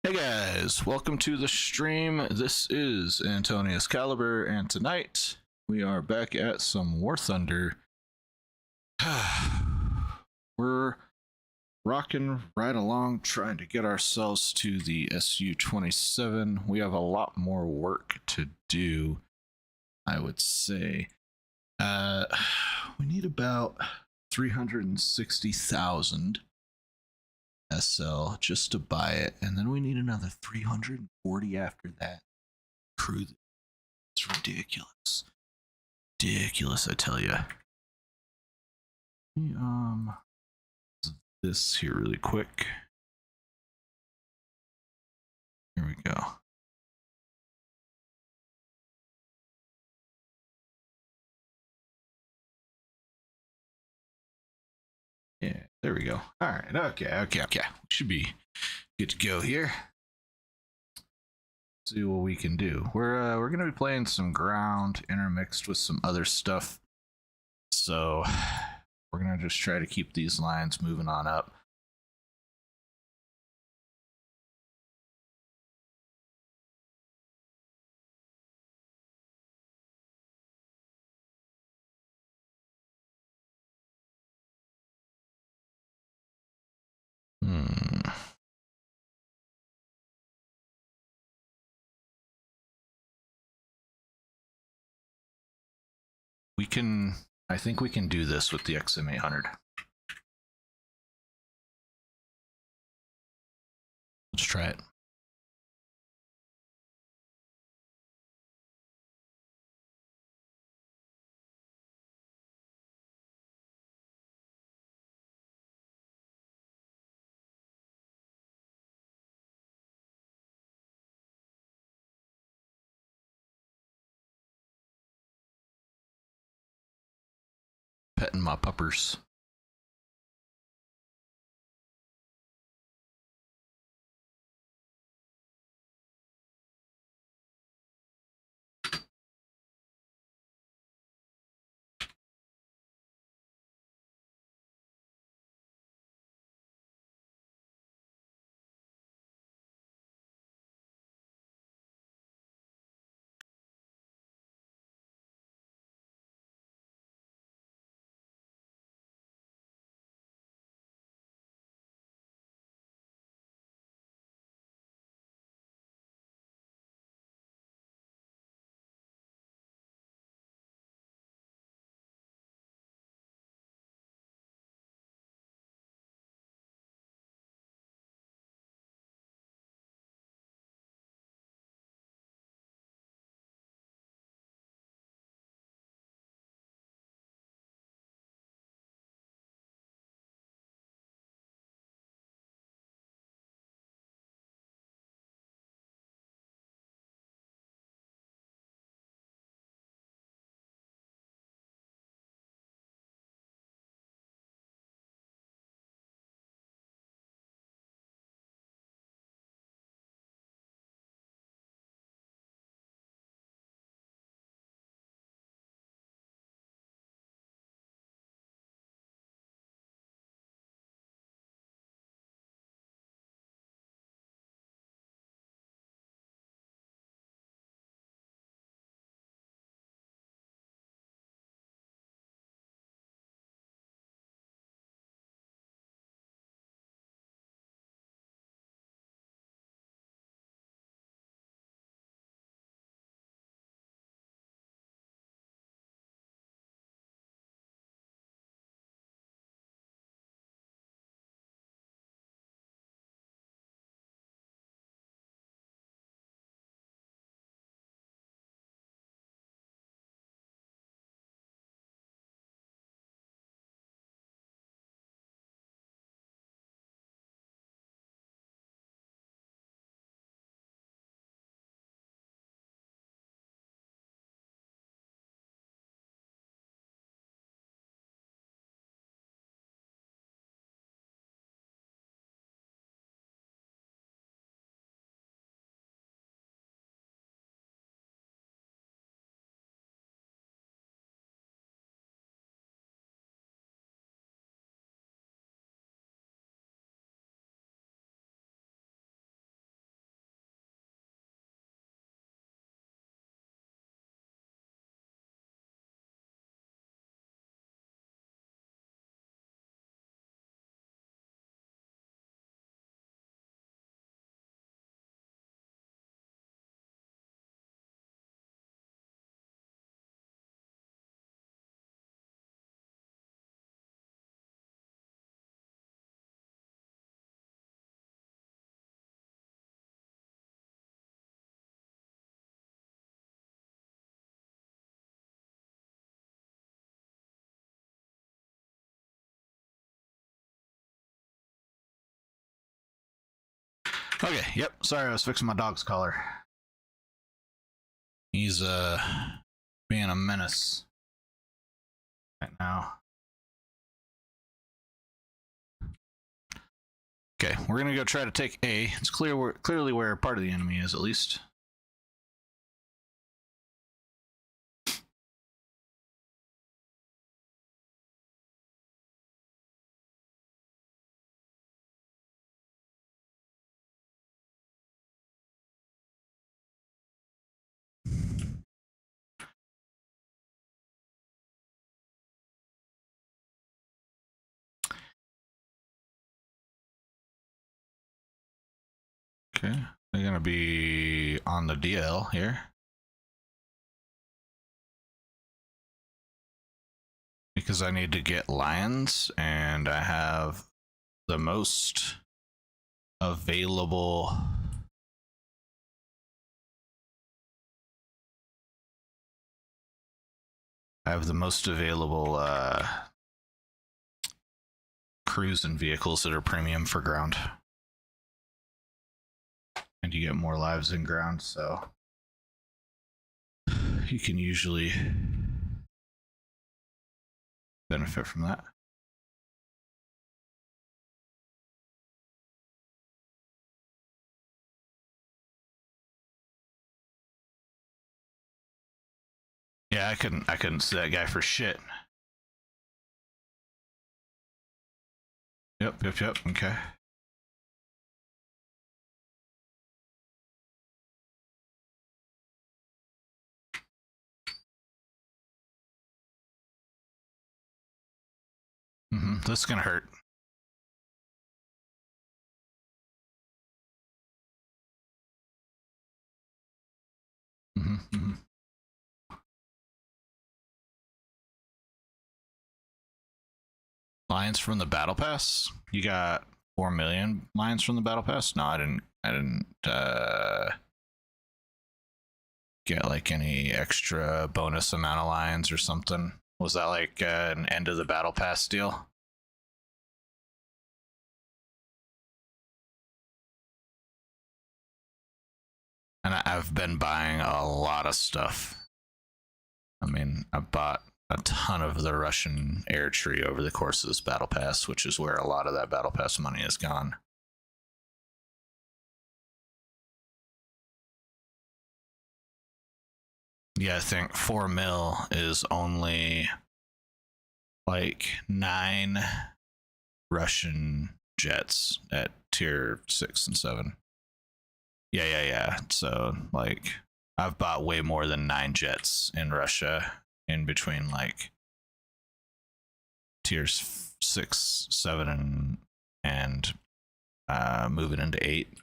Hey guys, welcome to the stream. This is Antonius Caliber, and tonight we are back at some War Thunder. We're rocking right along, trying to get ourselves to the SU-27. We have a lot more work to do, I would say. We need about 360,000 SL just to buy it, and then we need another 340 after that. Crew, it's ridiculous. Ridiculous, I tell you. This here really quick. Here we go. Yeah, there we go. All right, okay. We should be good to go here. See what we can do. We're gonna be playing some ground intermixed with some other stuff. So we're gonna just try to keep these lines moving on up. I think we can do this with the XM800. Let's try it. Petting my puppers. Okay, yep. Sorry, I was fixing my dog's collar. He's being a menace right now. Okay, we're gonna go try to take A. It's clearly where part of the enemy is, at least. Okay, they're gonna be on the DL here. Because I need to get lions, and I have the most available crews and vehicles that are premium for ground. And you get more lives in ground, so you can usually benefit from that. Yeah, I couldn't see that guy for shit. Yep, okay. This is gonna hurt. Lions from the battle pass? You got 4 million lions from the battle pass? No, I didn't get like any extra bonus amount of lions or something. Was that like an end of the battle pass deal? And I've been buying a lot of stuff. I mean, I bought a ton of the Russian air tree over the course of this battle pass, which is where a lot of that battle pass money has gone. Yeah, I think 4 mil is only like 9 Russian jets at tier 6 and 7. Yeah. So, like, I've bought way more than 9 jets in Russia in between, like, tiers 6, 7, and moving into 8.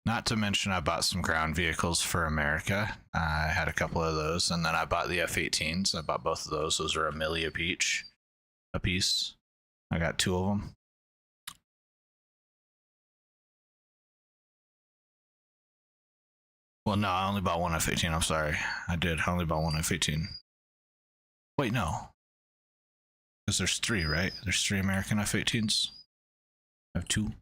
Not to mention, I bought some ground vehicles for America. I had a couple of those, and then I bought the F-18s. I bought both of those. Those are $1 million a piece. I got 2 of them. Well, no, I only bought one F-18. I'm sorry. I only bought one F-18. Wait, no. Because there's 3, right? There's 3 American F-18s. I have 2.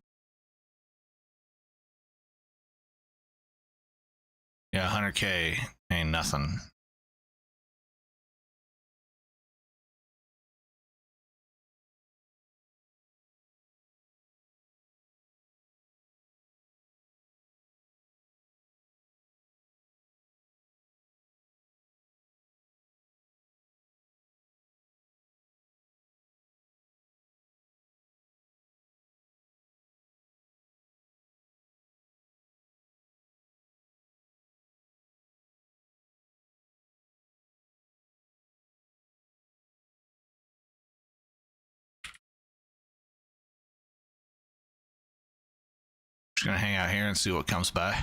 Yeah, 100K ain't nothing. Just gonna hang out here and see what comes by.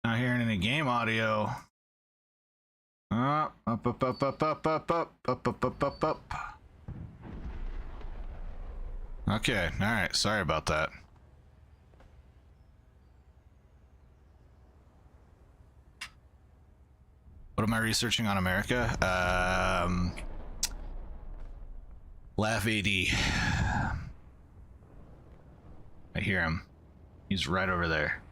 Not hearing any game audio. Up. Okay, alright, sorry about that. What am I researching on America? Laugh AD. I hear him. He's right over there.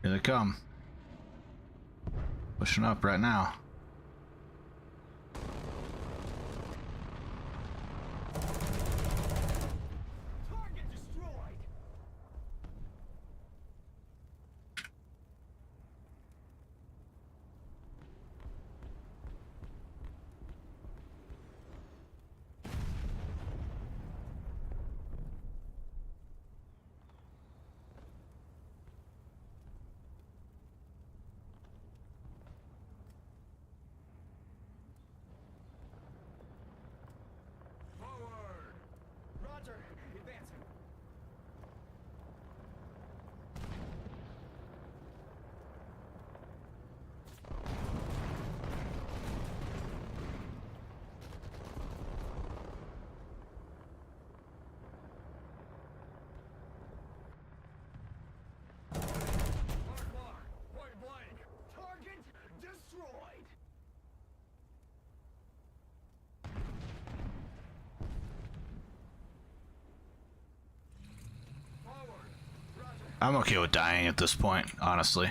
Here they come. Pushing up right now. Target destroyed. Forward. Roger. Advancing. Mark. Point blank. Target destroyed. Forward. Roger. I'm okay with dying at this point, honestly.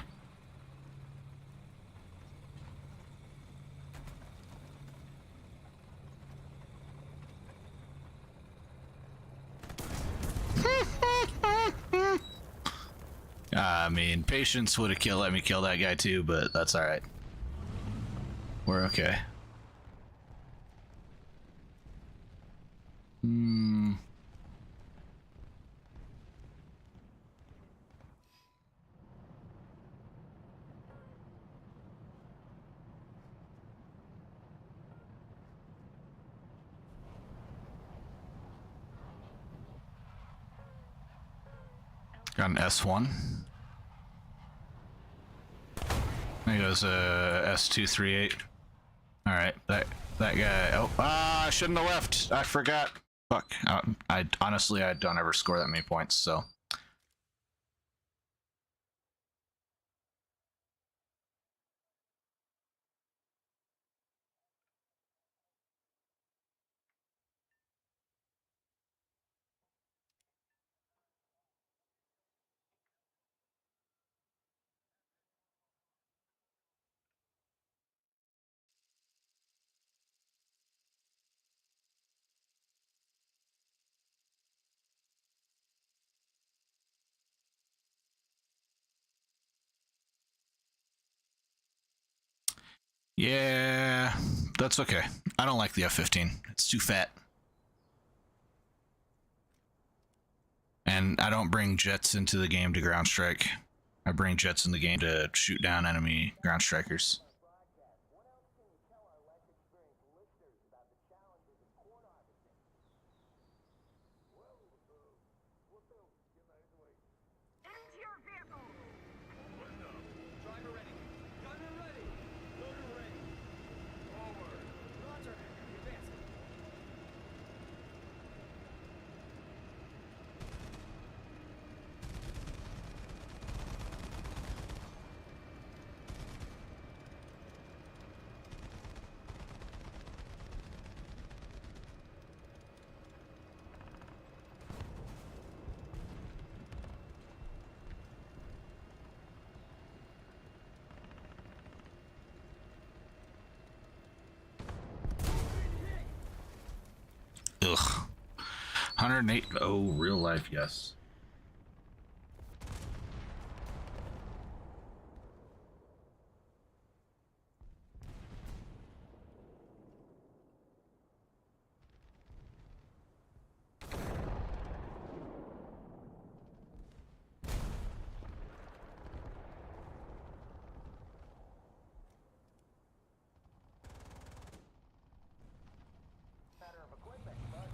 I mean, patience would have let me kill that guy too, but that's alright. We're okay. Got an S1. There goes a S238. All right, that guy. Oh, I shouldn't have left. I forgot. Fuck. I honestly I don't ever score that many points. So. Yeah, that's okay. I don't like the F-15. It's too fat. And I don't bring jets into the game to ground strike. I bring jets in the game to shoot down enemy ground strikers. Into your vehicle. Window. Driver ready. Gunner ready. Loader ready. Forward. Roger. Advancing. Ugh. 108. Oh, real life, yes. Matter of equipment, but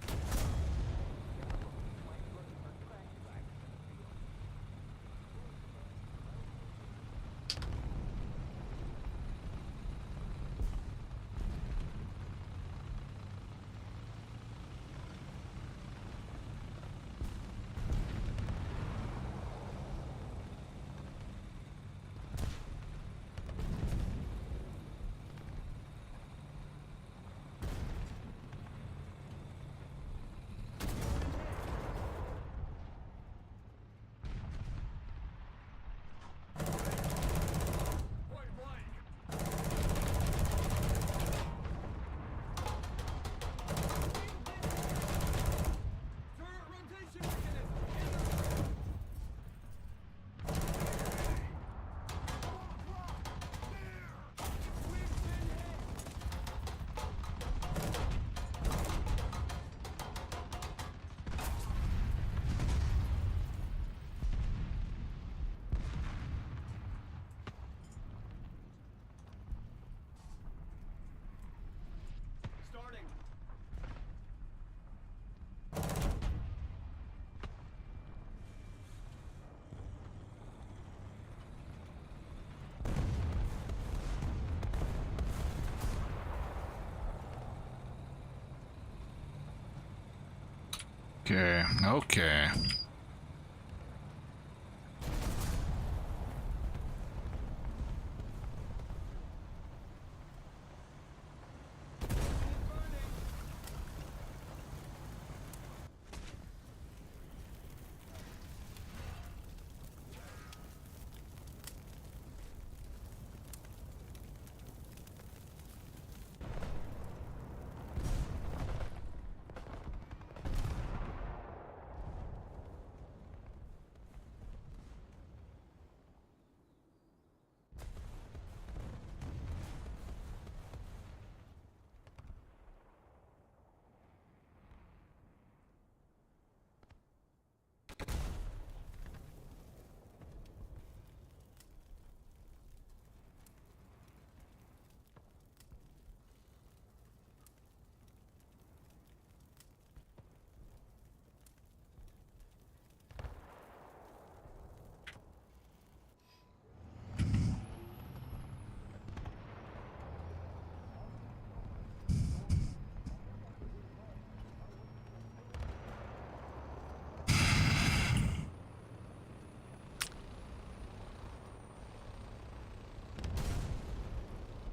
Okay, okay.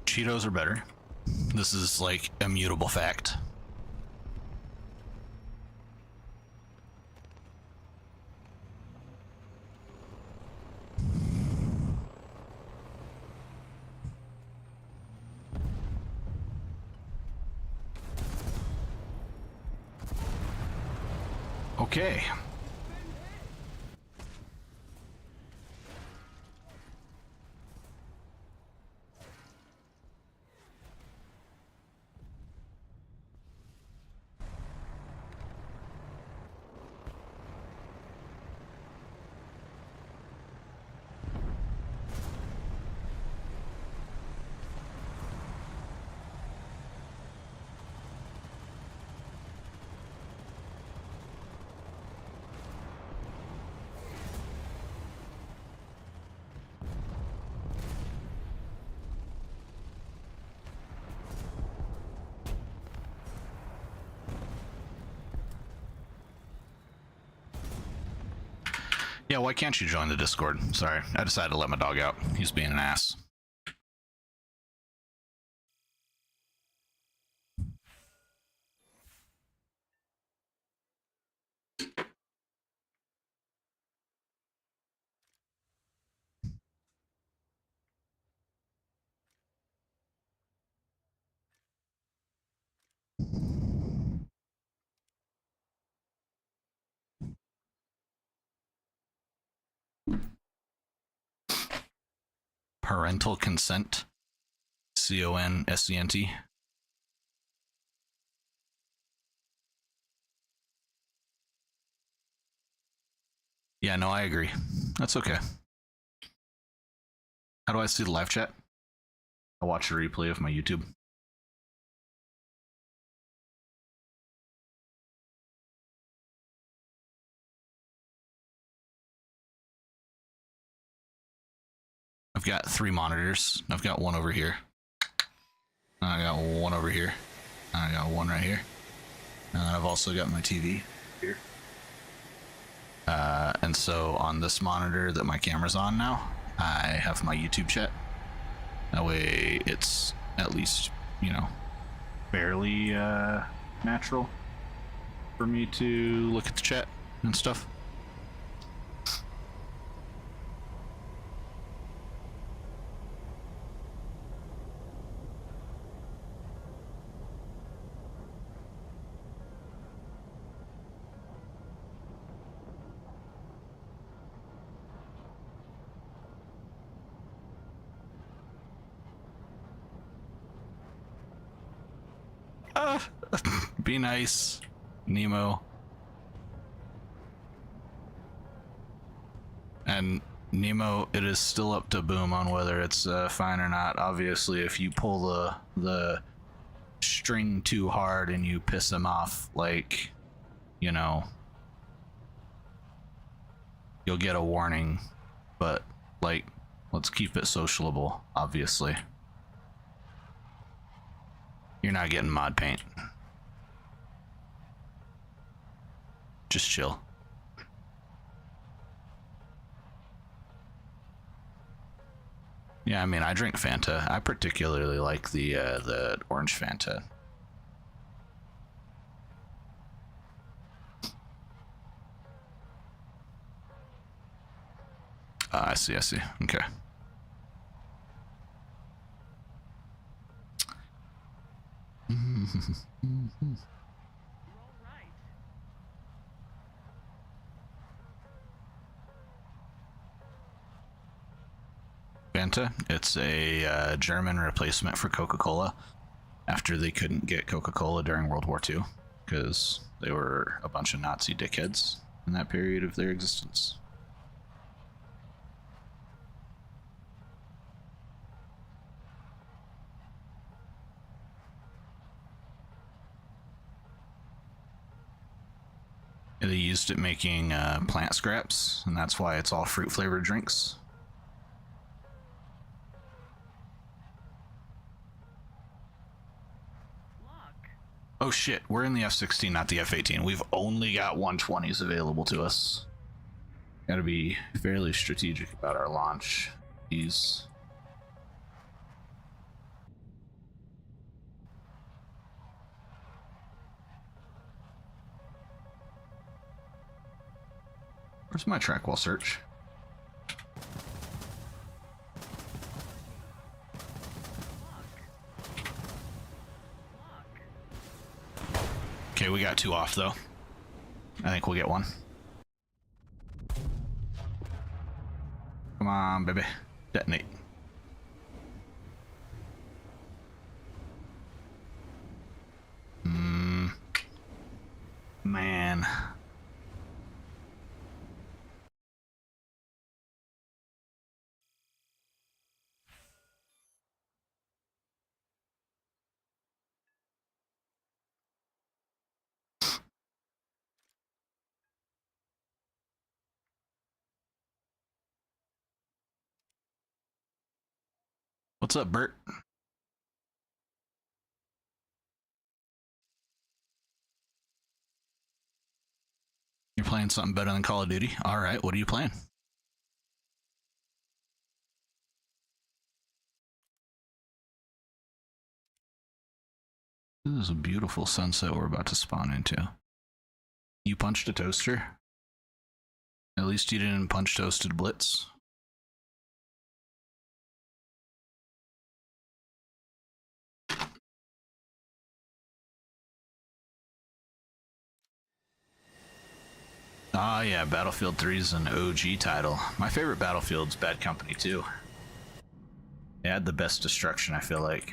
Cheetos are better. This is like immutable fact. Okay. Yeah, why can't you join the Discord? Sorry, I decided to let my dog out. He's being an ass. Parental consent. CONSENT. Yeah, no, I agree. That's okay. How do I see the live chat? I'll watch a replay of my YouTube. I've got 3 monitors. I've got one over here. I got one over here. I got one right here. And then I've also got my TV here. And so on this monitor that my camera's on now, I have my YouTube chat. That way it's at least, you know, fairly natural for me to look at the chat and stuff. Be nice, Nemo. And Nemo, it is still up to Boom on whether it's fine or not. Obviously, if you pull the string too hard and you piss him off, like, you know, you'll get a warning. But, like, let's keep it sociable, obviously. You're not getting mod paint. just chill. Yeah, I mean, I drink Fanta. I particularly like the orange Fanta. I see, I see. Okay. Fanta. It's a German replacement for Coca-Cola after they couldn't get Coca-Cola during World War II because they were a bunch of Nazi dickheads in that period of their existence. They used it making plant scraps, and that's why it's all fruit-flavored drinks. Oh shit, we're in the F-16, not the F-18. We've only got 120s available to us. Gotta be fairly strategic about our launch. These. Where's my track wall search? Okay, we got 2 off though. I think we'll get 1. Come on, baby. Detonate. Man. What's up, Bert? You're playing something better than Call of Duty? Alright, what are you playing? This is a beautiful sunset we're about to spawn into. You punched a toaster? At least you didn't punch Toasted Blitz. Ah, yeah, Battlefield 3 is an OG title. My favorite Battlefield's Bad Company 2. They had the best destruction, I feel like.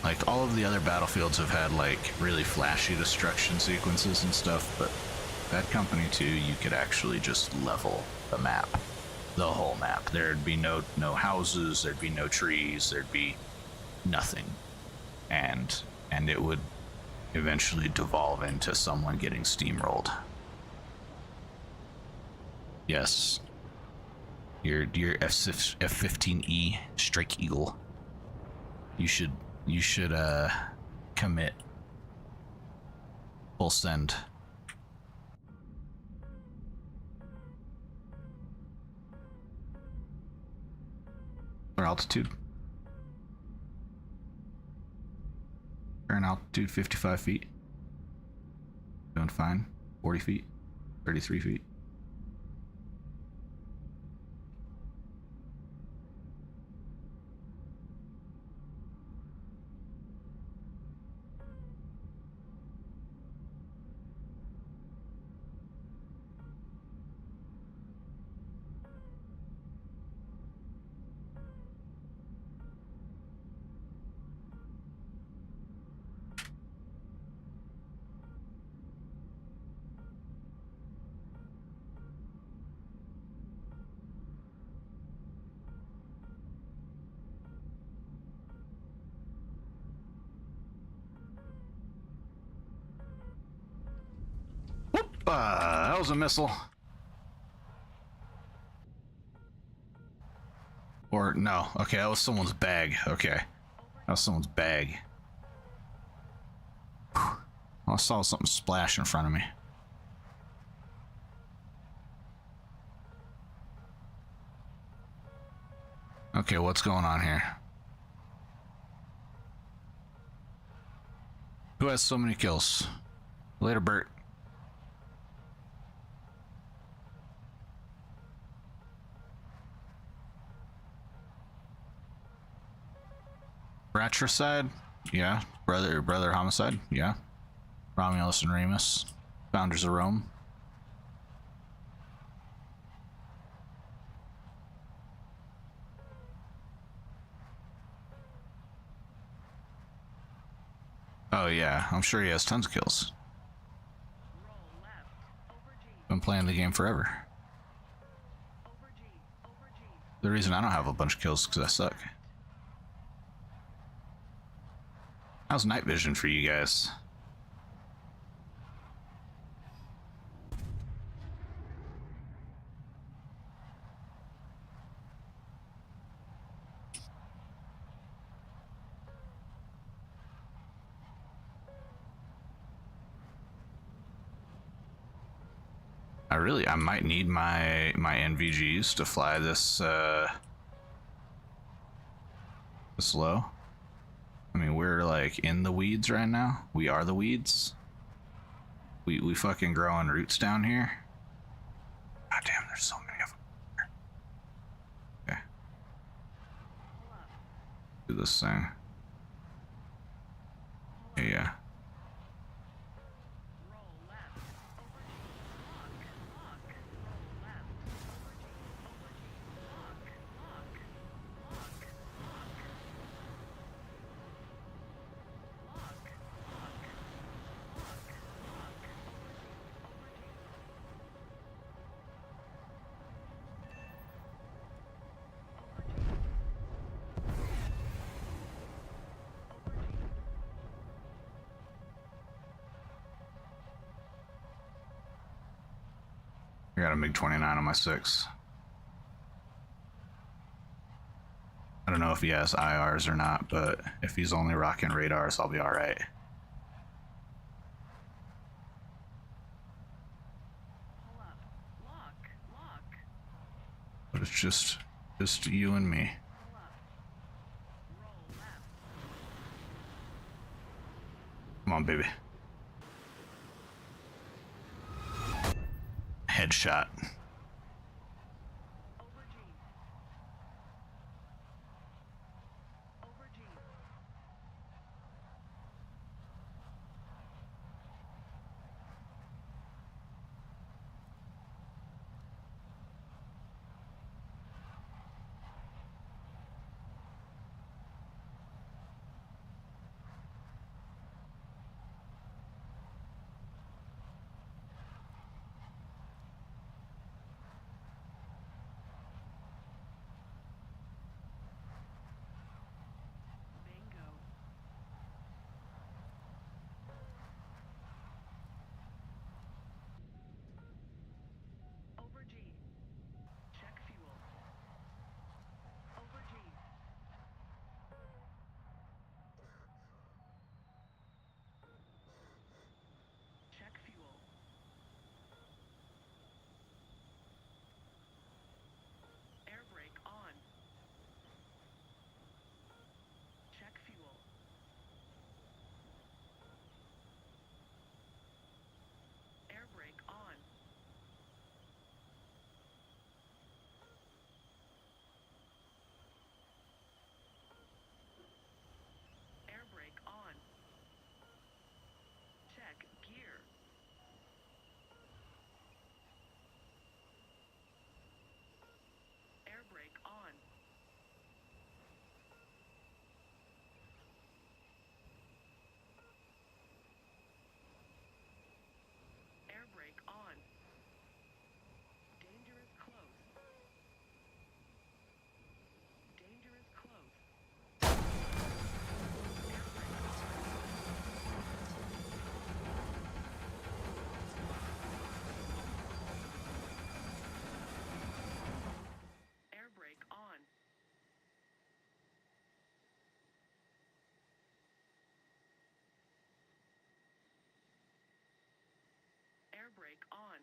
Like, all of the other Battlefields have had, like, really flashy destruction sequences and stuff, but Bad Company 2, you could actually just level the map. The whole map. There'd be no houses, there'd be no trees, there'd be nothing. And it would eventually devolve into someone getting steamrolled. Yes. Your F-15E Strike Eagle. You should commit. Full send. Or altitude. Current altitude 55 feet. Doing fine. 40 feet. 33 feet. That was a missile. Or no, okay, that was someone's bag. Okay, that was someone's bag. I saw something splash in front of me. Okay, what's going on here? Who has so many kills? Later, Bert. Fratricide? Yeah. Brother Homicide? Yeah. Romulus and Remus. Founders of Rome. Oh yeah, I'm sure he has tons of kills. Roll left. Over G. Been playing the game forever. Over G. Over G. The reason I don't have a bunch of kills is because I suck. How's night vision for you guys? I might need my NVGs to fly this this low. I mean, we're like in the weeds right now. We are the weeds. We fucking growing roots down here. God damn, there's so many of them. Okay. Do this thing. Yeah. Roll left. Over G. Lock. Roll left. Over G. Over G. Lock. Lock. Lock. Lock. Lock. Lock. Lock. Lock. Over G. Over G. Over G. Over G. I got a MiG-29 on my 6. I don't know if he has IRs or not, but if he's only rocking radars, I'll be alright. Pull up. Lock. Lock. But it's just you and me. Pull up. Roll left. Come on, baby. Headshot. Over G. Over G. brake on.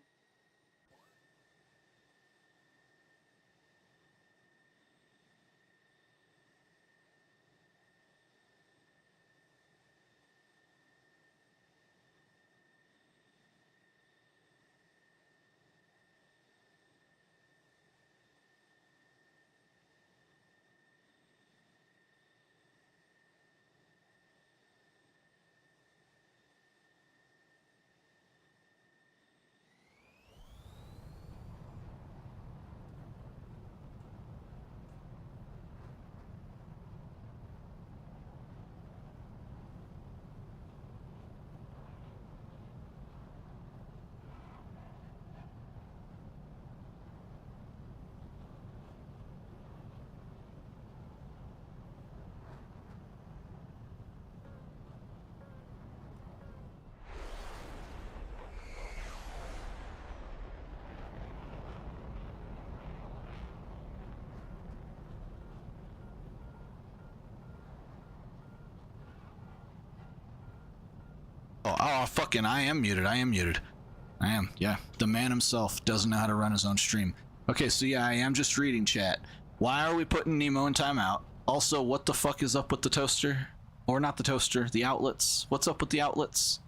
Oh, fucking, I am muted. I am, yeah. The man himself doesn't know how to run his own stream. Okay, so yeah, I am just reading chat. Why are we putting Nemo in timeout? Also, what the fuck is up with the toaster? Or not the toaster, the outlets. What's up with the outlets?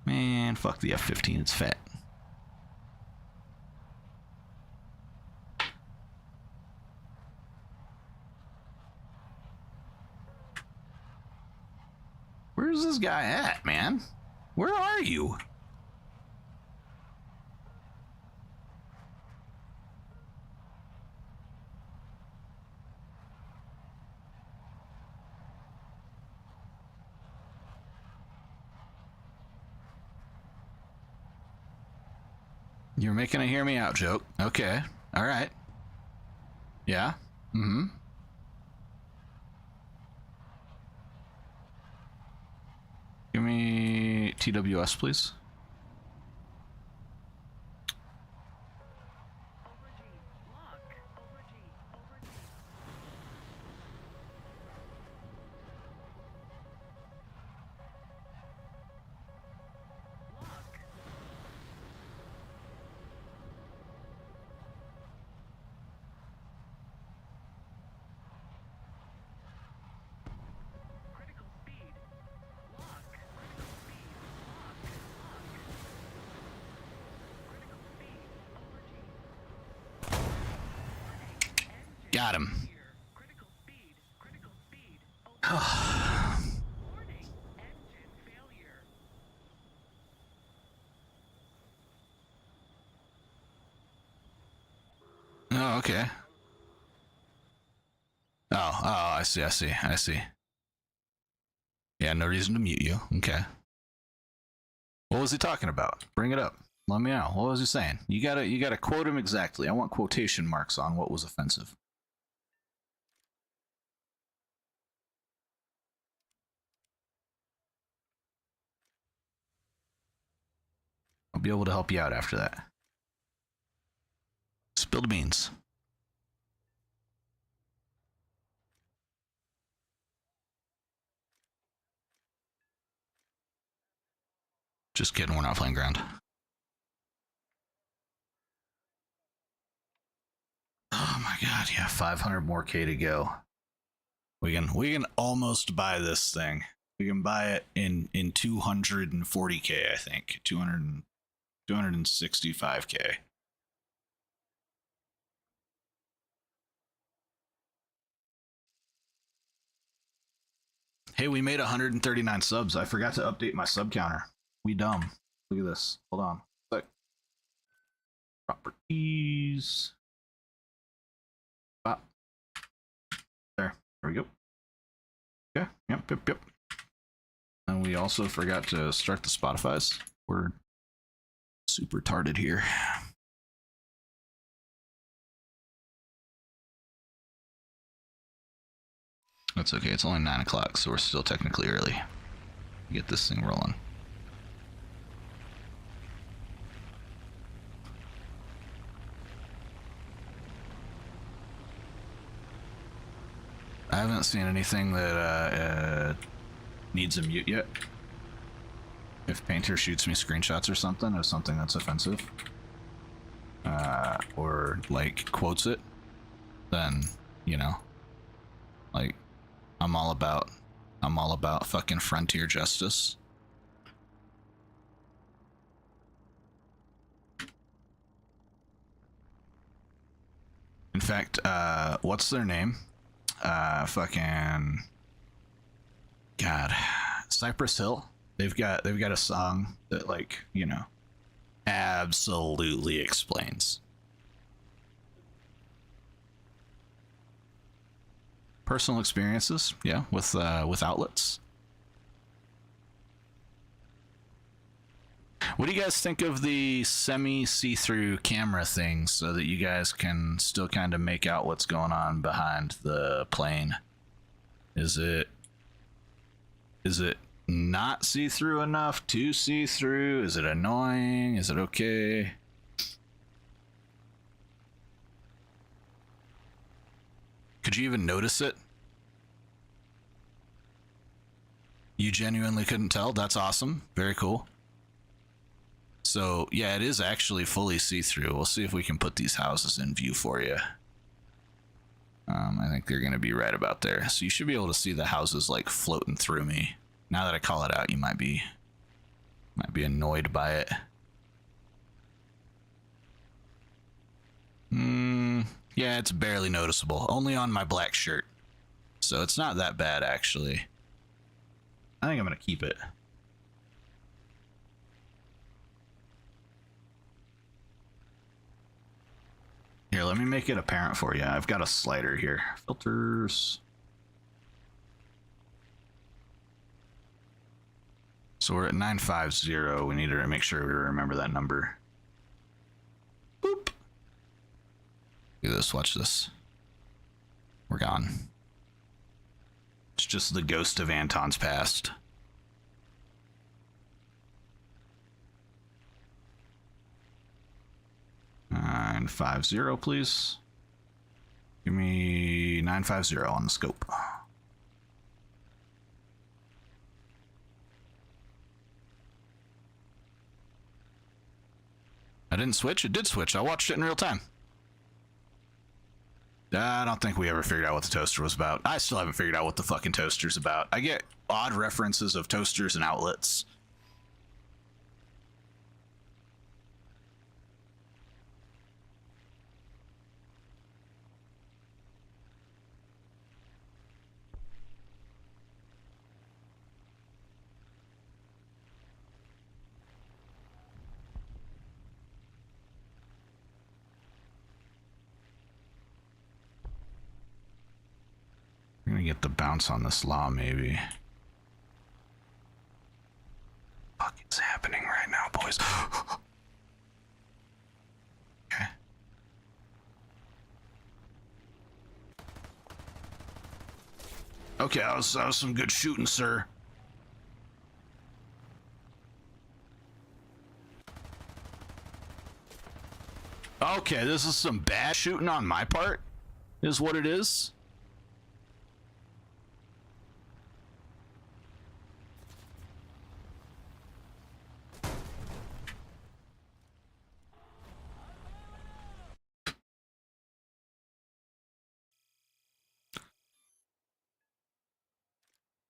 Man, fuck the F-15, it's fat. Where's this guy at, man? Where are you? You're making a hear me out joke. Okay. All right. Yeah. Mm-hmm. Give me TWS, please. Over G. Lock. Over G. Over G. Lock. Critical speed. Lock. Critical speed. Lock. Lock. Critical speed. Over G. Warning. Engine Got him. failure. Critical speed. Critical speed. Over G. Warning. Engine failure. Oh, okay. Oh, I see. Yeah, no reason to mute you. Okay. What was he talking about? Bring it up. Let me know. What was he saying? You gotta quote him exactly. I want quotation marks on what was offensive. I'll be able to help you out after that. Spill the beans. Just kidding, we're not playing ground. Oh my god, yeah, 500 more K to go. We can almost buy this thing. We can buy it in 240K, I think. 265K. Hey, we made 139 subs. I forgot to update my sub counter. We dumb. Look at this. Hold on. Look. Properties. Ah. There we go. Okay. Yep. And we also forgot to start the Spotify's. We're super retarded here. That's okay. It's only 9 o'clock, so we're still technically early. Get this thing rolling. I haven't seen anything that needs a mute yet. If Painter shoots me screenshots or something of something that's offensive, or like quotes it, then you know, like I'm all about fucking frontier justice. In fact, what's their name? Fucking God, Cypress Hill. They've got a song that, like, you know, absolutely explains personal experiences, yeah, with outlets. What do you guys think of the semi see-through camera thing so that you guys can still kind of make out what's going on behind the plane? Is it not see-through enough to see through? Is it annoying? Is it okay? Could you even notice it? You genuinely couldn't tell? That's awesome. Very cool. So, yeah, it is actually fully see-through. We'll see if we can put these houses in view for you. I think they're going to be right about there. So you should be able to see the houses, like, floating through me. Now that I call it out, you might be annoyed by it. Yeah, it's barely noticeable. Only on my black shirt. So it's not that bad, actually. I think I'm going to keep it. Here, let me make it apparent for you. I've got a slider here. Filters. So we're at 950. We need to make sure we remember that number. Boop. Look at this. Watch this. We're gone. It's just the ghost of Anton's past. 950, please. Give me 950 on the scope. I didn't switch. It did switch. I watched it in real time. I don't think we ever figured out what the toaster was about. I still haven't figured out what the fucking toaster's about. I get odd references of toasters and outlets. We're gonna get the bounce on this law, maybe. Fuck is happening right now, boys? Okay. Okay, that was some good shooting, sir. Okay, this is some bad shooting on my part, is what it is.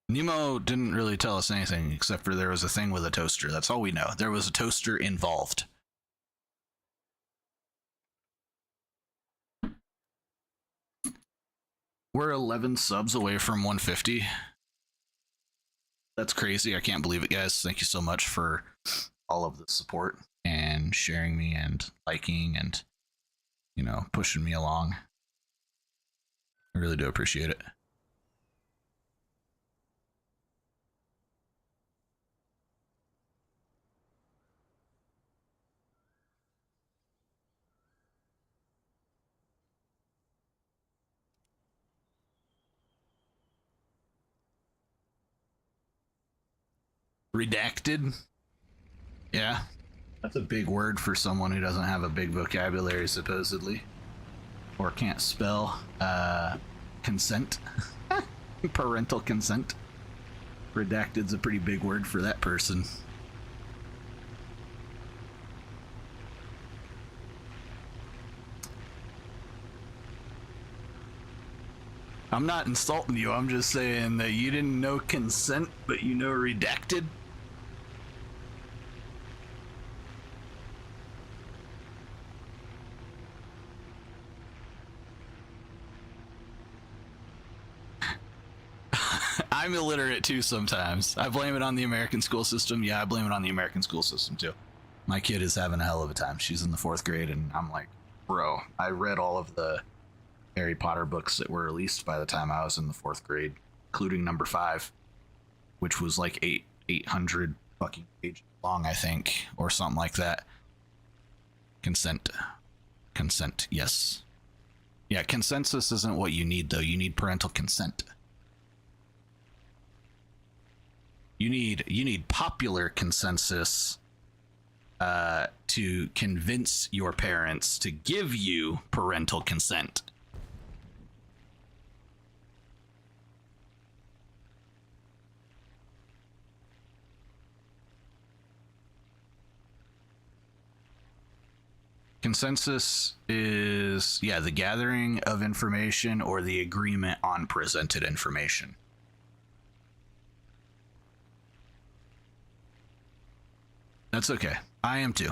Nemo didn't really tell us anything except for there was a thing with a toaster. That's all we know. There was a toaster involved. We're 11 subs away from 150. That's crazy. I can't believe it, guys. Thank you so much for all of the support and sharing me and liking and, you know, pushing me along. I really do appreciate it. Redacted? Yeah. That's a big word for someone who doesn't have a big vocabulary, supposedly. Or can't spell consent. Parental consent. Redacted's a pretty big word for that person. I'm not insulting you, I'm just saying that you didn't know consent, but you know redacted. I'm illiterate too sometimes. I blame it on the American school system. Yeah, I blame it on the American school system too. My kid is having a hell of a time. She's in the 4th grade, and I'm like, bro, I read all of the Harry Potter books that were released by the time I was in the 4th grade, including number 5, which was like 800 fucking pages long, I think, or something like that. Consent. Consent, yes. Yeah, consensus isn't what you need, though. You need parental consent. You need popular consensus to convince your parents to give you parental consent. Consensus is, yeah, the gathering of information or the agreement on presented information. That's okay. I am too.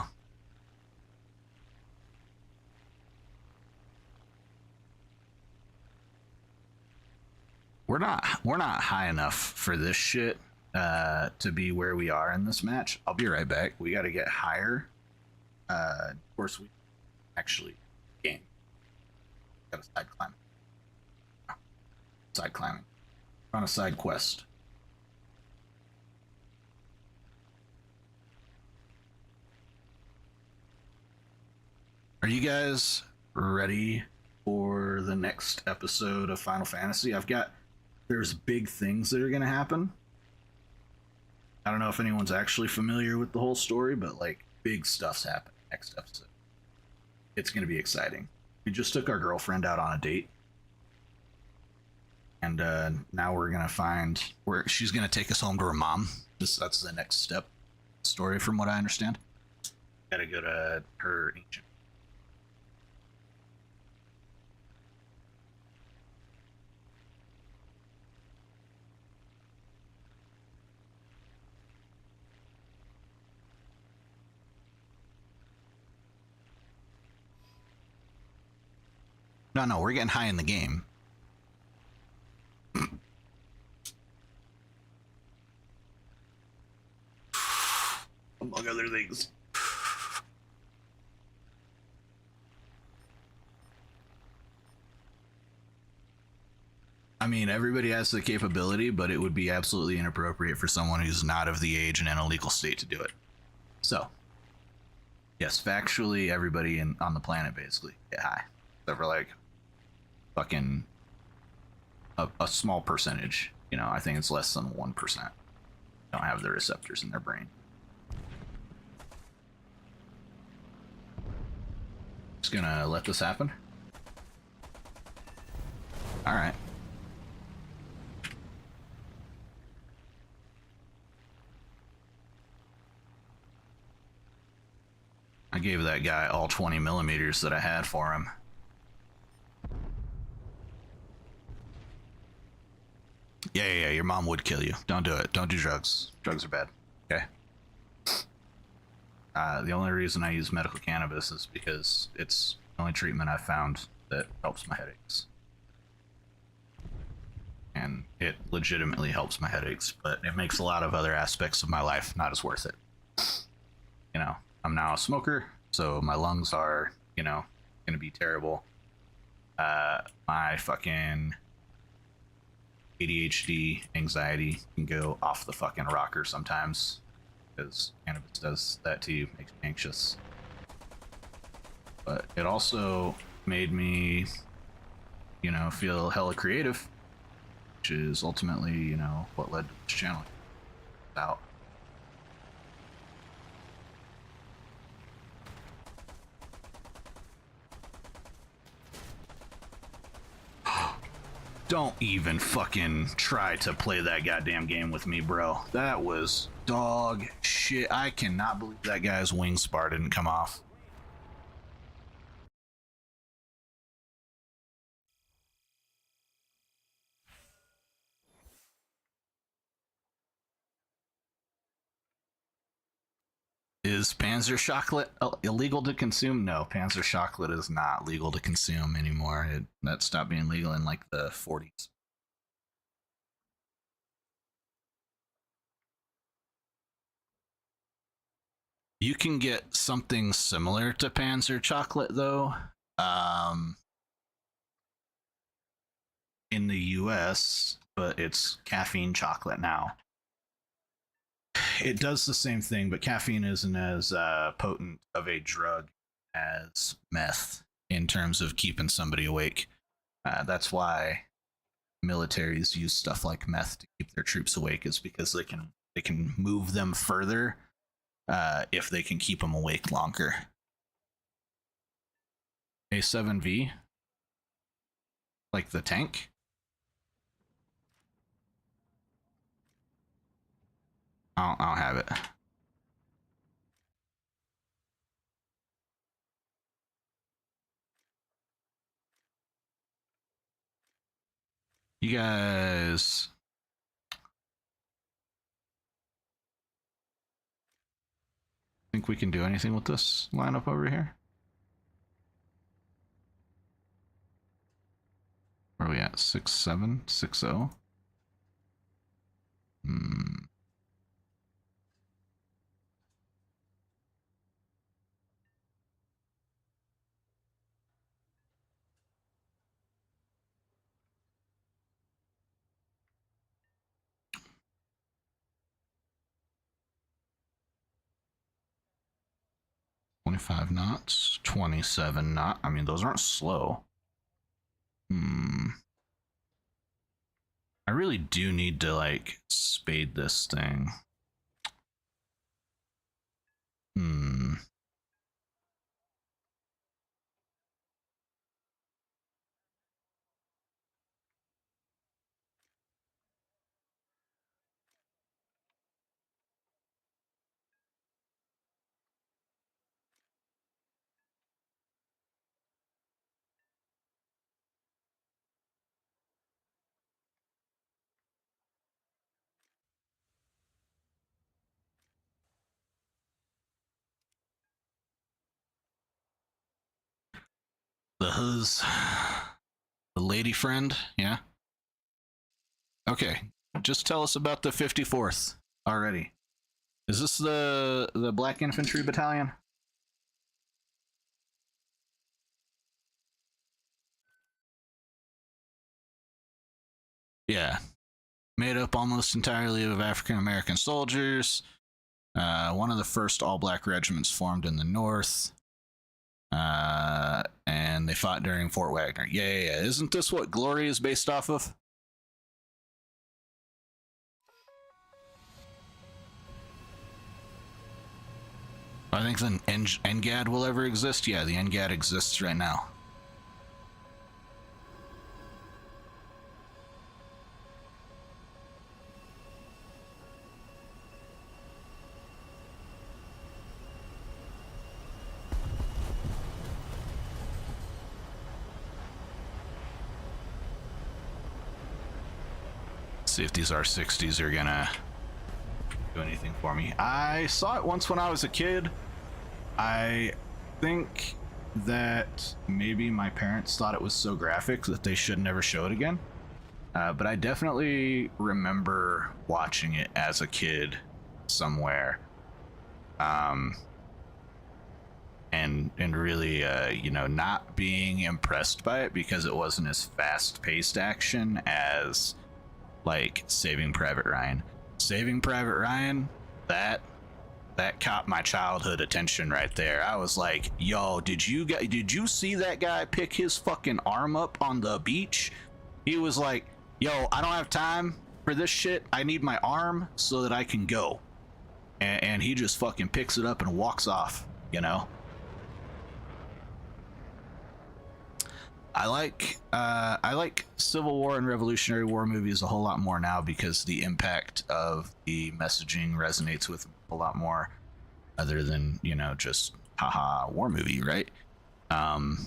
We're not high enough for this shit to be where we are in this match. I'll be right back. We got to get higher. Of course, we actually game. Got a side climb. Side climbing. We're on a side quest. Are you guys ready for the next episode of Final Fantasy? There's big things that are going to happen. I don't know if anyone's actually familiar with the whole story, but like big stuff's happening next episode. It's going to be exciting. We just took our girlfriend out on a date. And now we're going to find where she's going to take us home to her mom. That's the next step story from what I understand. Gotta go to her ancient. No, we're getting high in the game. Among other things. I mean, everybody has the capability, but it would be absolutely inappropriate for someone who's not of the age and in a legal state to do it. So, yes, factually, everybody on the planet basically get high. Except for like fucking a small percentage. You know, I think it's less than 1%. Don't have the receptors in their brain. Just gonna let this happen. All right. I gave that guy all 20 millimeters that I had for him. Yeah, your mom would kill you. Don't do it. Don't do drugs. Drugs are bad. Okay? The only reason I use medical cannabis is because it's the only treatment I've found that helps my headaches. And it legitimately helps my headaches, but it makes a lot of other aspects of my life not as worth it. You know, I'm now a smoker, so my lungs are, you know, gonna be terrible. My fucking ADHD, anxiety can go off the fucking rocker sometimes, because cannabis does that to you, makes me anxious. But it also made me, you know, feel hella creative, which is ultimately, you know, what led to this channel. Out. Don't even fucking try to play that goddamn game with me, bro. That was dog shit. I cannot believe that guy's wing spar didn't come off. Is Panzer chocolate illegal to consume? No, Panzer chocolate is not legal to consume anymore. That stopped being legal in like the 40s. You can get something similar to Panzer chocolate though, in the US, but it's caffeine chocolate now. It does the same thing, but caffeine isn't as potent of a drug as meth in terms of keeping somebody awake. That's why militaries use stuff like meth to keep their troops awake, is because they can move them further if they can keep them awake longer. A7V, like the tank. I don't have it. You guys think we can do anything with this lineup over here? Where are we at? 6-7, 6-0. 25 knots, 27 knots. I mean, those aren't slow. I really do need to, like, spade this thing. The huz. The lady friend, yeah? Okay, just tell us about the 54th already. Is this the Black Infantry Battalion? Yeah. Made up almost entirely of African American soldiers. One of the first all-black regiments formed in the North. And they fought during Fort Wagner. Yeah. Isn't this what Glory is based off of? I think the NGAD will ever exist. Yeah, the NGAD exists right now. See if these R60s are gonna do anything for me. I saw it once when I was a kid. I think that maybe my parents thought it was so graphic that they should never show it again. But I definitely remember watching it as a kid somewhere. And really, not being impressed by it because it wasn't as fast-paced action as like Saving Private Ryan. Saving Private Ryan, that caught my childhood attention right there. I was like, yo, did you see that guy pick his fucking arm up on the beach? He was like, yo, I don't have time for this shit. I need my arm so that I can go. And he just fucking picks it up and walks off, you know? I like Civil War and Revolutionary War movies a whole lot more now because the impact of the messaging resonates with me a lot more, other than just haha war movie, right? Um,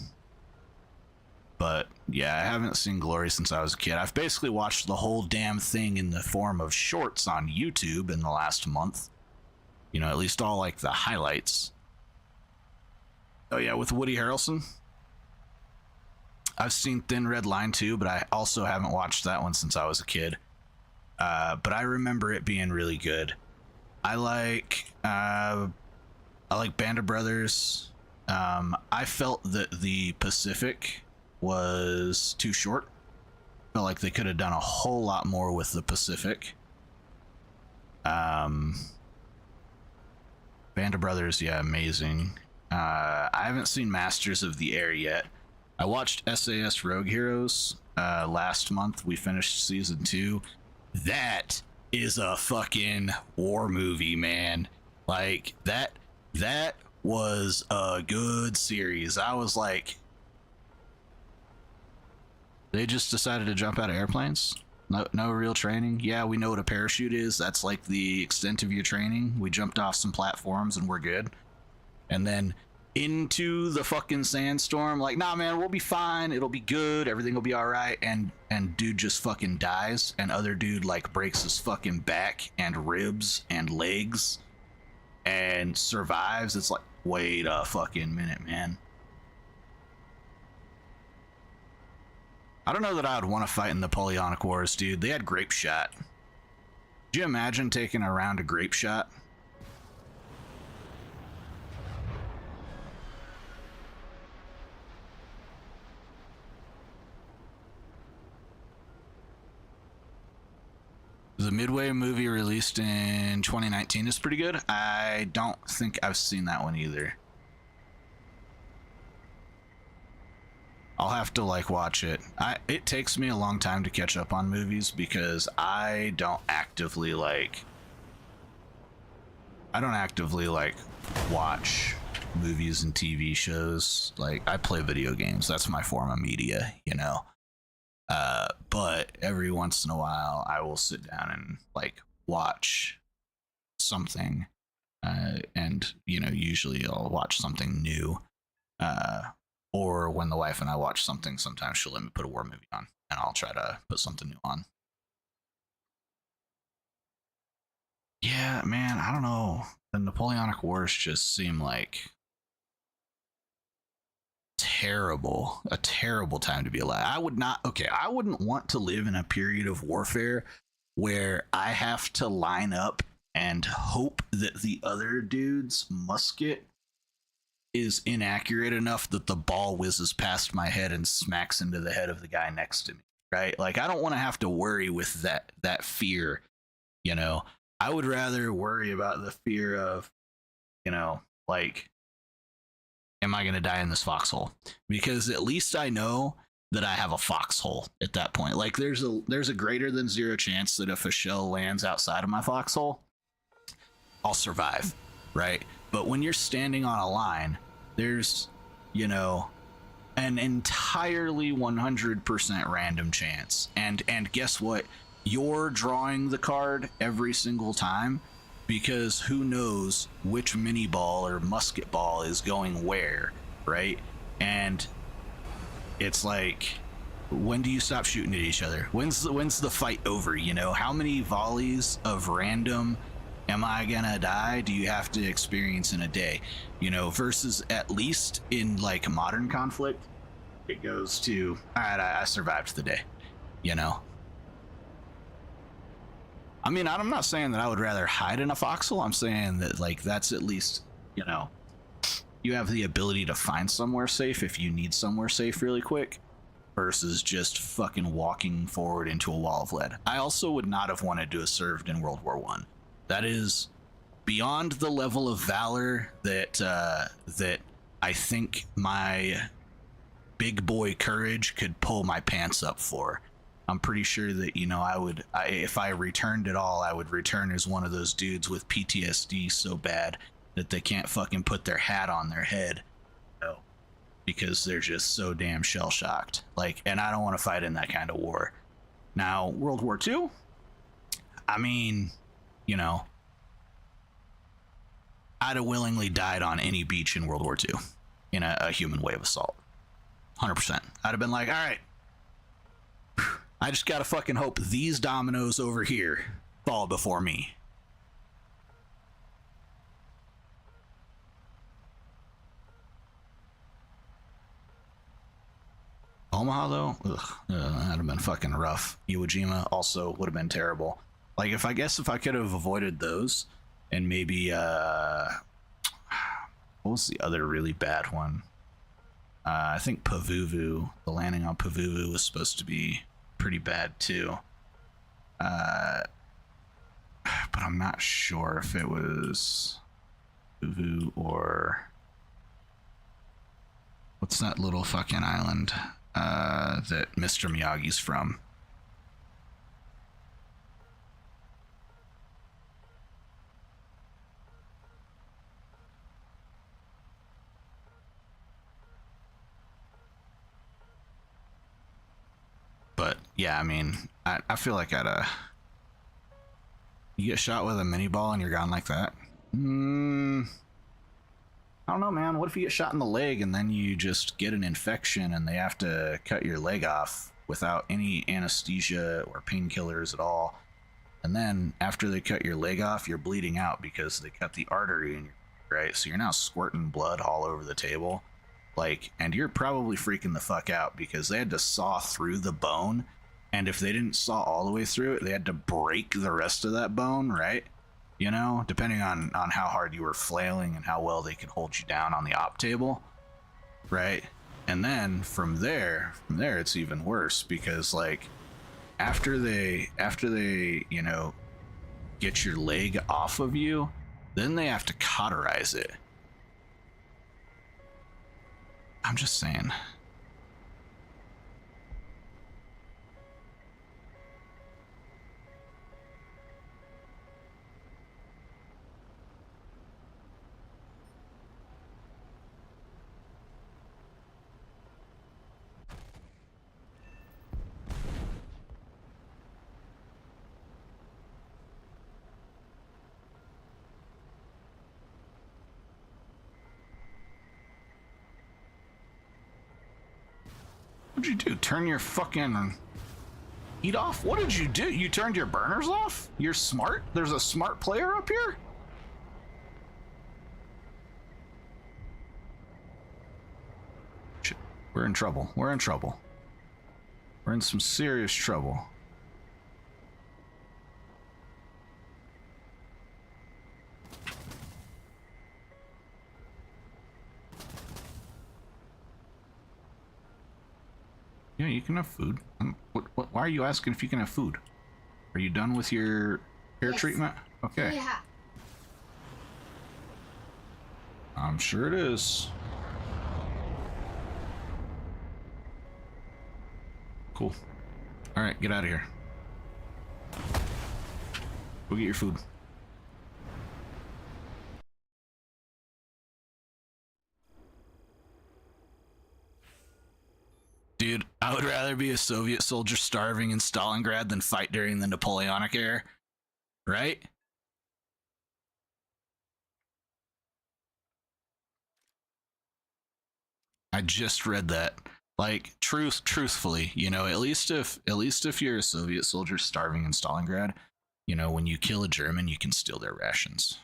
but yeah, I haven't seen Glory since I was a kid. I've basically watched the whole damn thing in the form of shorts on YouTube in the last month. At least all like the highlights. Oh yeah, with Woody Harrelson. I've seen Thin Red Line too, but I also haven't watched that one since I was a kid. But I remember it being really good. I like Band of Brothers. I felt that the Pacific was too short. Felt like they could have done a whole lot more with the Pacific. Band of Brothers, yeah, amazing. I haven't seen Masters of the Air yet. I watched SAS Rogue Heroes last month. We finished season 2. That is a fucking war movie, man. Like that was a good series. I was like, they just decided to jump out of airplanes. No real training. Yeah, we know what a parachute is. That's like the extent of your training. We jumped off some platforms and we're good. And then into the fucking sandstorm, like, nah man, we'll be fine, it'll be good, everything will be all right, and dude just fucking dies, and other dude like breaks his fucking back and ribs and legs and survives. It's like, wait a fucking minute, man. I don't know that I would want to fight in the Napoleonic Wars, dude. They had grape shot. Could you imagine taking a round of grape shot? The Midway movie released in 2019 is pretty good. I don't think I've seen that one either. I'll have to like watch it. It takes me a long time to catch up on movies because I don't actively like watch movies and TV shows. Like, I play video games. That's my form of media, but every once in a while I will sit down and like watch something, and usually I'll watch something new, or when the wife and I watch something, sometimes she'll let me put a war movie on and I'll try to put something new on. Yeah, man, I don't know, the Napoleonic Wars just seem like a terrible time to be alive. I wouldn't want to live in a period of warfare where I have to line up and hope that the other dude's musket is inaccurate enough that the ball whizzes past my head and smacks into the head of the guy next to me, right? Like, I don't want to have to worry with that fear, I would rather worry about the fear of, like, am I going to die in this foxhole? Because at least I know that I have a foxhole at that point. Like, there's a greater than zero chance that if a shell lands outside of my foxhole, I'll survive, right? But when you're standing on a line, there's, an entirely 100% random chance. And guess what? You're drawing the card every single time, because who knows which mini ball or musket ball is going where, right? And it's like, when do you stop shooting at each other? When's the fight over? How many volleys of random am I gonna die do you have to experience in a day? Versus, at least in like modern conflict, it goes to, all right, I survived the day. I mean, I'm not saying that I would rather hide in a foxhole. I'm saying that, like, that's at least, you have the ability to find somewhere safe if you need somewhere safe really quick, versus just fucking walking forward into a wall of lead. I also would not have wanted to have served in World War One. That is beyond the level of valor that I think my big boy courage could pull my pants up for. I'm pretty sure that, if I returned at all, I would return as one of those dudes with PTSD so bad that they can't fucking put their hat on their head. because they're just so damn shell shocked. Like, and I don't want to fight in that kind of war. Now, World War II, I mean, you know, I'd have willingly died on any beach in World War II in a human wave assault. 100%. I'd have been like, all right, I just gotta fucking hope these dominoes over here fall before me. Omaha, though, that'd have been fucking rough. Iwo Jima also would have been terrible. Like, if I could have avoided those, and maybe what was the other really bad one? I think Pavuvu, the landing on Pavuvu was supposed to be pretty bad too. But I'm not sure if it was Pavuvu or what's that little fucking island that Mr. Miyagi's from. But yeah, I mean, I feel like you get shot with a mini ball and you're gone like that. I don't know, man. What if you get shot in the leg and then you just get an infection and they have to cut your leg off without any anesthesia or painkillers at all? And then after they cut your leg off, you're bleeding out because they cut the artery in your leg, right? So you're now squirting blood all over the table. Like, and you're probably freaking the fuck out because they had to saw through the bone, and if they didn't saw all the way through it, they had to break the rest of that bone, right? You know, depending on how hard you were flailing and how well they could hold you down on the op table, right? And then from there it's even worse because like after they you know get your leg off of you, then they have to cauterize it. I'm just saying. What'd you do? Turn your fucking heat off? What did you do? You turned your burners off? You're smart? There's a smart player up here? Shit. We're in trouble. We're in trouble. We're in some serious trouble. Yeah, you can have food. Why are you asking if you can have food? Are you done with your hair treatment? Okay. Yeah. I'm sure it is. Cool. All right, get out of here. Go get your food. Dude, I would rather be a Soviet soldier starving in Stalingrad than fight during the Napoleonic era, right? I just read that. Like, truthfully, you know, at least if you're a Soviet soldier starving in Stalingrad, you know, when you kill a German, you can steal their rations.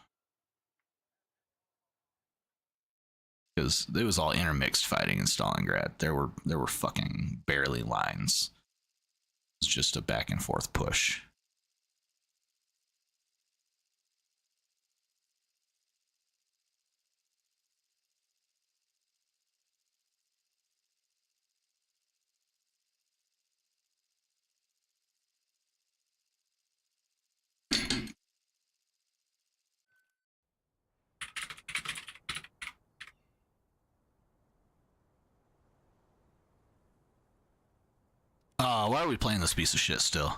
Because it was all intermixed fighting in Stalingrad. There were fucking barely lines. It was just a back and forth push. Why are we playing this piece of shit still?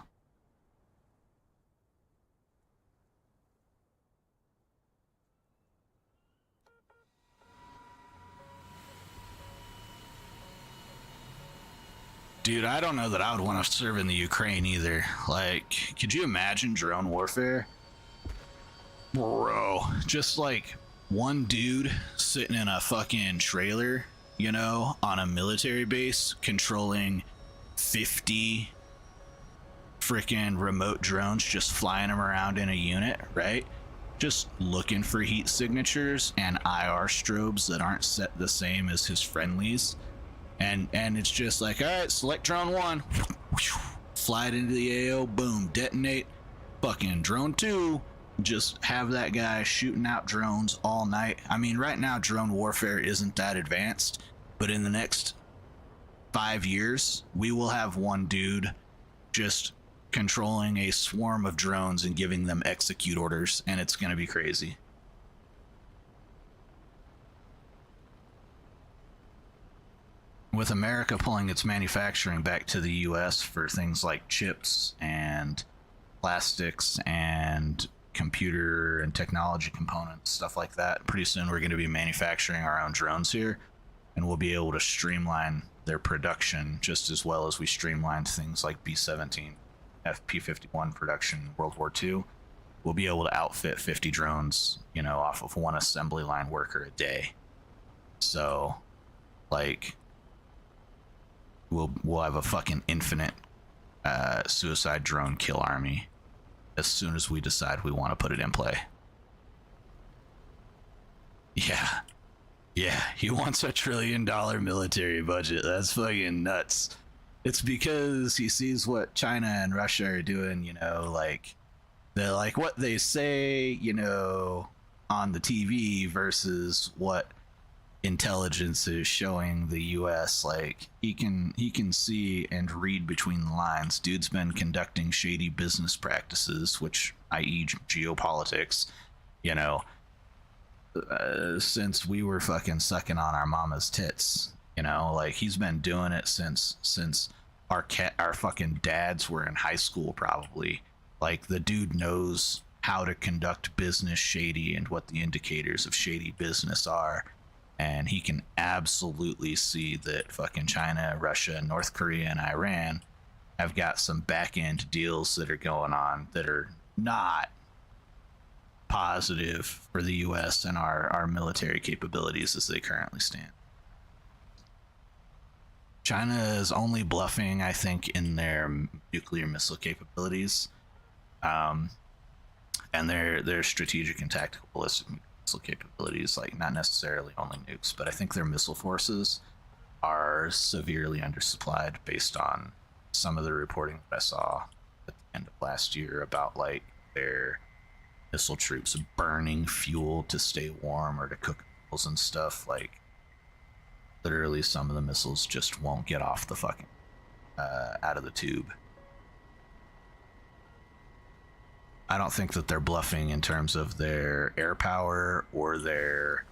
Dude, I don't know that I would want to serve in the Ukraine either. Like, could you imagine drone warfare? Bro, just like one dude sitting in a fucking trailer, you know, on a military base, controlling 50 freaking remote drones, just flying them around in a unit, right? Just looking for heat signatures and IR strobes that aren't set the same as his friendlies. And it's just like, all right, select drone 1, fly it into the AO, boom, detonate. Fucking drone 2, just have that guy shooting out drones all night. I mean, right now drone warfare isn't that advanced, but in the next 5 years, we will have one dude just controlling a swarm of drones and giving them execute orders, and it's going to be crazy. With America pulling its manufacturing back to the US for things like chips and plastics and computer and technology components, stuff like that, pretty soon we're going to be manufacturing our own drones here, and we'll be able to streamline their production just as well as we streamlined things like B-17, P-51 production in World War II. We'll be able to outfit 50 drones, you know, off of one assembly line worker a day. So, like, we'll have a fucking infinite suicide drone kill army as soon as we decide we want to put it in play. Yeah, he wants a $1 trillion military budget. That's fucking nuts. It's because he sees what China and Russia are doing, you know, like, they're like what they say, you know, on the TV versus what intelligence is showing the US. Like, he can see and read between the lines. Dude's been conducting shady business practices, which i.e. geopolitics, you know, since we were fucking sucking on our mama's tits, you know. Like, he's been doing it since our fucking dads were in high school, probably. Like, the dude knows how to conduct business shady and what the indicators of shady business are. And he can absolutely see that fucking China, Russia, North Korea, and Iran have got some back end deals that are going on that are not positive for the US and our military capabilities as they currently stand. China is only bluffing, I think, in their nuclear missile capabilities, and their strategic and tactical ballistic missile capabilities, like not necessarily only nukes, but I think their missile forces are severely undersupplied based on some of the reporting that I saw at the end of last year about like their missile troops burning fuel to stay warm or to cook meals and stuff. Like, literally some of the missiles just won't get off the fucking out of the tube. I don't think that they're bluffing in terms of their air power or their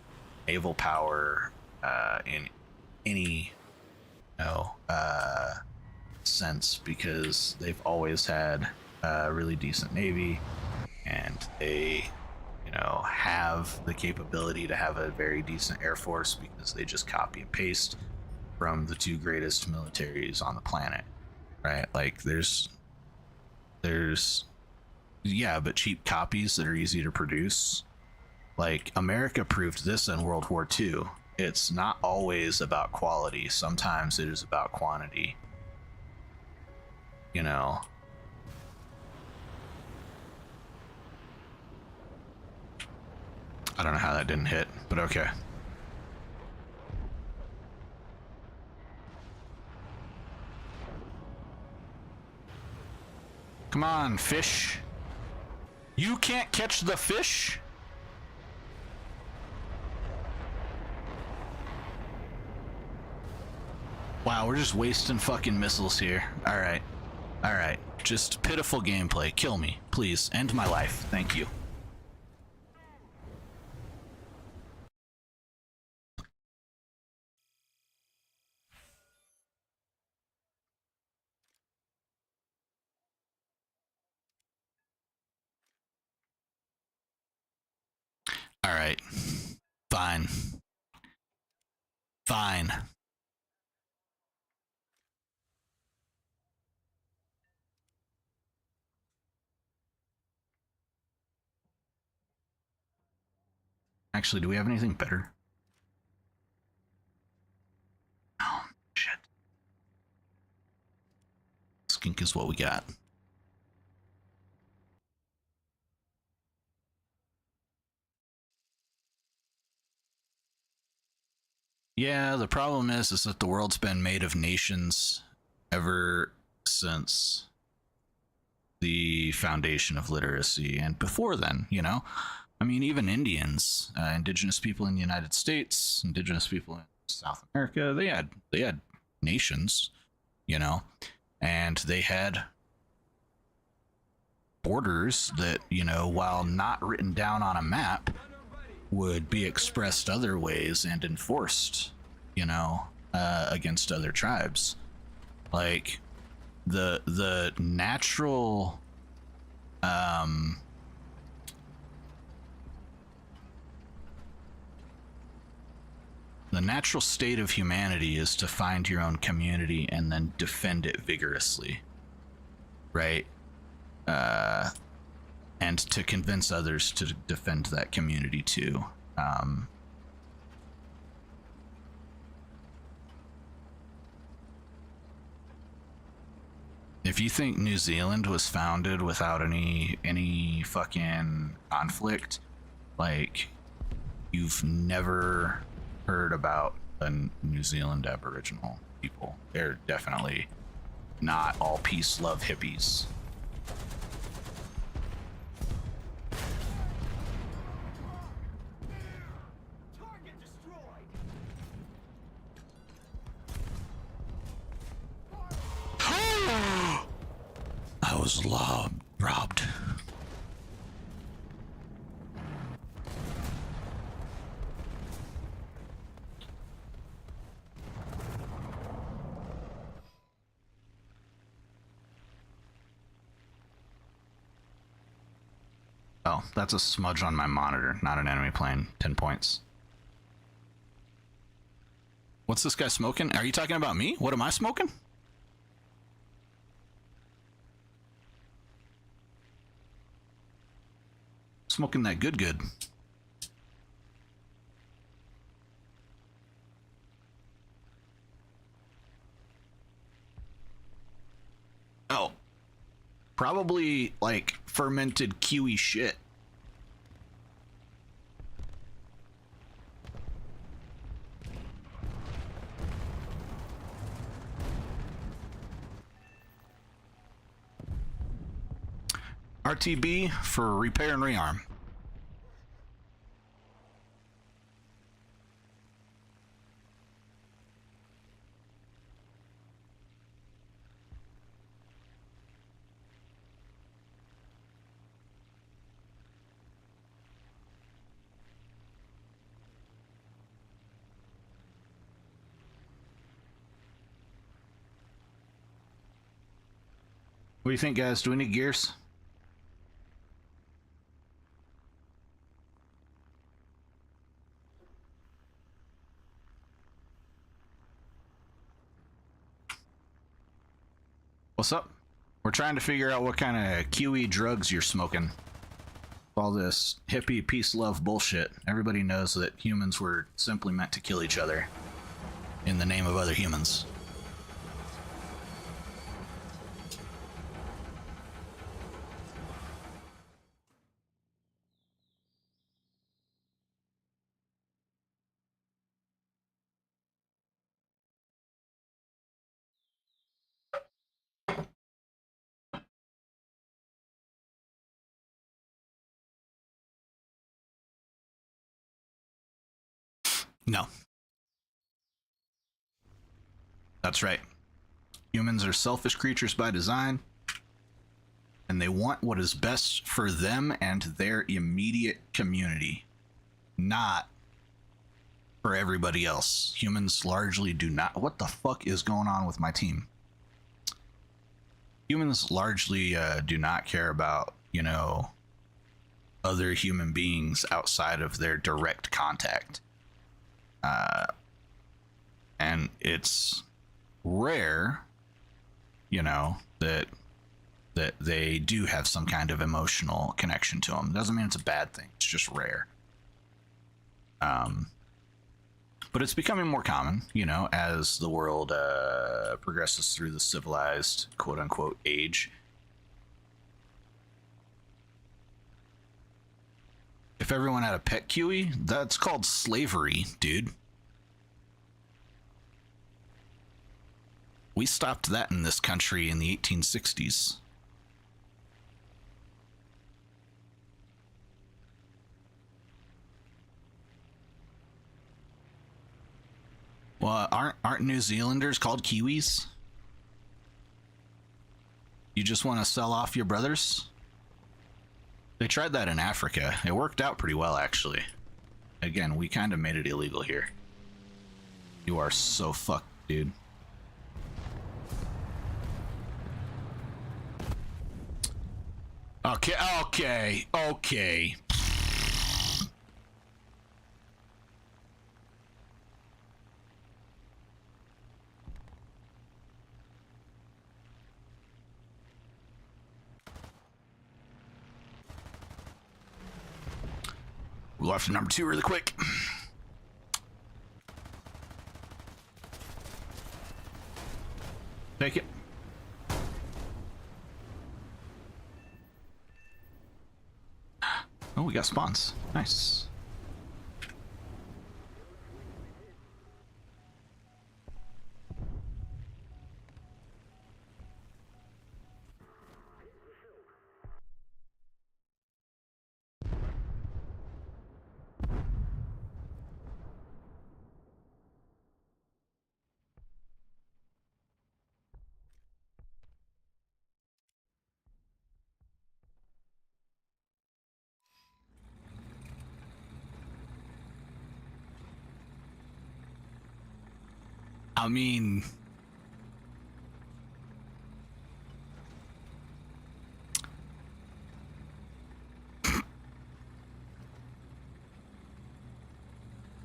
naval power in any sense, because they've always had a really decent navy, and they, you know, have the capability to have a very decent air force because they just copy and paste from the two greatest militaries on the planet, right? Like, there's yeah, but cheap copies that are easy to produce. Like, America proved this in World War II. It's not always about quality. Sometimes it is about quantity. You know? I don't know how that didn't hit, but okay. Come on, fish. You can't catch the fish? Wow, we're just wasting fucking missiles here. Alright. Alright. Just pitiful gameplay. Kill me. Please. End my life. Thank you. Alright. Fine. Fine. Actually, do we have anything better? Oh, shit. Skink is what we got. Yeah, the problem is that the world's been made of nations ever since the foundation of literacy, and before then, you know. I mean, even Indians, indigenous people in the United States, indigenous people in South America, they had nations, you know, and they had borders that, you know, while not written down on a map, would be expressed other ways and enforced, you know, against other tribes. Like the natural the natural state of humanity is to find your own community and then defend it vigorously, right? And to convince others to defend that community too. If you think New Zealand was founded without any fucking conflict, like, you've never heard about the New Zealand Aboriginal people. They're definitely not all peace, love hippies. Target destroyed. I was robbed. Oh, that's a smudge on my monitor, not an enemy plane. 10 points. What's this guy smoking? Are you talking about me? What am I smoking? Smoking that good. Oh. Probably like fermented kiwi shit. RTB for repair and rearm. What do you think, guys? Do we need gears? What's up? We're trying to figure out what kind of QE drugs you're smoking. All this hippie peace love bullshit. Everybody knows that humans were simply meant to kill each other in the name of other humans. No. That's right. Humans are selfish creatures by design, and they want what is best for them and their immediate community, not for everybody else. Humans largely do not. What the fuck is going on with my team? Humans largely do not care about, you know, other human beings outside of their direct contact. And it's rare, you know, that they do have some kind of emotional connection to them. Doesn't mean it's a bad thing. It's just rare. But it's becoming more common, you know, as the world progresses through the civilized, quote unquote, age. If everyone had a pet Kiwi, that's called slavery, dude. We stopped that in this country in the 1860s. Well, aren't New Zealanders called Kiwis? You just want to sell off your brothers? They tried that in Africa. It worked out pretty well, actually. Again, we kind of made it illegal here. You are so fucked, dude. Okay. We'll go after number 2 really quick. Take it. Oh, we got spawns. Nice. I mean,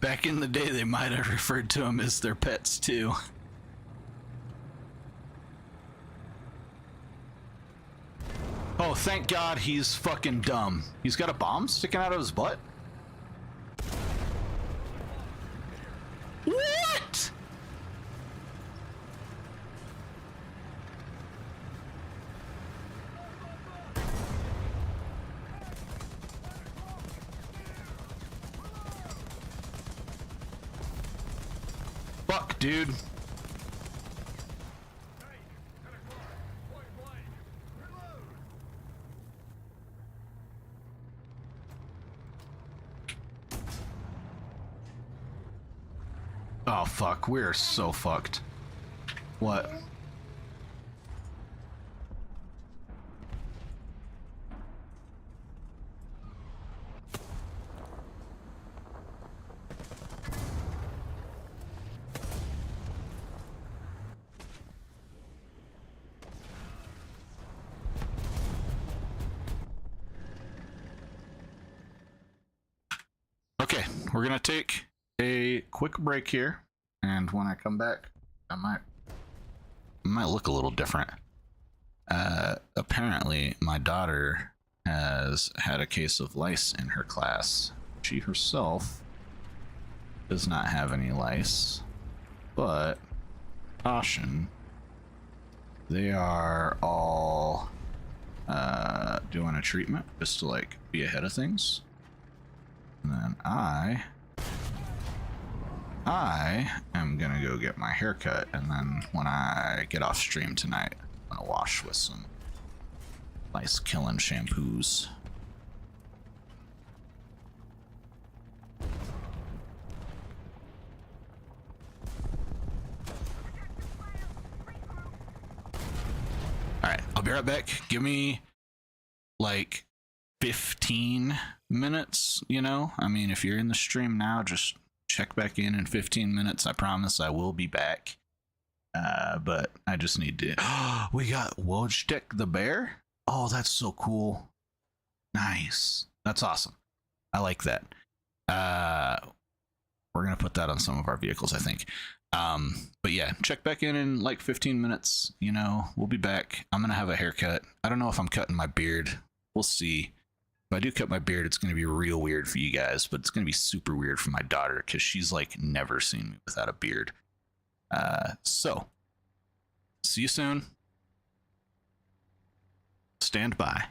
back in the day, they might have referred to them as their pets too. Oh, thank God he's fucking dumb. He's got a bomb sticking out of his butt? What? Fuck, dude. Oh fuck, we're so fucked. What? Okay, we're gonna take a quick break here, and when I come back, I might look a little different. Apparently, my daughter has had a case of lice in her class. She herself does not have any lice, but caution, they are all doing a treatment just to like be ahead of things. And then I am gonna go get my hair cut, and then when I get off stream tonight, I'm gonna wash with some lice killing shampoos. Alright, I'll be right back. Give me like 15 minutes, you know? I mean, if you're in the stream now, just check back in 15 minutes. I promise I will be back. But I just need to... We got Wojtek the bear? Oh, that's so cool. Nice. That's awesome. I like that. We're going to put that on some of our vehicles, I think. But yeah, check back in like 15 minutes. You know, we'll be back. I'm going to have a haircut. I don't know if I'm cutting my beard. We'll see. If I do cut my beard, it's going to be real weird for you guys, but it's going to be super weird for my daughter because she's like never seen me without a beard. So, see you soon. Stand by.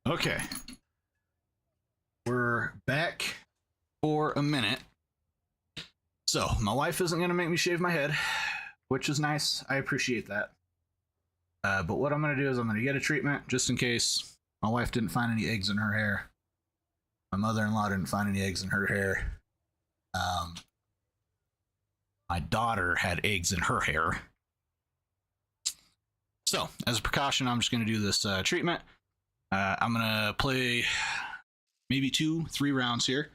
Okay. We're back for a minute. So, my wife isn't going to make me shave my head, which is nice. I appreciate that. But what I'm going to do is I'm going to get a treatment just in case my wife didn't find any eggs in her hair. My mother-in-law didn't find any eggs in her hair. My daughter had eggs in her hair. So, as a precaution, I'm just going to do this treatment. I'm going to play maybe 2-3 rounds here.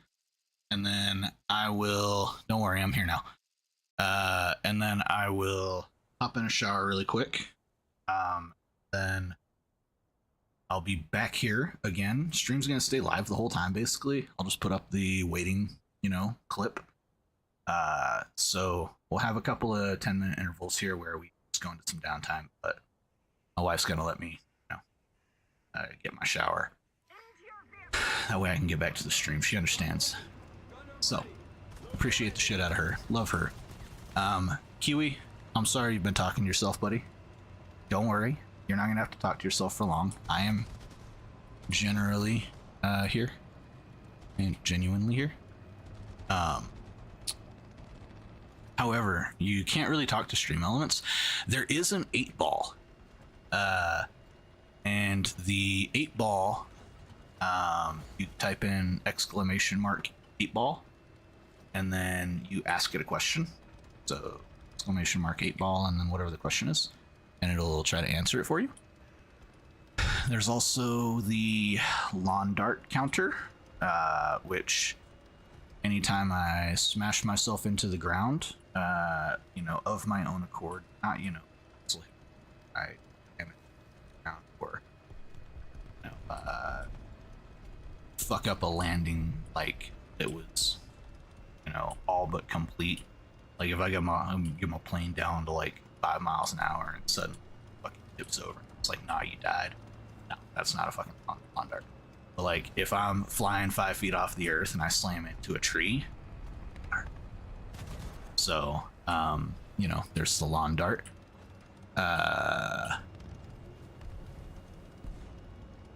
And then I will... Don't worry, I'm here now. And then I will hop in a shower really quick. Then I'll be back here again. Stream's going to stay live the whole time, basically. I'll just put up the waiting, clip. So we'll have a couple of 10-minute intervals here where we just go into some downtime, but my wife's going to let me, get my shower. That way I can get back to the stream. She understands. So, appreciate the shit out of her. Love her. Kiwi, I'm sorry you've been talking to yourself, buddy. Don't worry. You're not going to have to talk to yourself for long. I am generally here. And genuinely here. However, you can't really talk to Stream Elements. There is an 8-ball. And the 8-ball, you type in !8-ball, and then you ask it a question. So, !8-ball, and then whatever the question is, and it'll try to answer it for you. There's also the lawn dart counter, which anytime I smash myself into the ground, of my own accord, not, it's like I am ground or, fuck up a landing like it was, all but complete. Like if I get my plane down to like 5 miles an hour and suddenly fucking tips over, it's like, nah, you died. No, that's not a fucking lawn dart. But like if I'm flying 5 feet off the earth and I slam into a tree, so there's the lawn dart.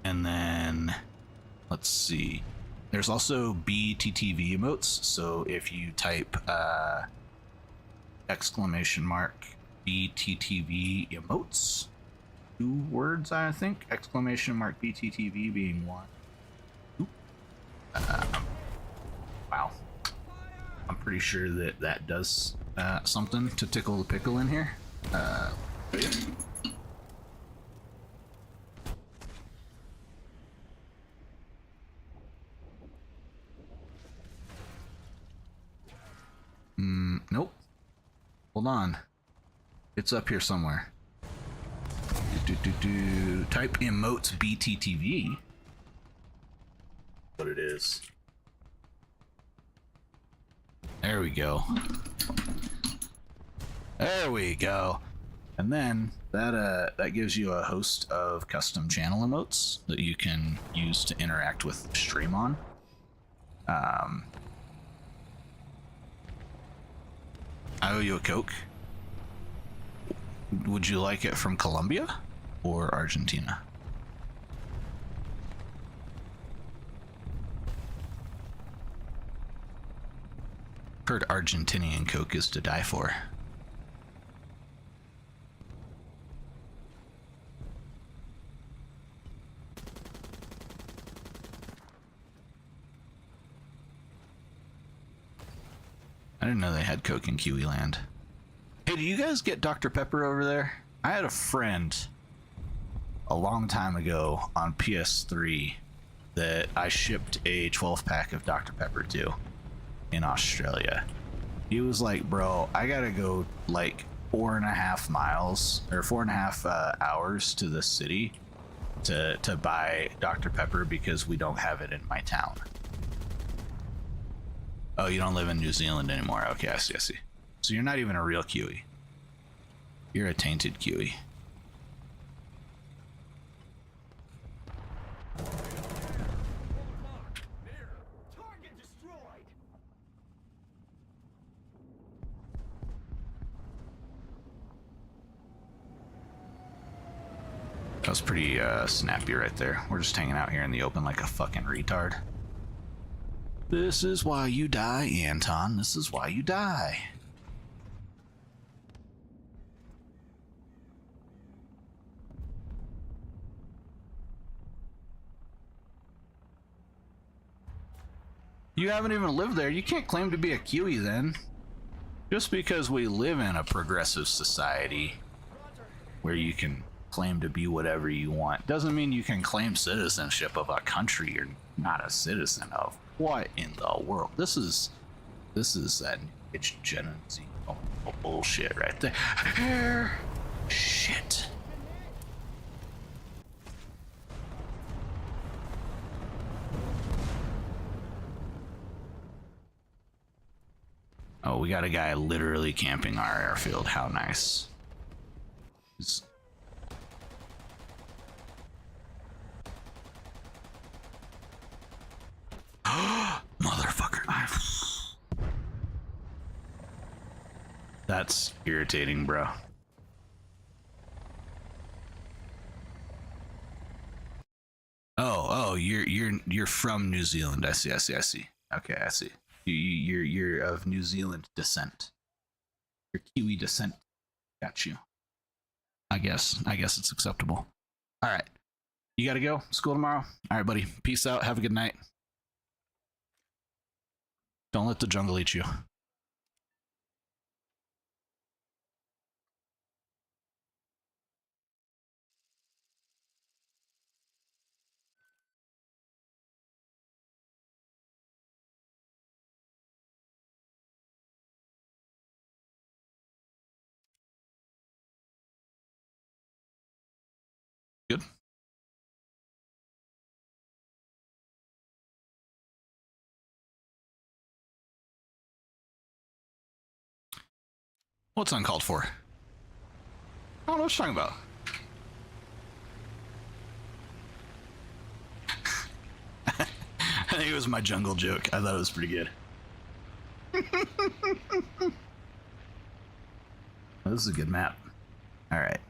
And then let's see. There's also BTTV emotes. So if you type !BTTV emotes, 2 words, I think. !BTTV being 1. Wow. I'm pretty sure that does something to tickle the pickle in here. Nope. Hold on. It's up here somewhere. Type emotes BTTV. What it is. There we go. There we go. And then that gives you a host of custom channel emotes that you can use to interact with the stream on. I owe you a Coke. Would you like it from Colombia or Argentina? Heard Argentinian Coke is to die for. I didn't know they had Coke in Kiwi Land. Hey, do you guys get Dr. Pepper over there? I had a friend a long time ago on PS3 that I shipped a 12-pack of Dr. Pepper to in Australia. He was like, bro, I gotta go like 4.5 miles or 4.5 hours to the city to buy Dr. Pepper because we don't have it in my town. Oh, you don't live in New Zealand anymore. Okay, I see. So you're not even a real Kiwi. You're a tainted Kiwi. Target destroyed. That was pretty snappy right there. We're just hanging out here in the open like a fucking retard. This is why you die, Anton. This is why you die. You haven't even lived there. You can't claim to be a Kiwi then. Just because we live in a progressive society where you can claim to be whatever you want doesn't mean you can claim citizenship of a country you're not a citizen of. What in the world? This is that it's Gen Z bullshit right there. Shit. Oh, we got a guy literally camping our airfield. How nice. Motherfucker. That's irritating, bro. Oh, you're from New Zealand. I see. Okay, I see. You're of New Zealand descent. You're Kiwi descent. Got you. I guess it's acceptable. All right. You gotta go. School tomorrow. All right, buddy. Peace out. Have a good night. Don't let the jungle eat you. Good. What's uncalled for? I don't know what you're talking about. I think it was my jungle joke. I thought it was pretty good. Oh, this is a good map. All right.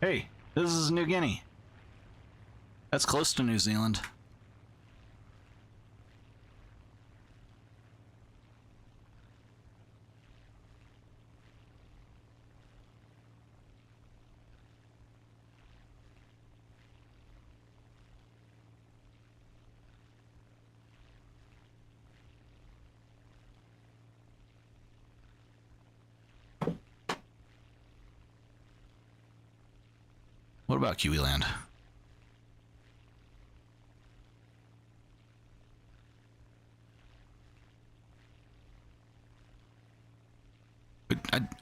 Hey, this is New Guinea. That's close to New Zealand. What about Kiwi Land?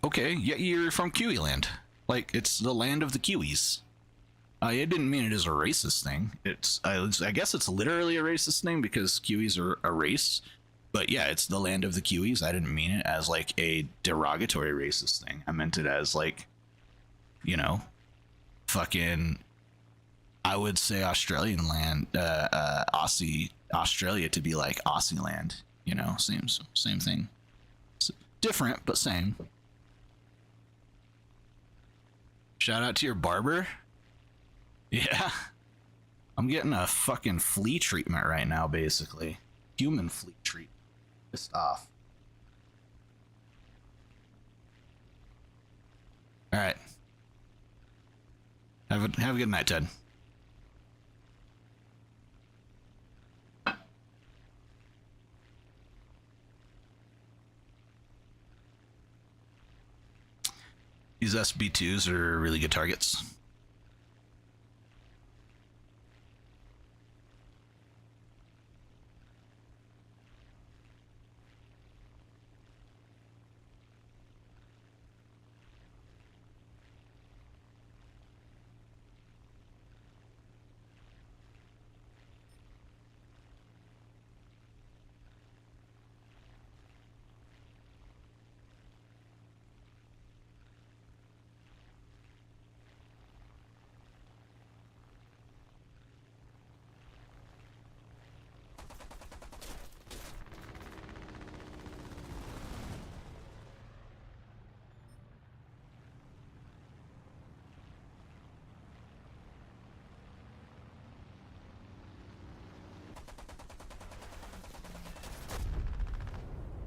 Okay, yeah, you're from Kiwi Land. Like, it's the land of the Kiwis. I didn't mean it as a racist thing. I guess it's literally a racist thing because Kiwis are a race. But yeah, it's the land of the Kiwis. I didn't mean it as like a derogatory racist thing. I meant it as like, you know, fucking, I would say Australian land, Aussie, Australia to be like Aussie land. You know, same thing. It's different, but same. Shout out to your barber. Yeah. I'm getting a fucking flea treatment right now, basically. Human flea treatment. Pissed off. Alright. Have a good night, Ted. These SB2s are really good targets.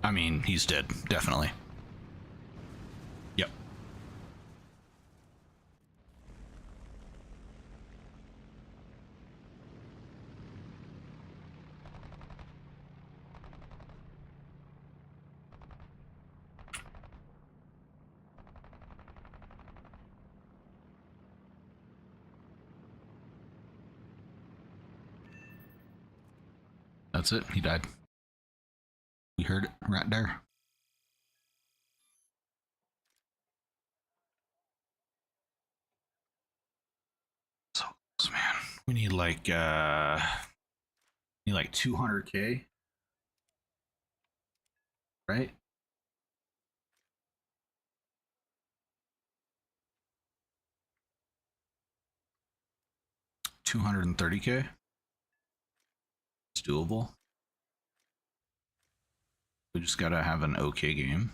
I mean, he's dead, definitely. Yep. That's it. He died. We heard it right there. So close, man. We need like 200K. Right? $230K. It's doable. We just gotta have an okay game.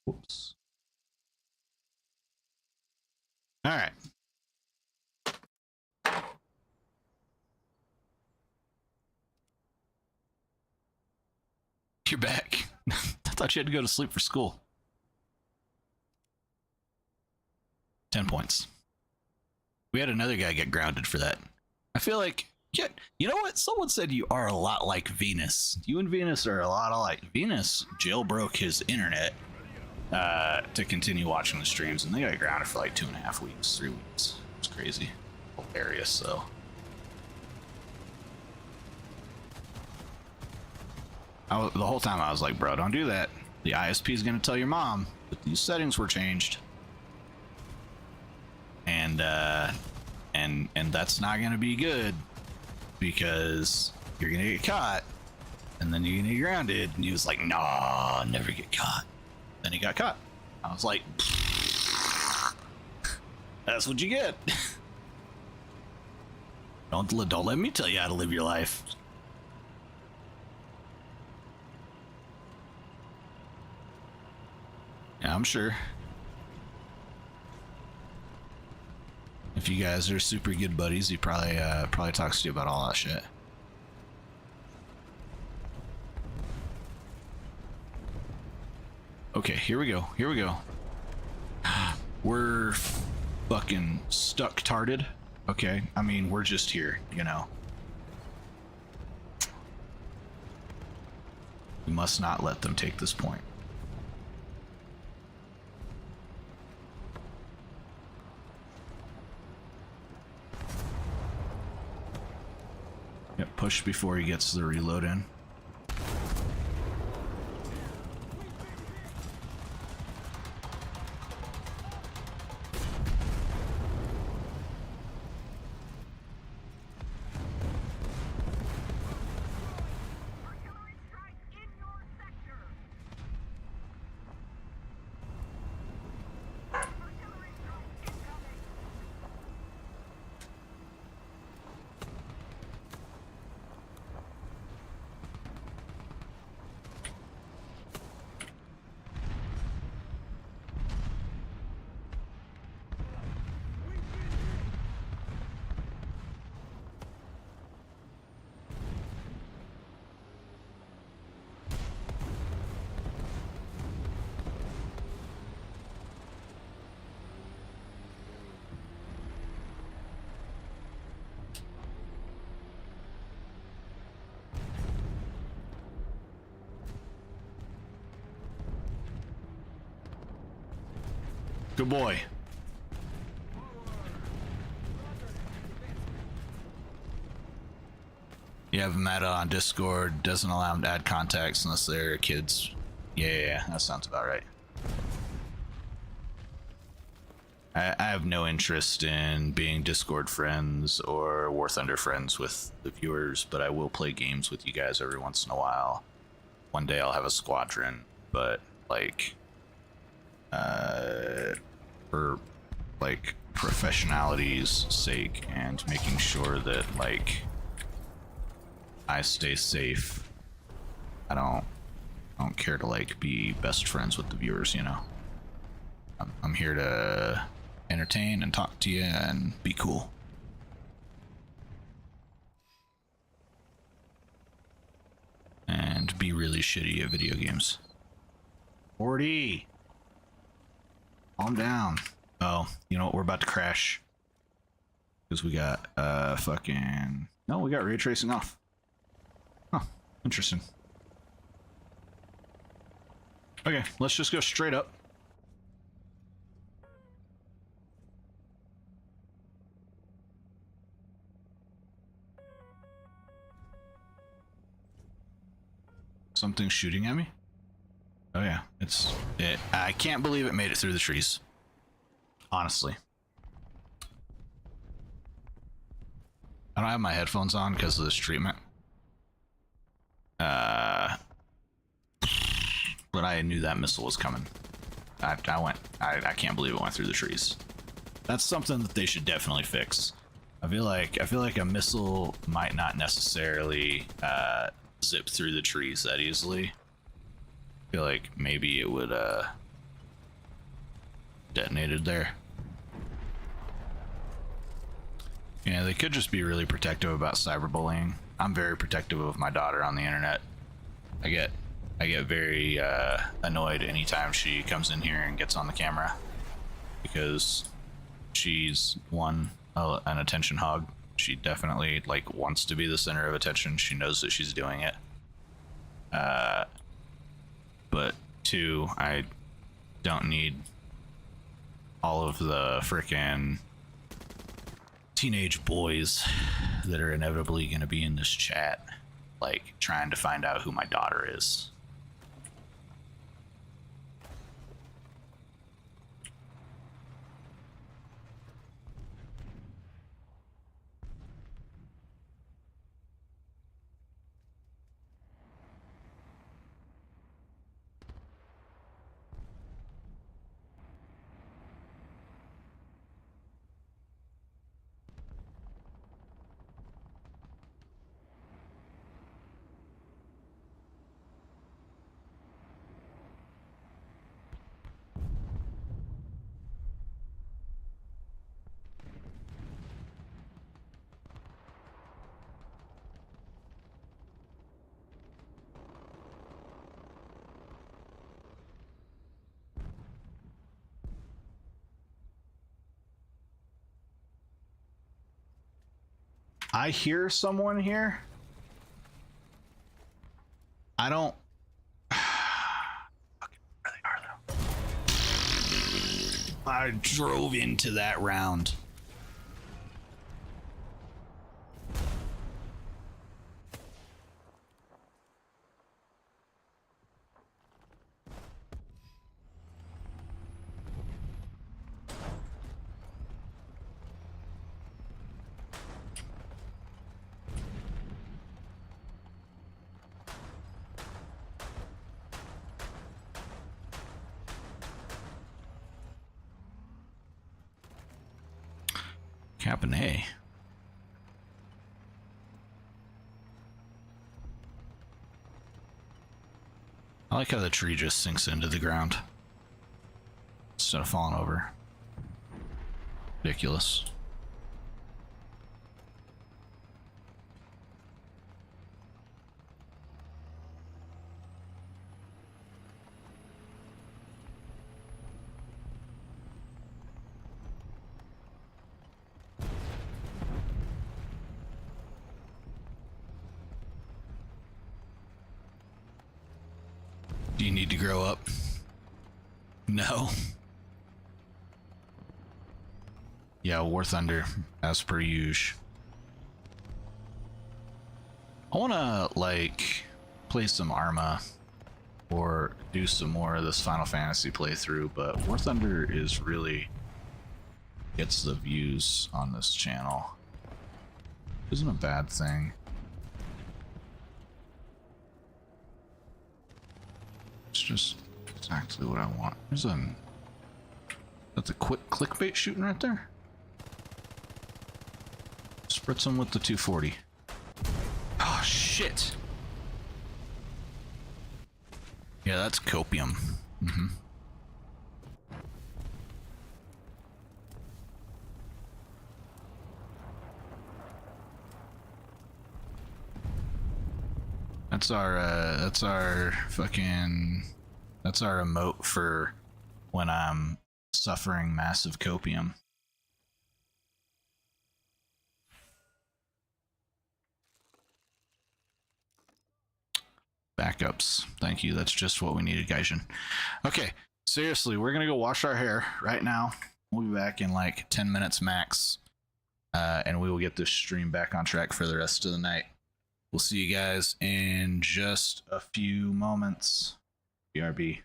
Whoops. All right. You're back. I thought you had to go to sleep for school. 10 points. We had another guy get grounded for that. I feel like, yeah, you know what? Someone said you are a lot like Venus. You and Venus are a lot alike. Venus jailbroke his internet to continue watching the streams, and they got grounded for like 2.5 weeks, 3 weeks. It's crazy. Hilarious, though. The whole time I was like, bro, don't do that. The ISP is going to tell your mom that these settings were changed. And that's not going to be good because you're going to get caught and then you're going to get grounded. And he was like, nah, never get caught. Then he got caught. I was like, that's what you get. Don't let me tell you how to live your life. Yeah, I'm sure. If you guys are super good buddies, he probably talks to you about all that shit. Okay, here we go. Here we go. We're fucking stuck tarded. Okay, I mean, we're just here, you know. We must not let them take this point. Yep, push before he gets the reload in. Artillery strike in your sector. Artillery strike incoming. Good boy. You have him on Discord, doesn't allow him to add contacts unless they're kids. Yeah, that sounds about right. I have no interest in being Discord friends or War Thunder friends with the viewers, but I will play games with you guys every once in a while. One day I'll have a squadron, but like, for like professionality's sake and making sure that like I stay safe, I don't care to like be best friends with the viewers, you know. I'm here to entertain and talk to you and be cool. And be really shitty at video games. 40! Calm down. Oh, you know what? We're about to crash. Because we got, fucking... No, we got ray tracing off. Huh, interesting. Okay, let's just go straight up. Something's shooting at me? Oh yeah, I can't believe it made it through the trees. Honestly. I don't have my headphones on because of this treatment. But I knew that missile was coming. I can't believe it went through the trees. That's something that they should definitely fix. I feel like a missile might not necessarily zip through the trees that easily. I feel like maybe it would detonated there. Yeah, they could just be really protective about cyberbullying. I'm very protective of my daughter on the internet. I get very annoyed anytime she comes in here and gets on the camera because she's an attention hog. She definitely like wants to be the center of attention. She knows that she's doing it. But two, I don't need all of the frickin' teenage boys that are inevitably going to be in this chat, like trying to find out who my daughter is. I hear someone here. I don't. Really hard though. I drove into that round. Captain Hay. I like how the tree just sinks into the ground instead of falling over. Ridiculous. Do you need to grow up? No. Yeah, War Thunder, as per usual. I wanna, like, play some Arma or do some more of this Final Fantasy playthrough, but War Thunder is really gets the views on this channel. Isn't a bad thing. It's just exactly what I want. That's a quick clickbait shooting right there. Spritz them with the 240. Oh shit! Yeah, that's copium. Mm-hmm. That's our emote for when I'm suffering massive copium. Backups. Thank you. That's just what we needed, Gaijin. Okay, seriously, we're gonna go wash our hair right now. We'll be back in like 10 minutes max. And we will get this stream back on track for the rest of the night. We'll see you guys in just a few moments. BRB.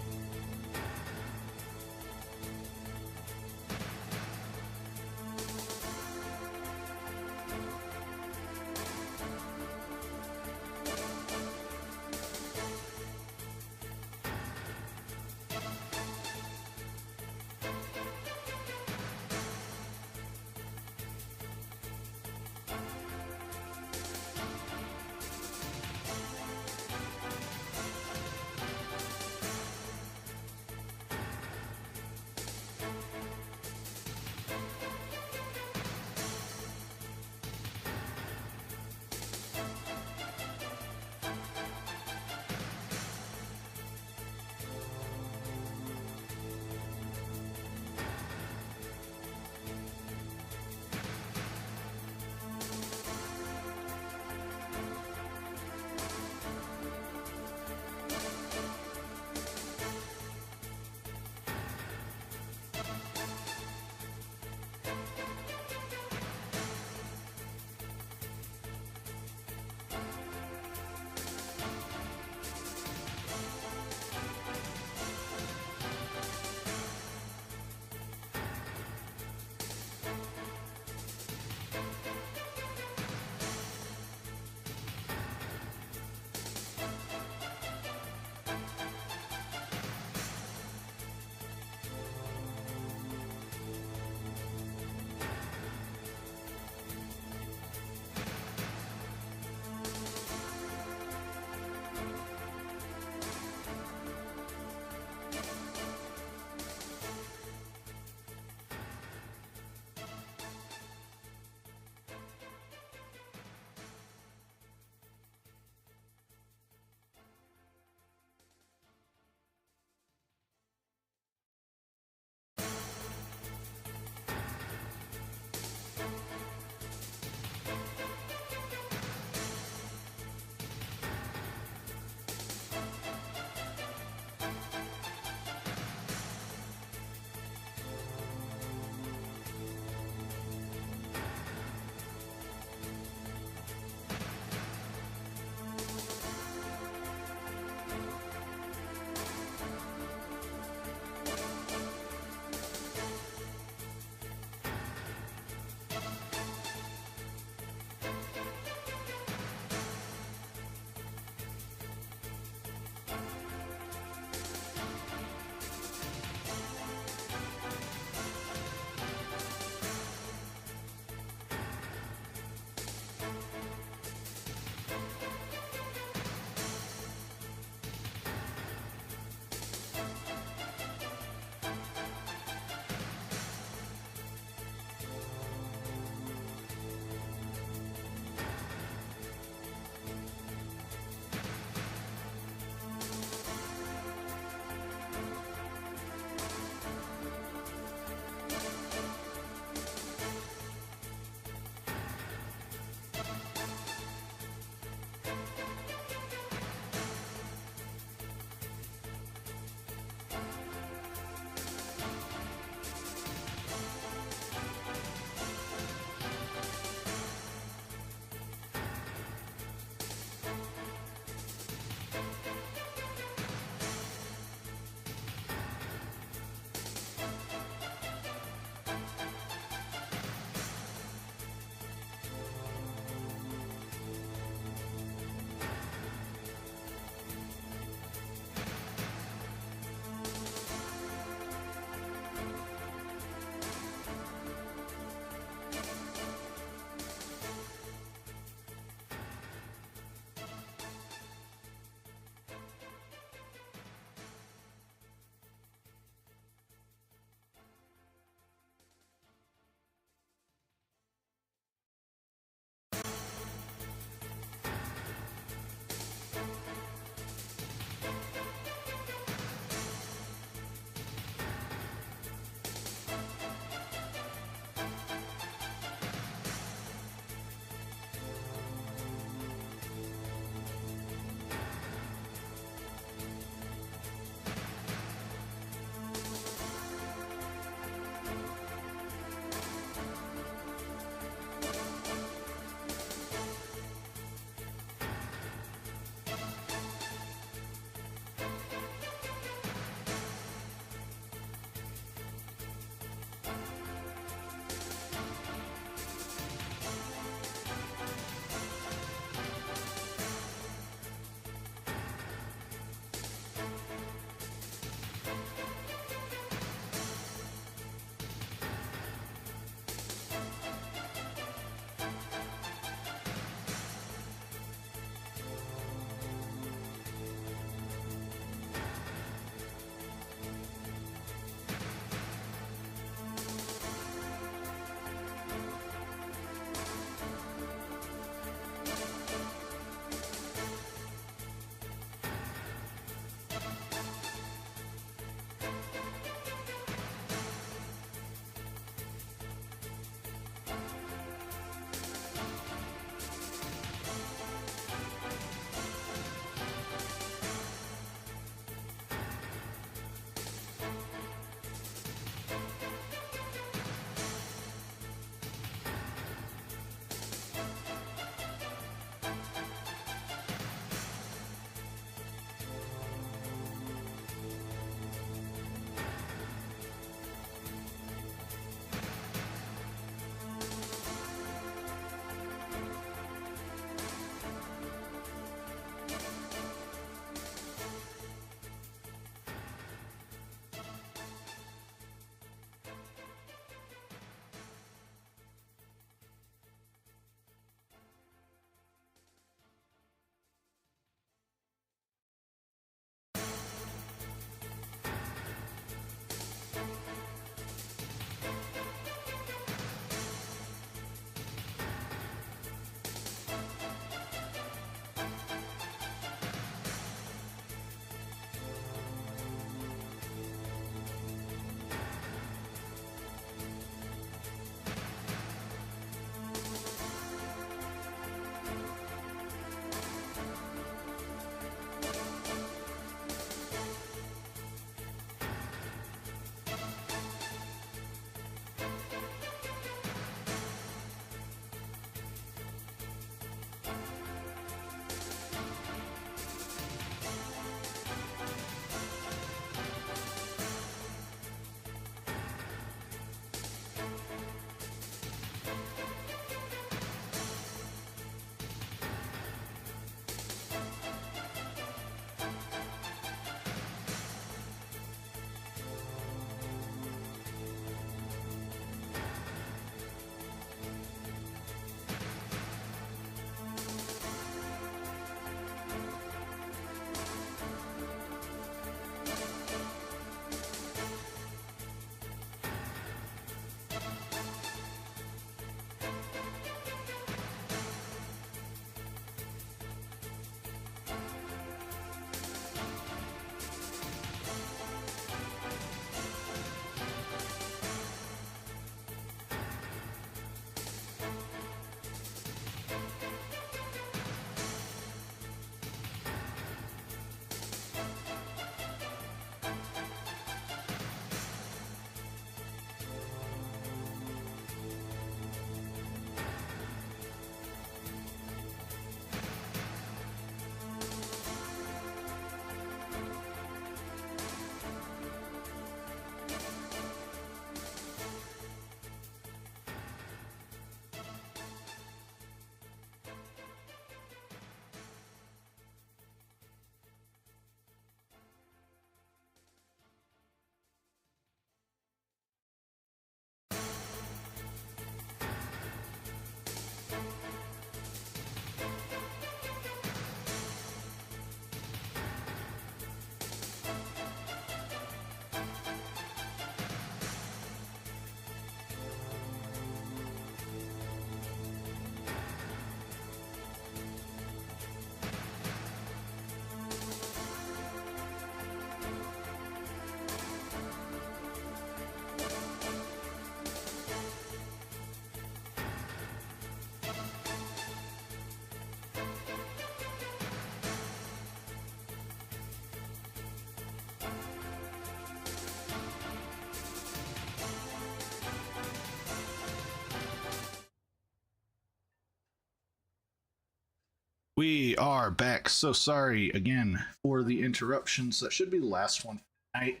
We are back. So sorry again for the interruptions. That should be the last one for tonight.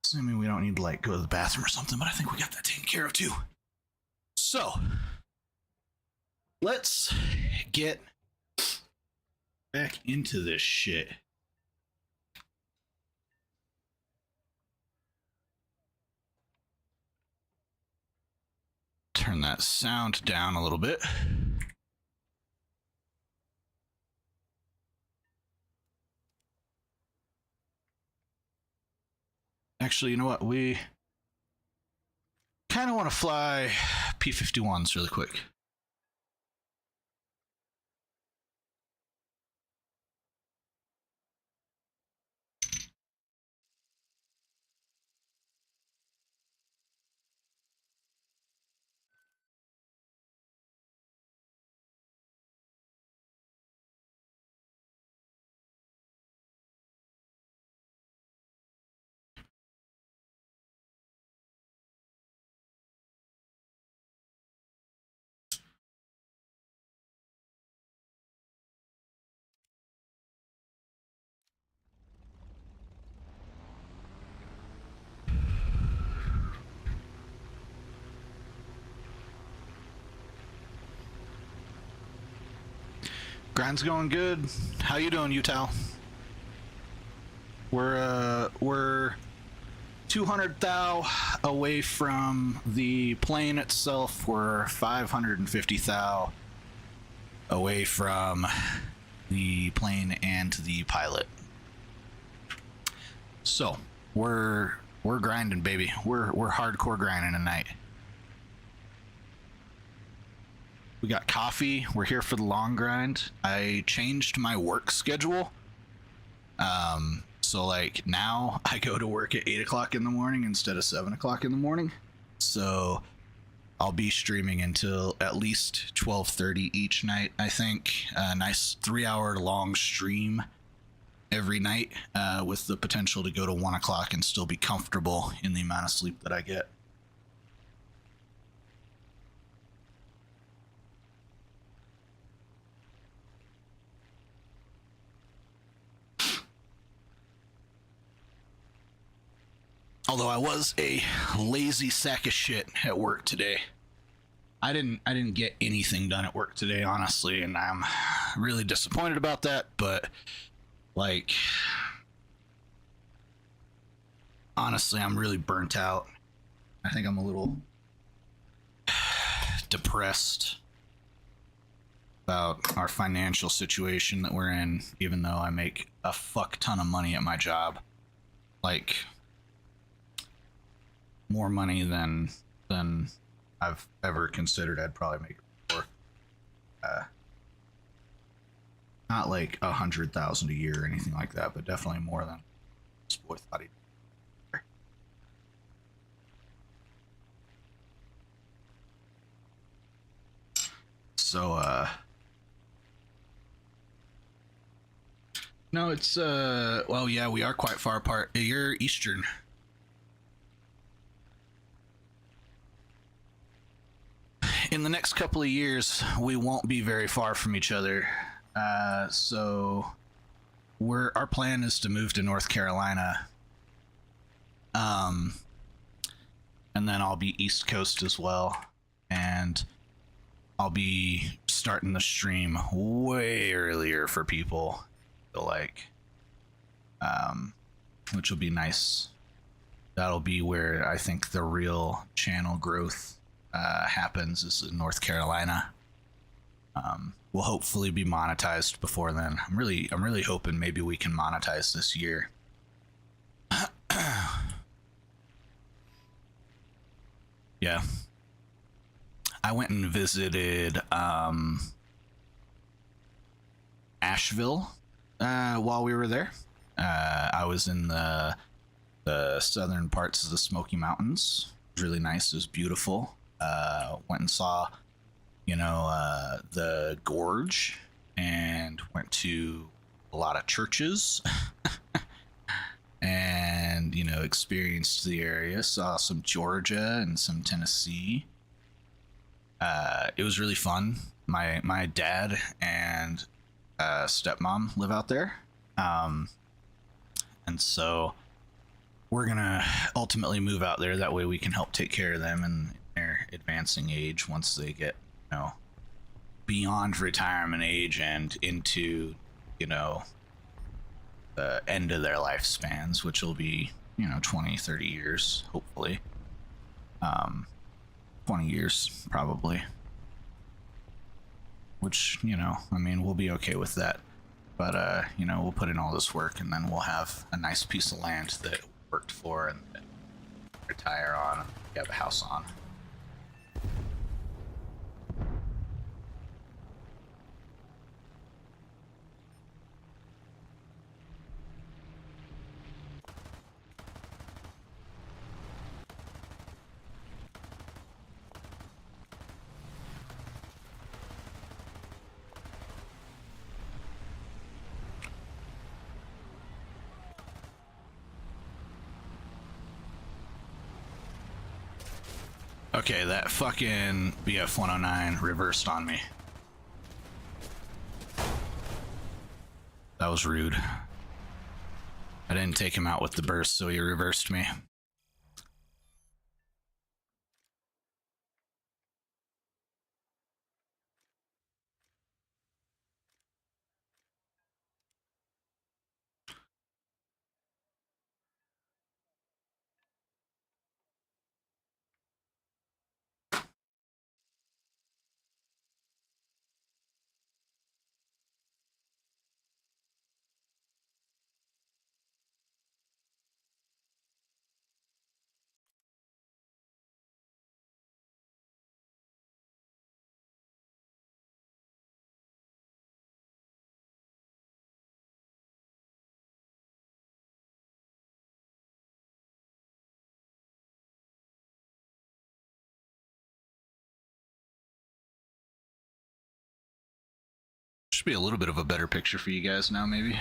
Assuming we don't need to like go to the bathroom or something, but I think we got that taken care of too. So let's get back into this shit. Turn that sound down a little bit. Actually, you know what? We kind of want to fly P-51s really quick. Grind's going good. How you doing, Utal? We're 200 thou away from the plane itself. We're 550 thou away from the plane and the pilot. So we're grinding, baby. We're hardcore grinding tonight. We got coffee. We're here for the long grind. I changed my work schedule. So like now I go to work at 8 o'clock in the morning instead of 7 o'clock in the morning. So I'll be streaming until at least 12:30 each night, I think. A nice 3-hour long stream every night, with the potential to go to 1 o'clock and still be comfortable in the amount of sleep that I get. Although I was a lazy sack of shit at work today. I didn't get anything done at work today, honestly, and I'm really disappointed about that, but like honestly, I'm really burnt out. I think I'm a little depressed about our financial situation that we're in, even though I make a fuck ton of money at my job. Like more money than I've ever considered I'd probably make before. Not like 100,000 a year or anything like that, but definitely more than this boy thought he'd. So no, it's well, yeah, we are quite far apart. You're Eastern. In the next couple of years, we won't be very far from each other. So our plan is to move to North Carolina. And then I'll be East Coast as well. And I'll be starting the stream way earlier for people to like, which will be nice. That'll be where I think the real channel growth happens, is in North Carolina. We'll hopefully be monetized before then. I'm really hoping maybe we can monetize this year. Yeah. I went and visited Asheville while we were there. I was in the southern parts of the Smoky Mountains. It was really nice. It was beautiful. Went and saw, the gorge, and went to a lot of churches and, experienced the area, saw some Georgia and some Tennessee. It was really fun. my dad and stepmom live out there, and so we're gonna ultimately move out there. That way we can help take care of them in their advancing age once they get, you know, beyond retirement age and into, you know, the end of their lifespans, which will be, you know, 20, 30 years, hopefully. 20 years, probably. Which, you know, I mean, we'll be okay with that. But, you know, we'll put in all this work and then we'll have a nice piece of land that we worked for and that we retire on and we have a house on. Okay, that fucking BF 109 reversed on me. That was rude. I didn't take him out with the burst, so he reversed me. Should be a little bit of a better picture for you guys now, maybe.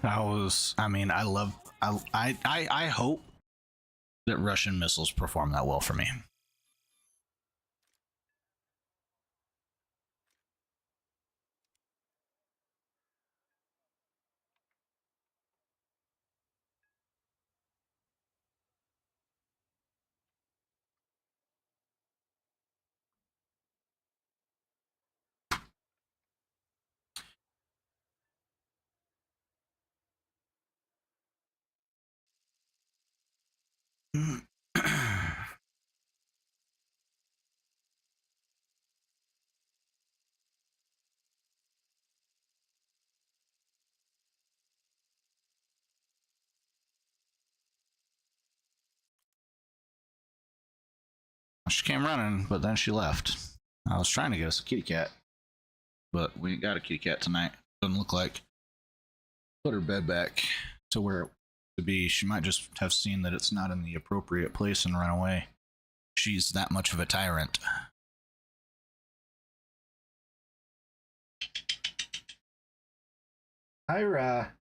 I mean, I hope that Russian missiles perform that well for me. She came running, but then she left. I was trying to get us a kitty cat, but we ain't got a kitty cat tonight. Doesn't look like. Put her bed back to where it to be. She might just have seen that it's not in the appropriate place and run away. She's that much of a tyrant. Ira.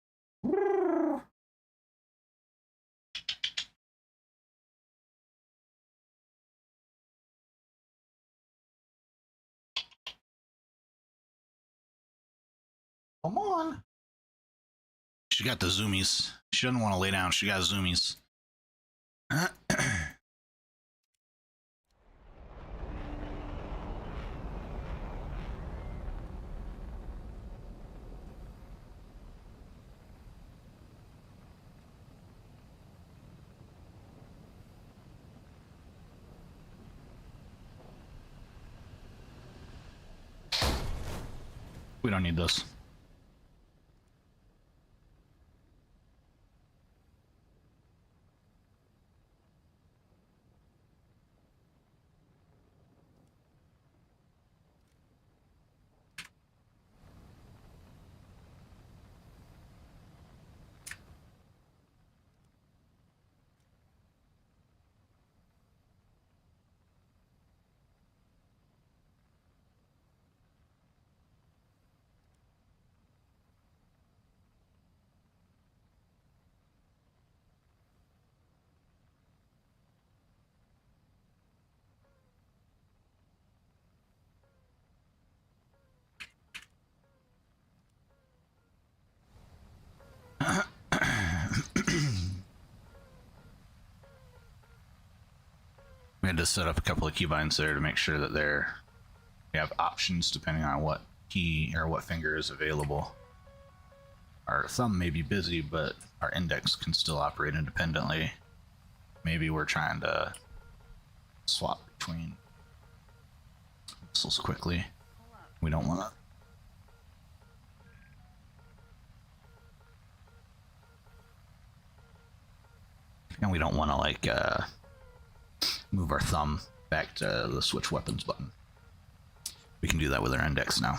Come on. She got the zoomies. She doesn't want to lay down. She got zoomies. We don't need this. We had to set up a couple of keybinds there to make sure that we have options depending on what key or what finger is available. Our thumb may be busy, but our index can still operate independently. Maybe we're trying to swap between missiles quickly. We don't want to. And we don't want to like move our thumb back to the switch weapons button. We can do that with our index now.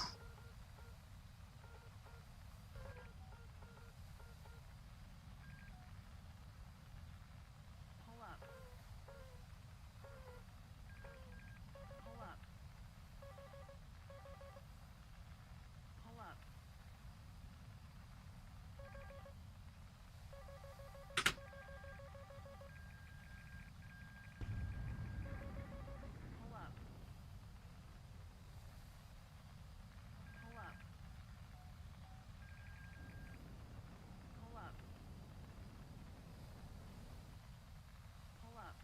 Pull up. Pull up. Pull up. Pull up. Pull up. Pull up. Pull up. Pull up.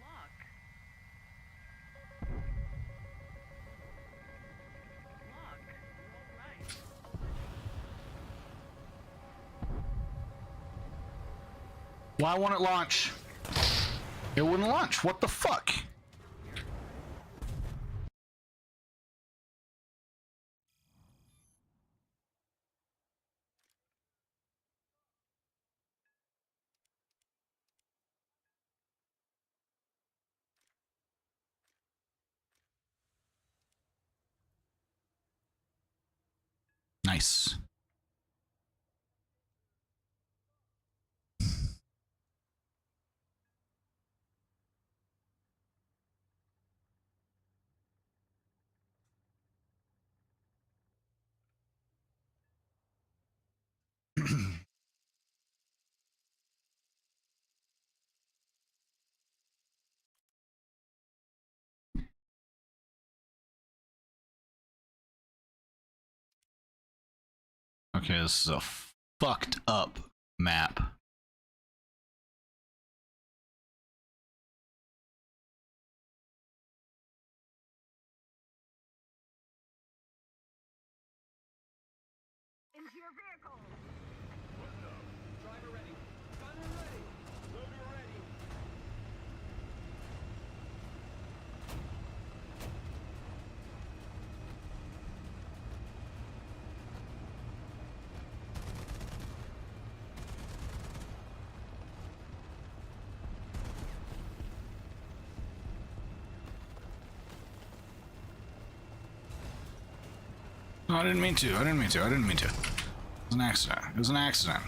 Lock. Lock. Roll right. Why won't it launch? It wouldn't launch. What the fuck? Nice. Okay, this is a fucked up map. Into your vehicle. Driver ready. Gunner ready. Loader ready. No, I didn't mean to. I didn't mean to. I didn't mean to. It was an accident. It was an accident.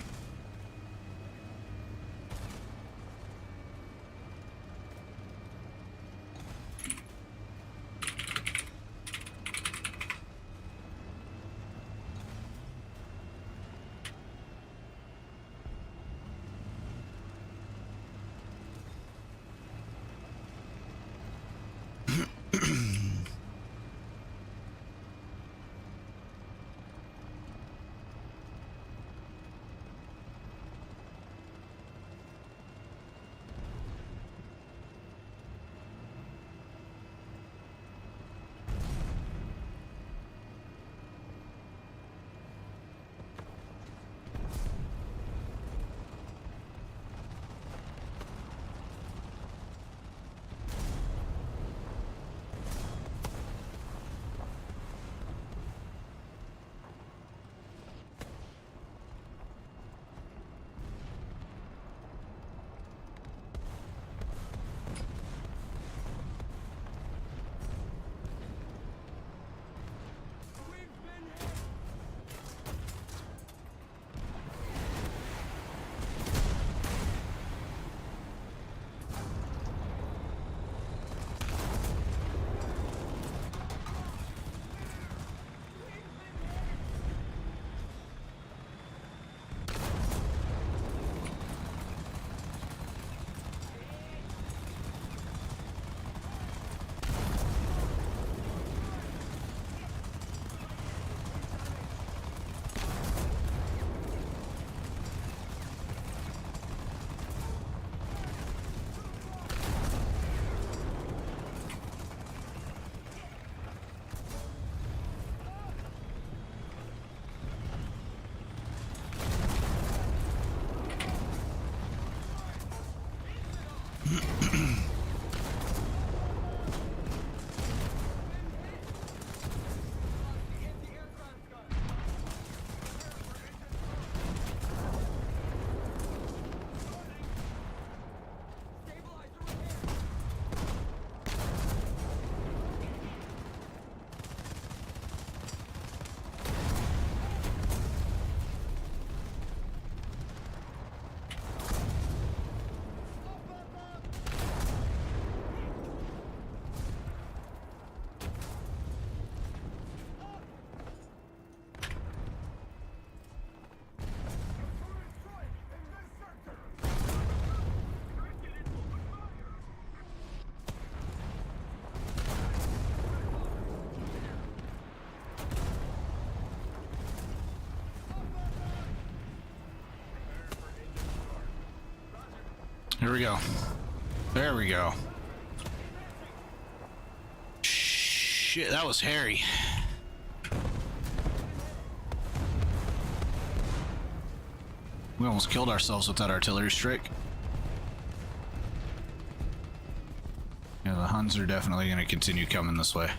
We've been hit. Here we go. There we go. Shit, that was hairy. We almost killed ourselves with that artillery strike. Yeah, the Huns are definitely going to continue coming this way.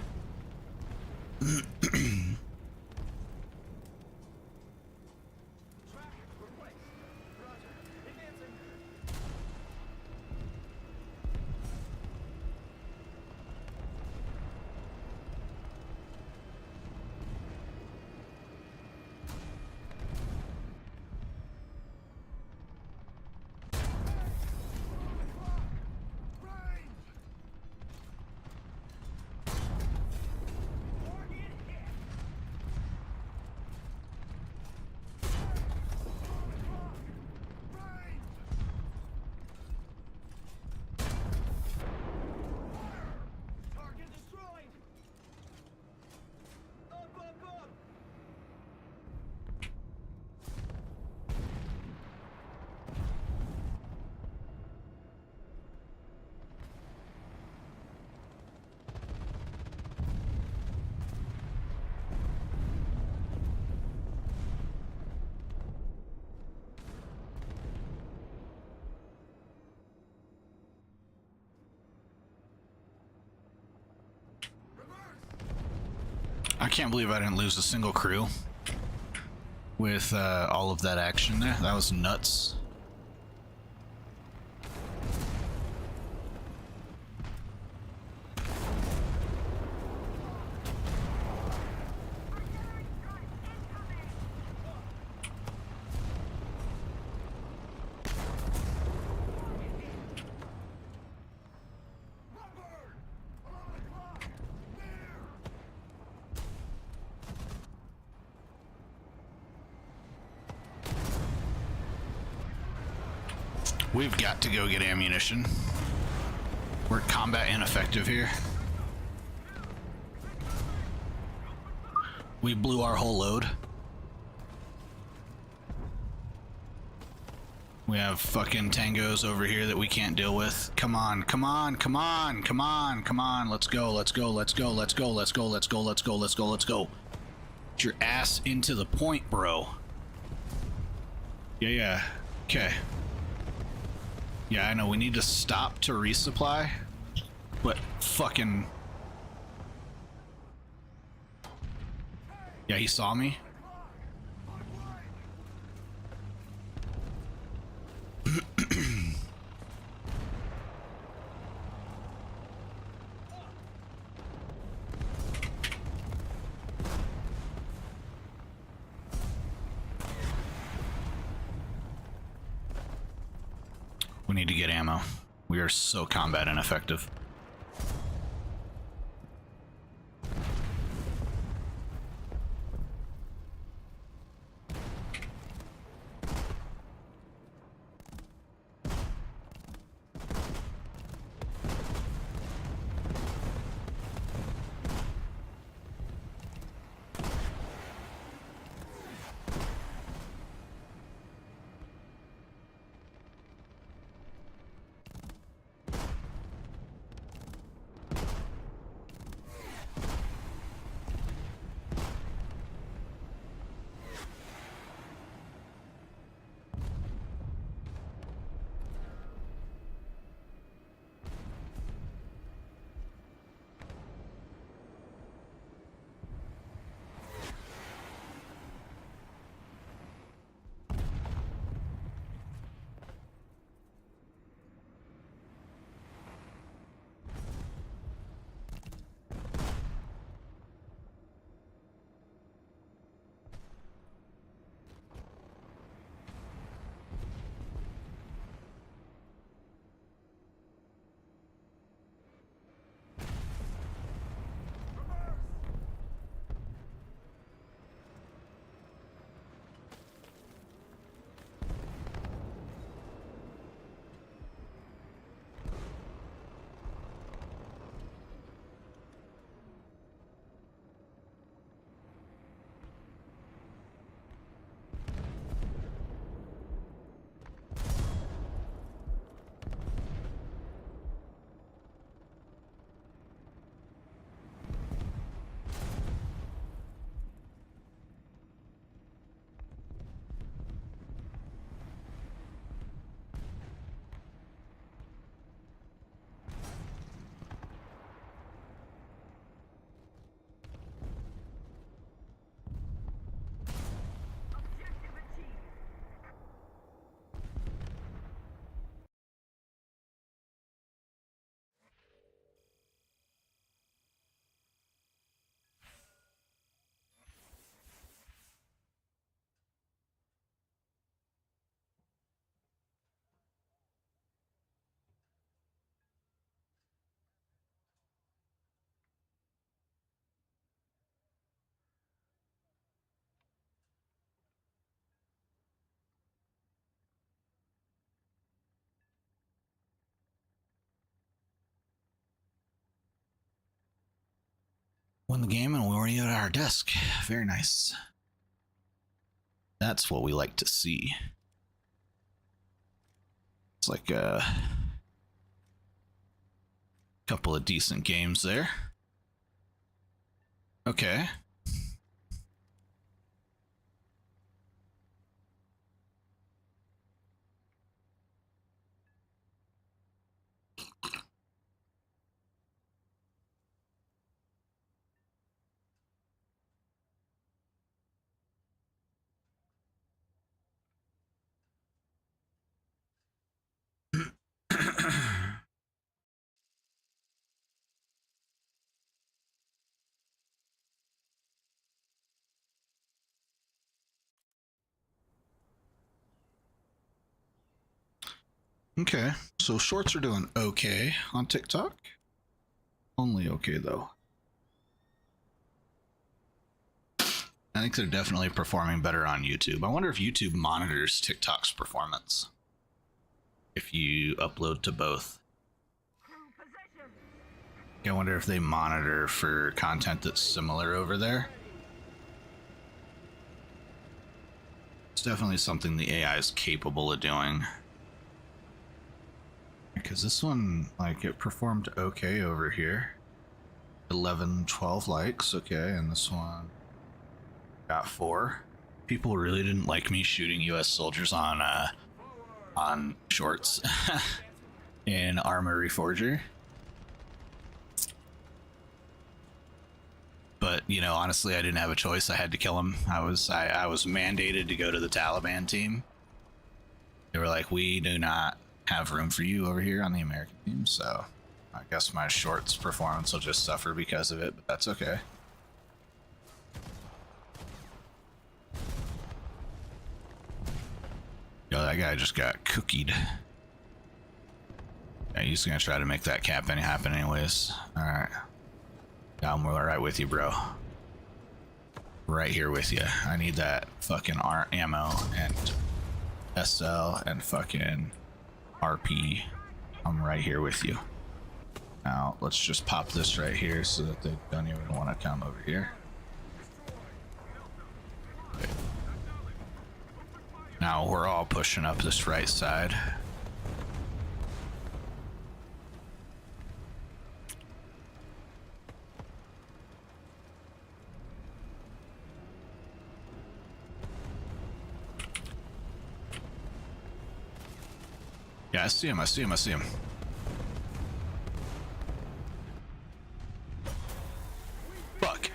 I can't believe I didn't lose a single crew with all of that action there. That was nuts. We've got to go get ammunition. We're combat ineffective here. We blew our whole load. We have fucking tangos over here that we can't deal with. Come on, come on, come on, come on, come on. Let's go, let's go, let's go, let's go, let's go, let's go, let's go, let's go, let's go. Get your ass into the point, bro. Yeah. Okay. Yeah, I know, we need to stop to resupply, but fucking... Yeah, he saw me. We need to get ammo. We are so combat ineffective. Objective achieved. Won the game and we're already at our desk. Very nice. That's what we like to see. It's like a couple of decent games there. Okay. Okay, so shorts are doing okay on TikTok. Only okay though. I think they're definitely performing better on YouTube. I wonder if YouTube monitors TikTok's performance if you upload to both. I wonder if they monitor for content that's similar over there. It's definitely something the AI is capable of doing. Because this one, like, it performed okay over here. 11, 12 likes, okay, and this one got 4. People really didn't like me shooting US soldiers on shorts in Armory Forger. But, you know, honestly, I didn't have a choice. I had to kill him. I was mandated to go to the Taliban team. They were like, we do not have room for you over here on the American team, so I guess my shorts performance will just suffer because of it, but that's okay. Yo, that guy just got cookied. Yeah, he's gonna try to make that cap happen anyways. Alright. I'm right with you, bro. Right here with you. I need that fucking ammo and SL and fucking RP. I'm right here with you. Now, let's just pop this right here so that they don't even want to come over here. Okay. Now we're all pushing up this right side. Yeah, I see him, I see him, I see him. Fuck.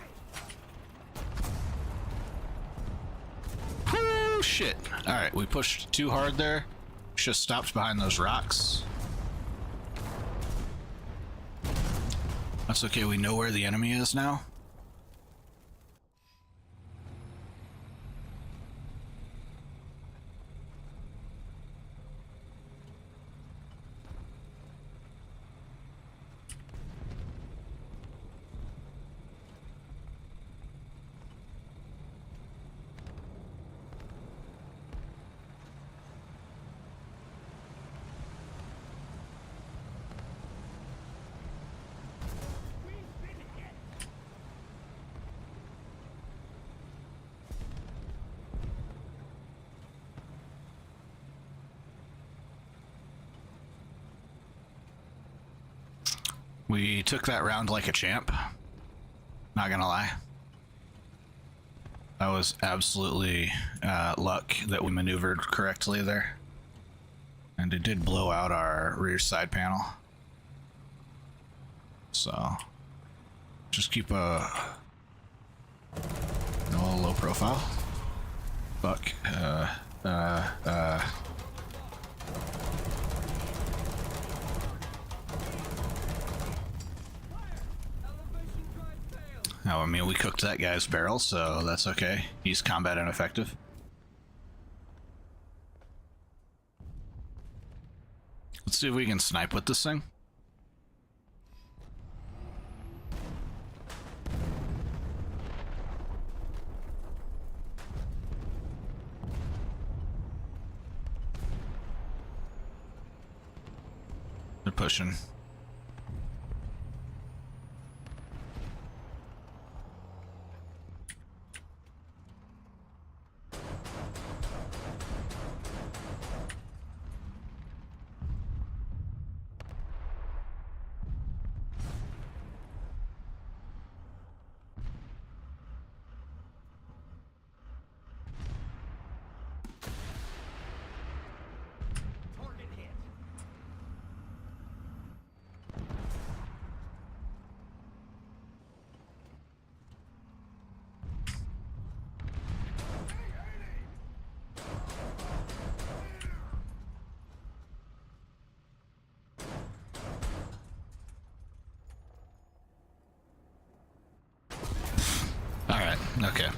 Oh shit. Alright, we pushed too hard there. Should have stopped behind those rocks. That's okay, we know where the enemy is now. We took that round like a champ. Not gonna lie. That was absolutely luck that we maneuvered correctly there. And it did blow out our rear side panel. So, just keep a low profile. Fuck. Oh, I mean, we cooked that guy's barrel, so that's okay. He's combat ineffective. Let's see if we can snipe with this thing. They're pushing. Alright, okay.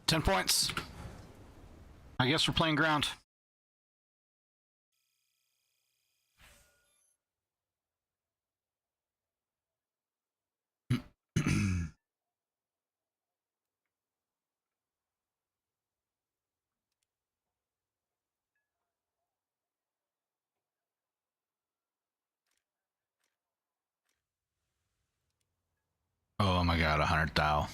10 points. I guess we're playing ground. Oh my god, 100 thou.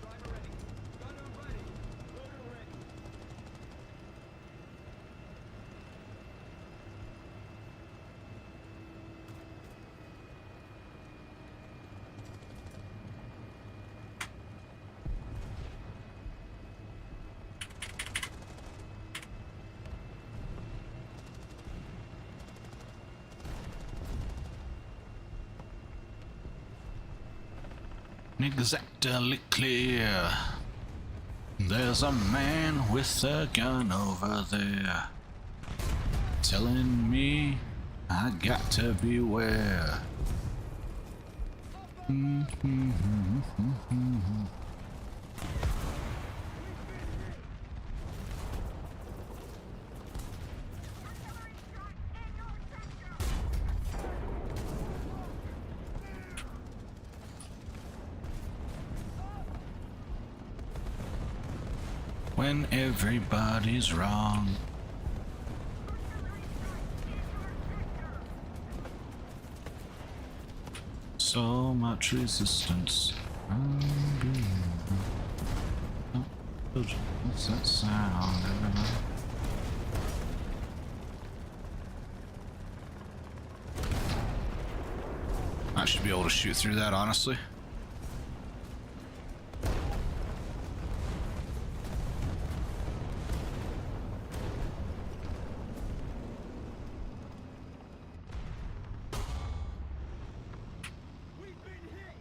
Driver ready. Gunner ready. Loader ready. Exactly clear. There's a man with a gun over there telling me I got to beware. When everybody's wrong. So much resistance. What's that sound? I should be able to shoot through that, honestly. We've been hit.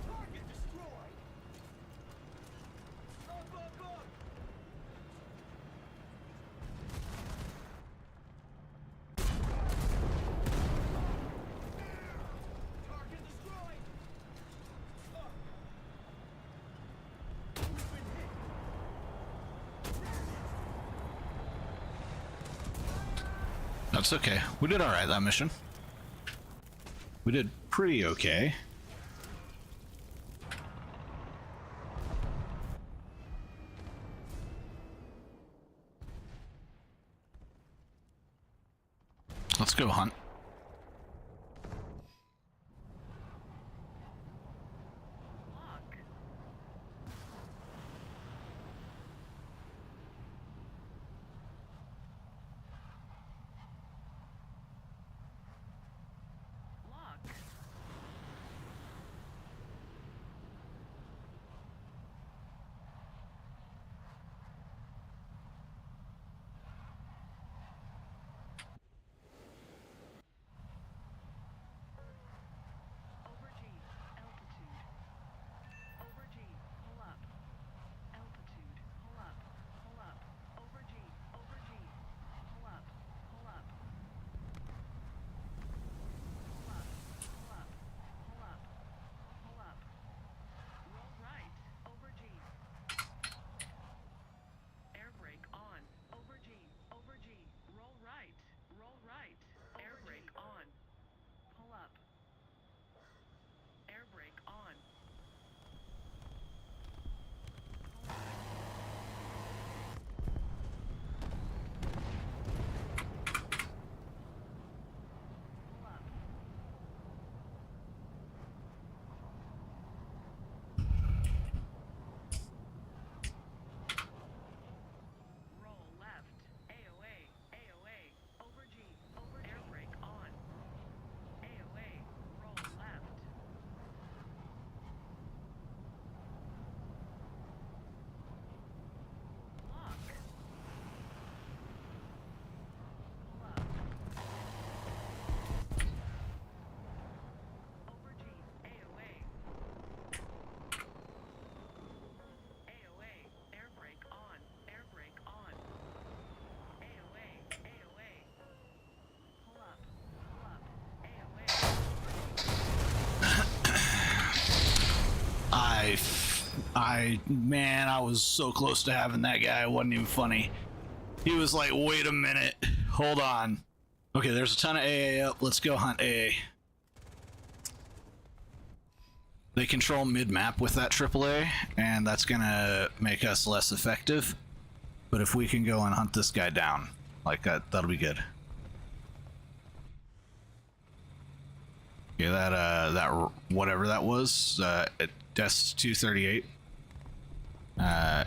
Target destroyed. Target destroyed. Up. Target destroyed. We've been hit. That's okay. We did alright that mission. We did pretty okay. Let's go hunt. Lock. Lock. Man, I was so close to having that guy. It wasn't even funny. He was like, wait a minute. Hold on. Okay, there's a ton of AA up. Let's go hunt AA. They control mid-map with that AAA, and that's gonna make us less effective. But if we can go and hunt this guy down, like that'll be good. Yeah, that whatever that was, Des 238.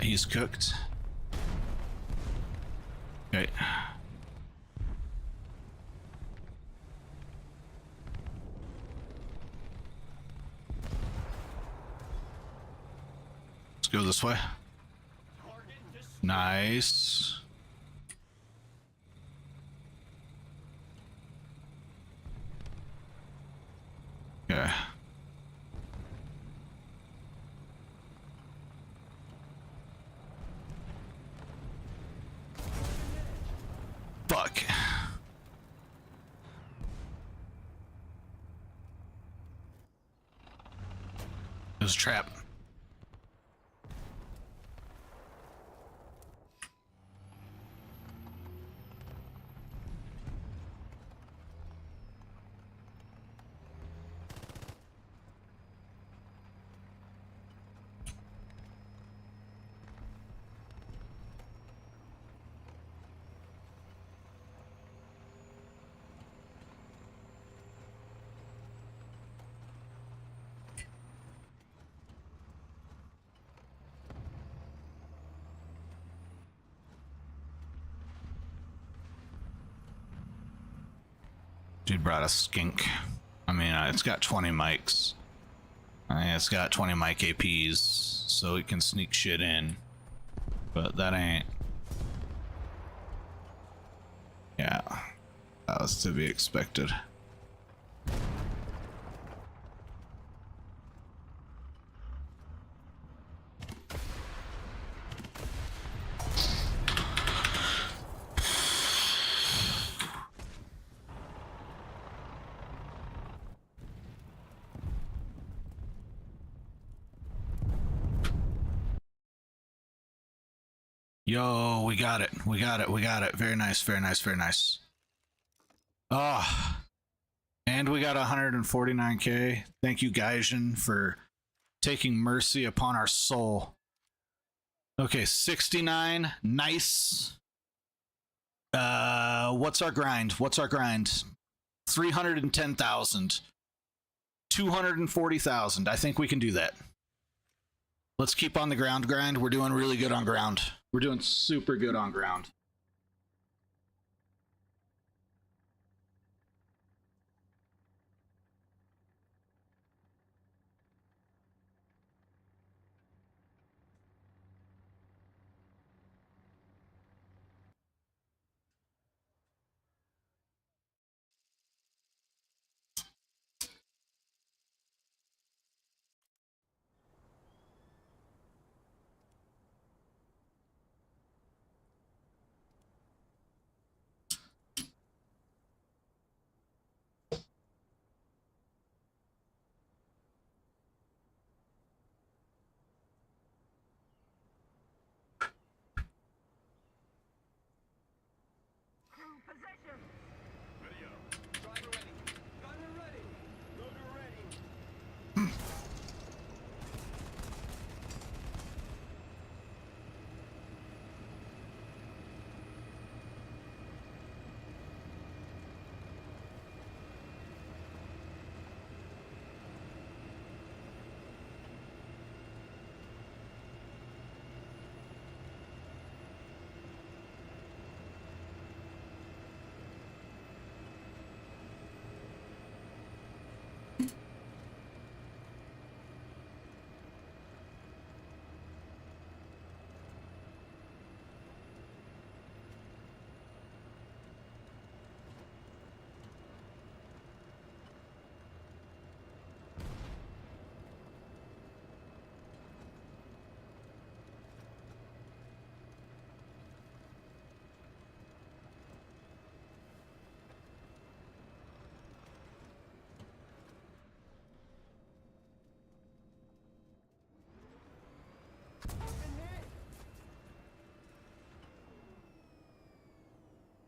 He's cooked. Okay. Let's go this way. Target destroyed. Nice. Okay. Fuck. It was a trap. Dude brought a skink. I mean, it's got 20 mics. I mean, it's got 20 mic APs, so it can sneak shit in. But that ain't... Yeah, that was to be expected. Yo, we got it. We got it. We got it. Very nice. Very nice. Very nice. Oh, and we got 149k. Thank you, Gaijin, for taking mercy upon our soul. Okay, 69. Nice. What's our grind? What's our grind? 310,000. 240,000. I think we can do that. Let's keep on the ground grind. We're doing really good on ground. We're doing super good on ground.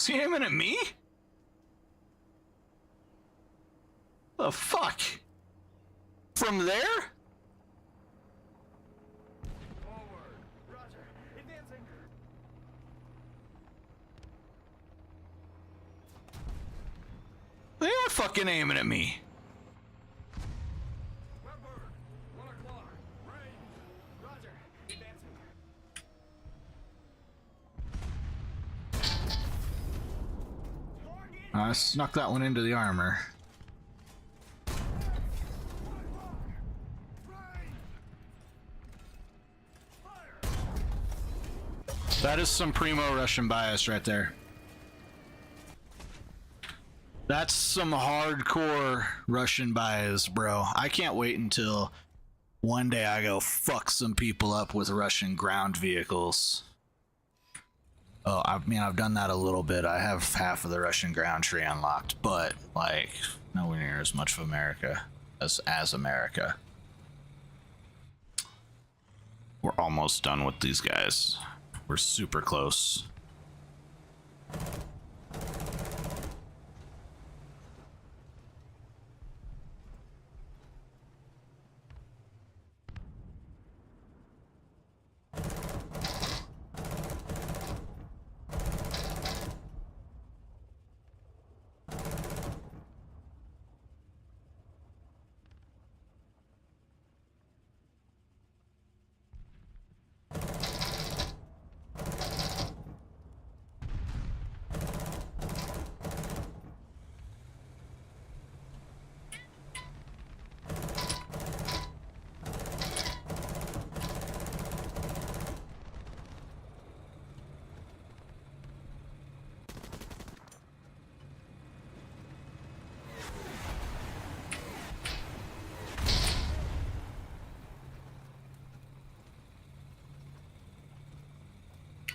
he aiming at me? The fuck? From there? Forward. Roger. Advancing. They are fucking aiming at me. Weber. 1 o'clock. Range. Roger. Advancing. Target. I snuck that one into the armor. That is some primo Russian bias right there. That's some hardcore Russian bias, bro. I can't wait until one day I go fuck some people up with Russian ground vehicles. Oh, I mean, I've done that a little bit. I have half of the Russian ground tree unlocked, but like nowhere near as much of America as America. We're almost done with these guys. We're super close.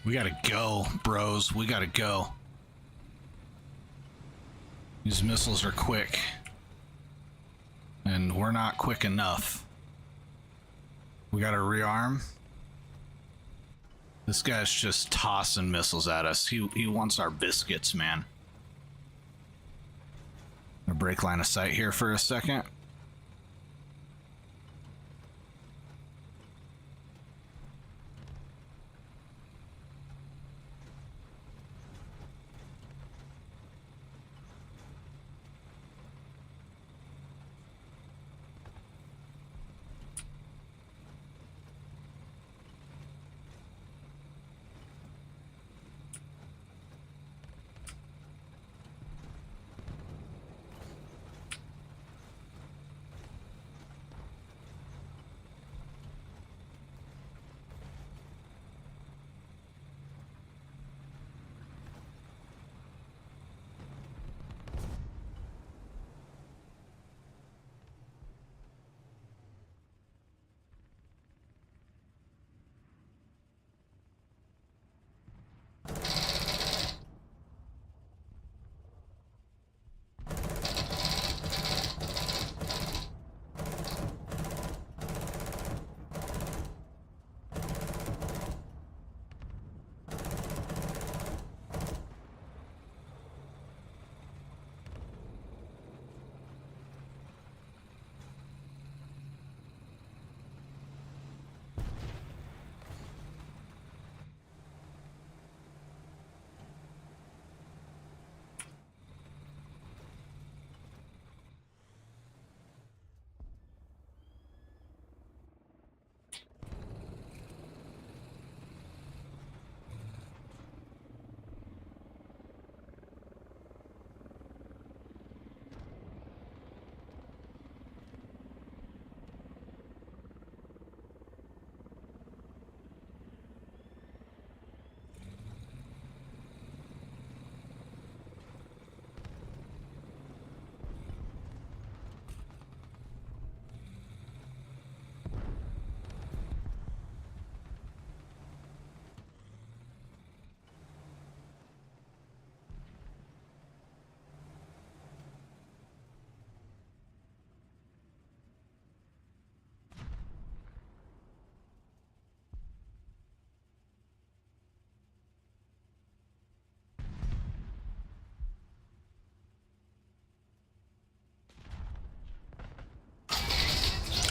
We gotta go, bros. We gotta go. These missiles are quick. And we're not quick enough. We gotta rearm. This guy's just tossing missiles at us. He wants our biscuits, man. Gonna break line of sight here for a second.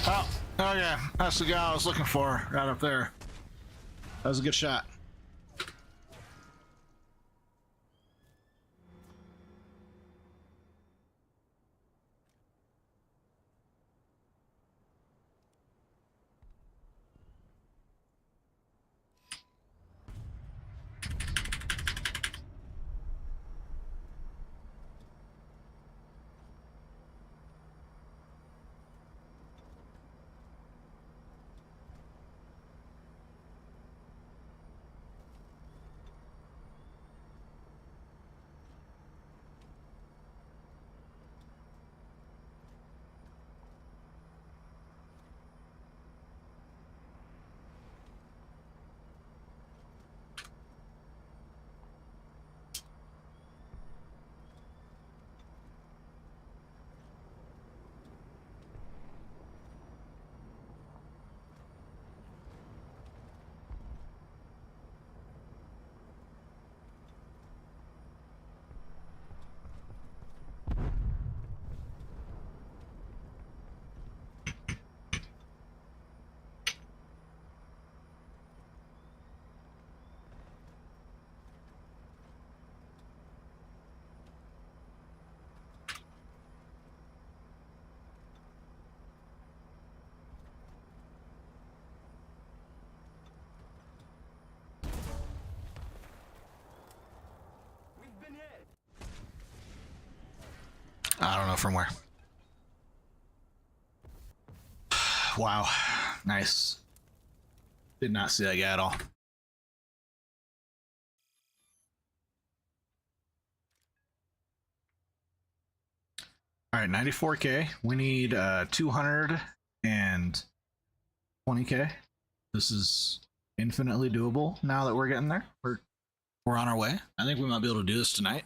Oh, oh yeah, that's the guy I was looking for, right up there. That was a good shot. We've been hit. I don't know from where. Wow, nice. Did not see that guy at all. All right, 94K. We need 220K. This is infinitely doable now that we're getting there. We're on our way. I think we might be able to do this tonight.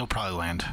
He'll probably land.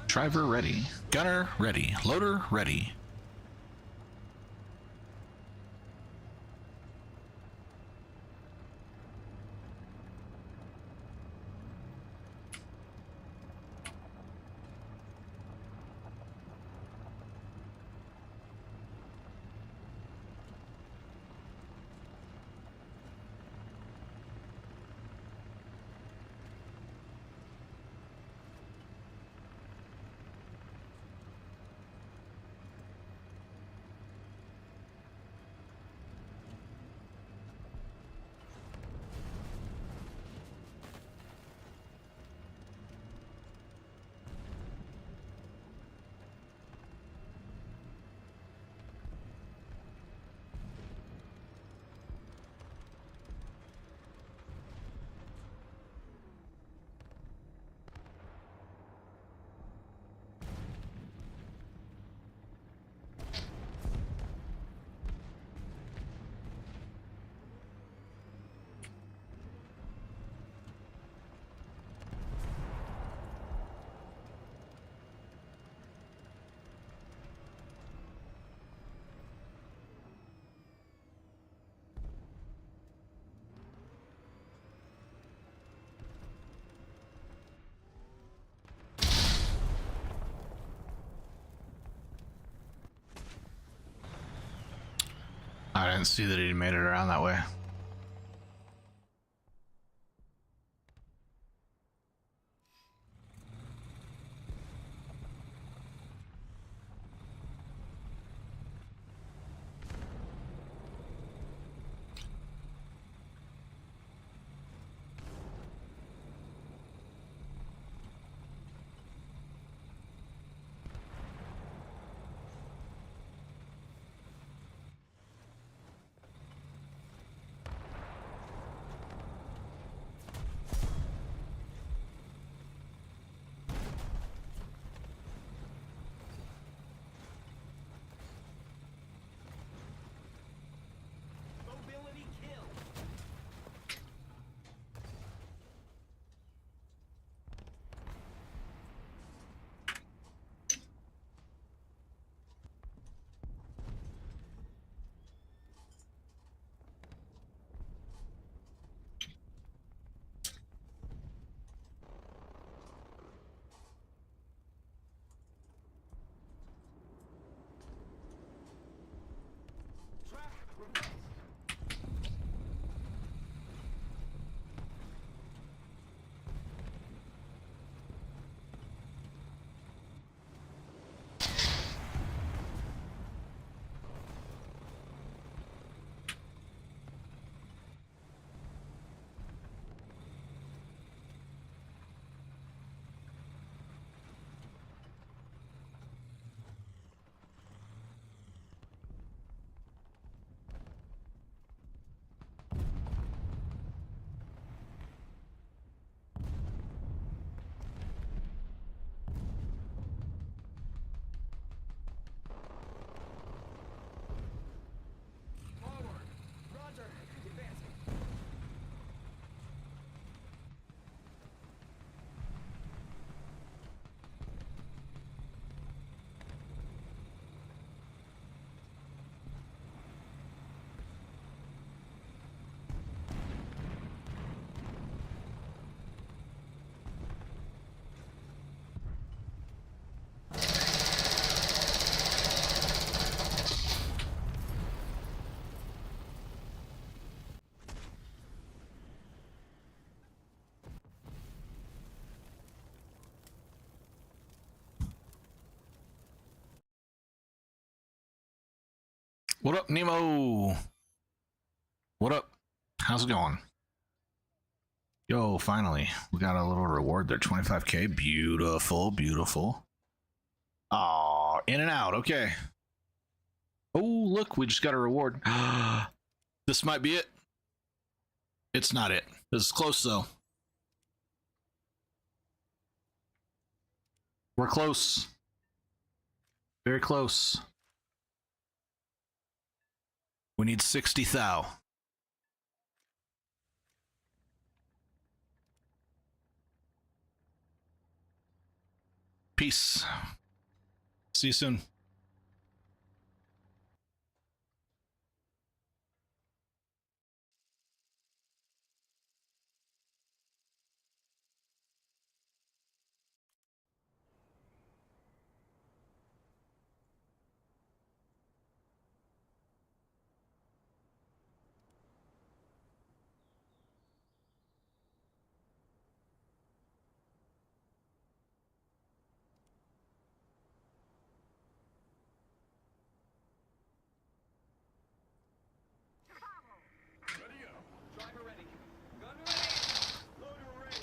Driver ready. Gunner ready. Loader ready. I didn't see that he made it around that way. What up, Nemo? What up? How's it going? Yo, finally, we got a little reward there. 25K. Beautiful, beautiful. Oh, in and out. Okay. Oh, look, we just got a reward. This might be it. It's not it. This is close, though. We're close. Very close. We need 60 thou. Peace. See you soon. Ready up. Driver ready. Gun ready. Loader ready.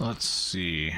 Let's see.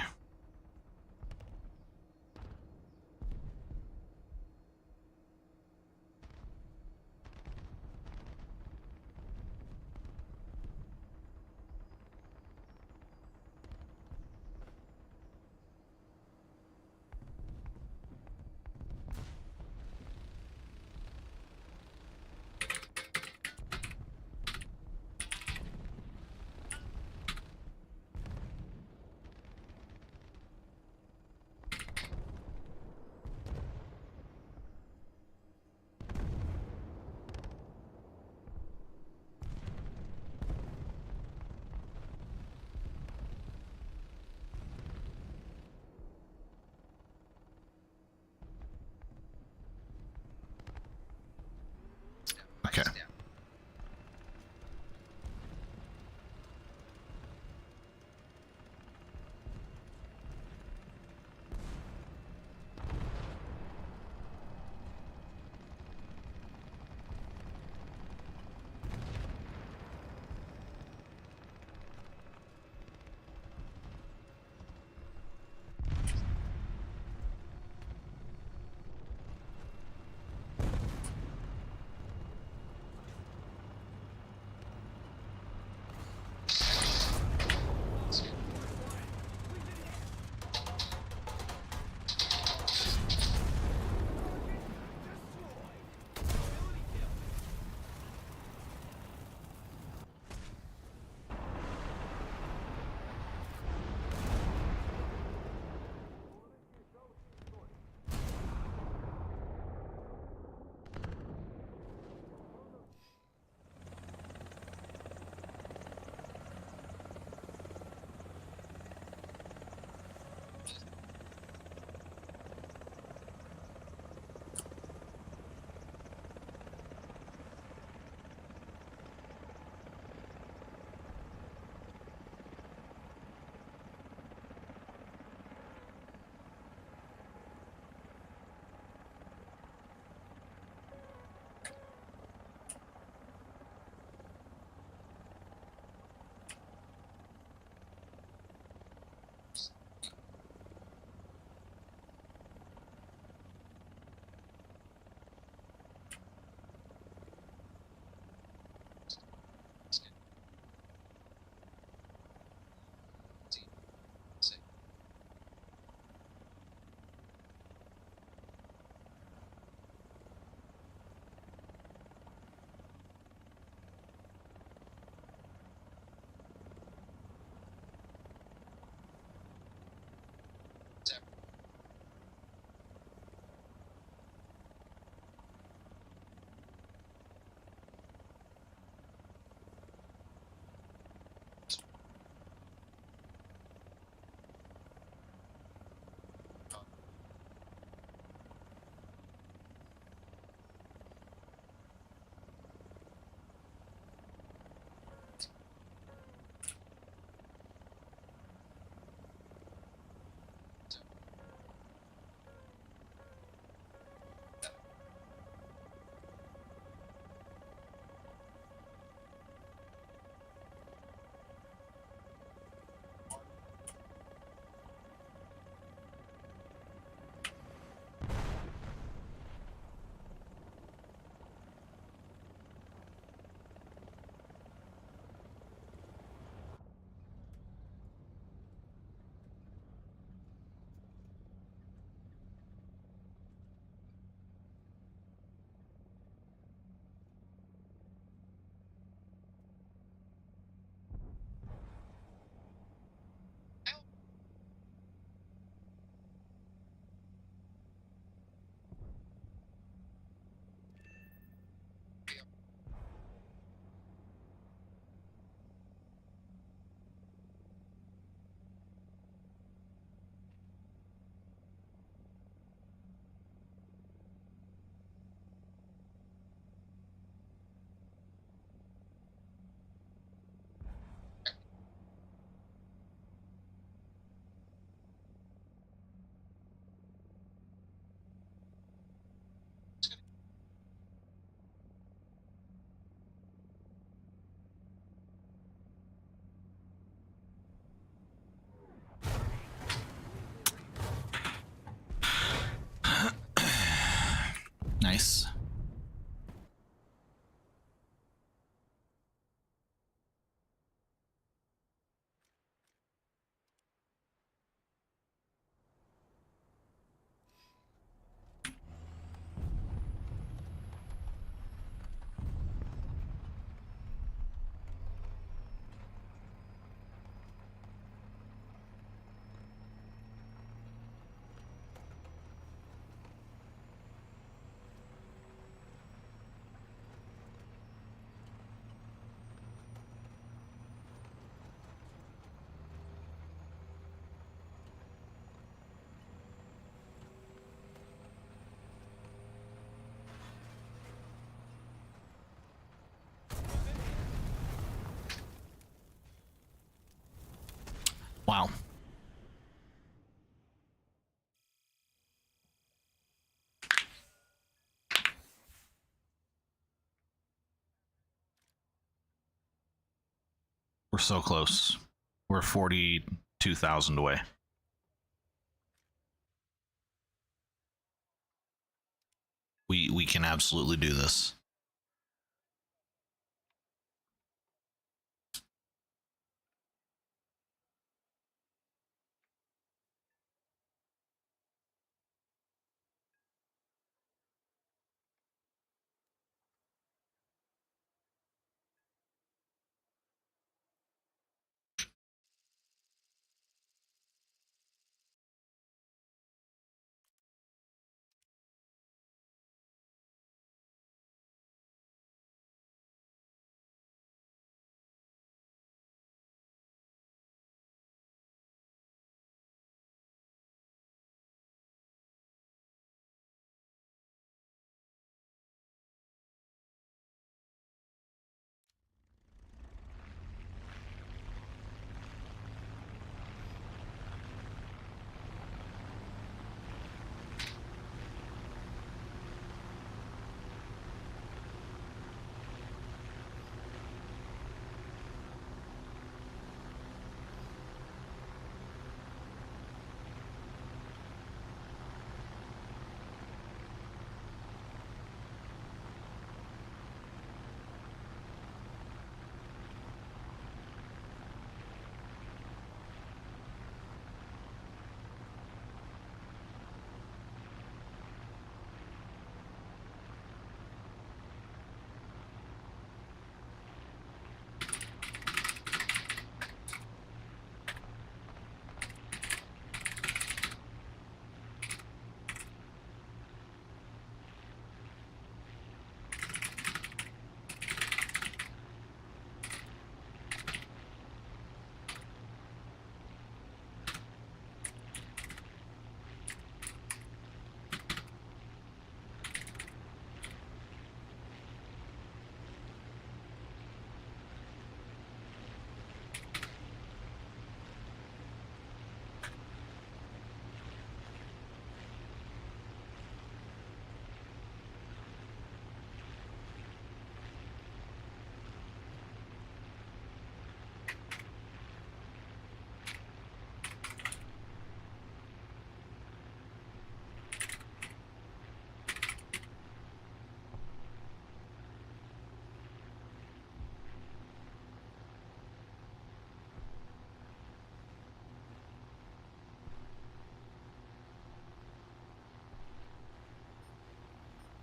Nice. Wow. We're so close. We're 42,000 away. We can absolutely do this.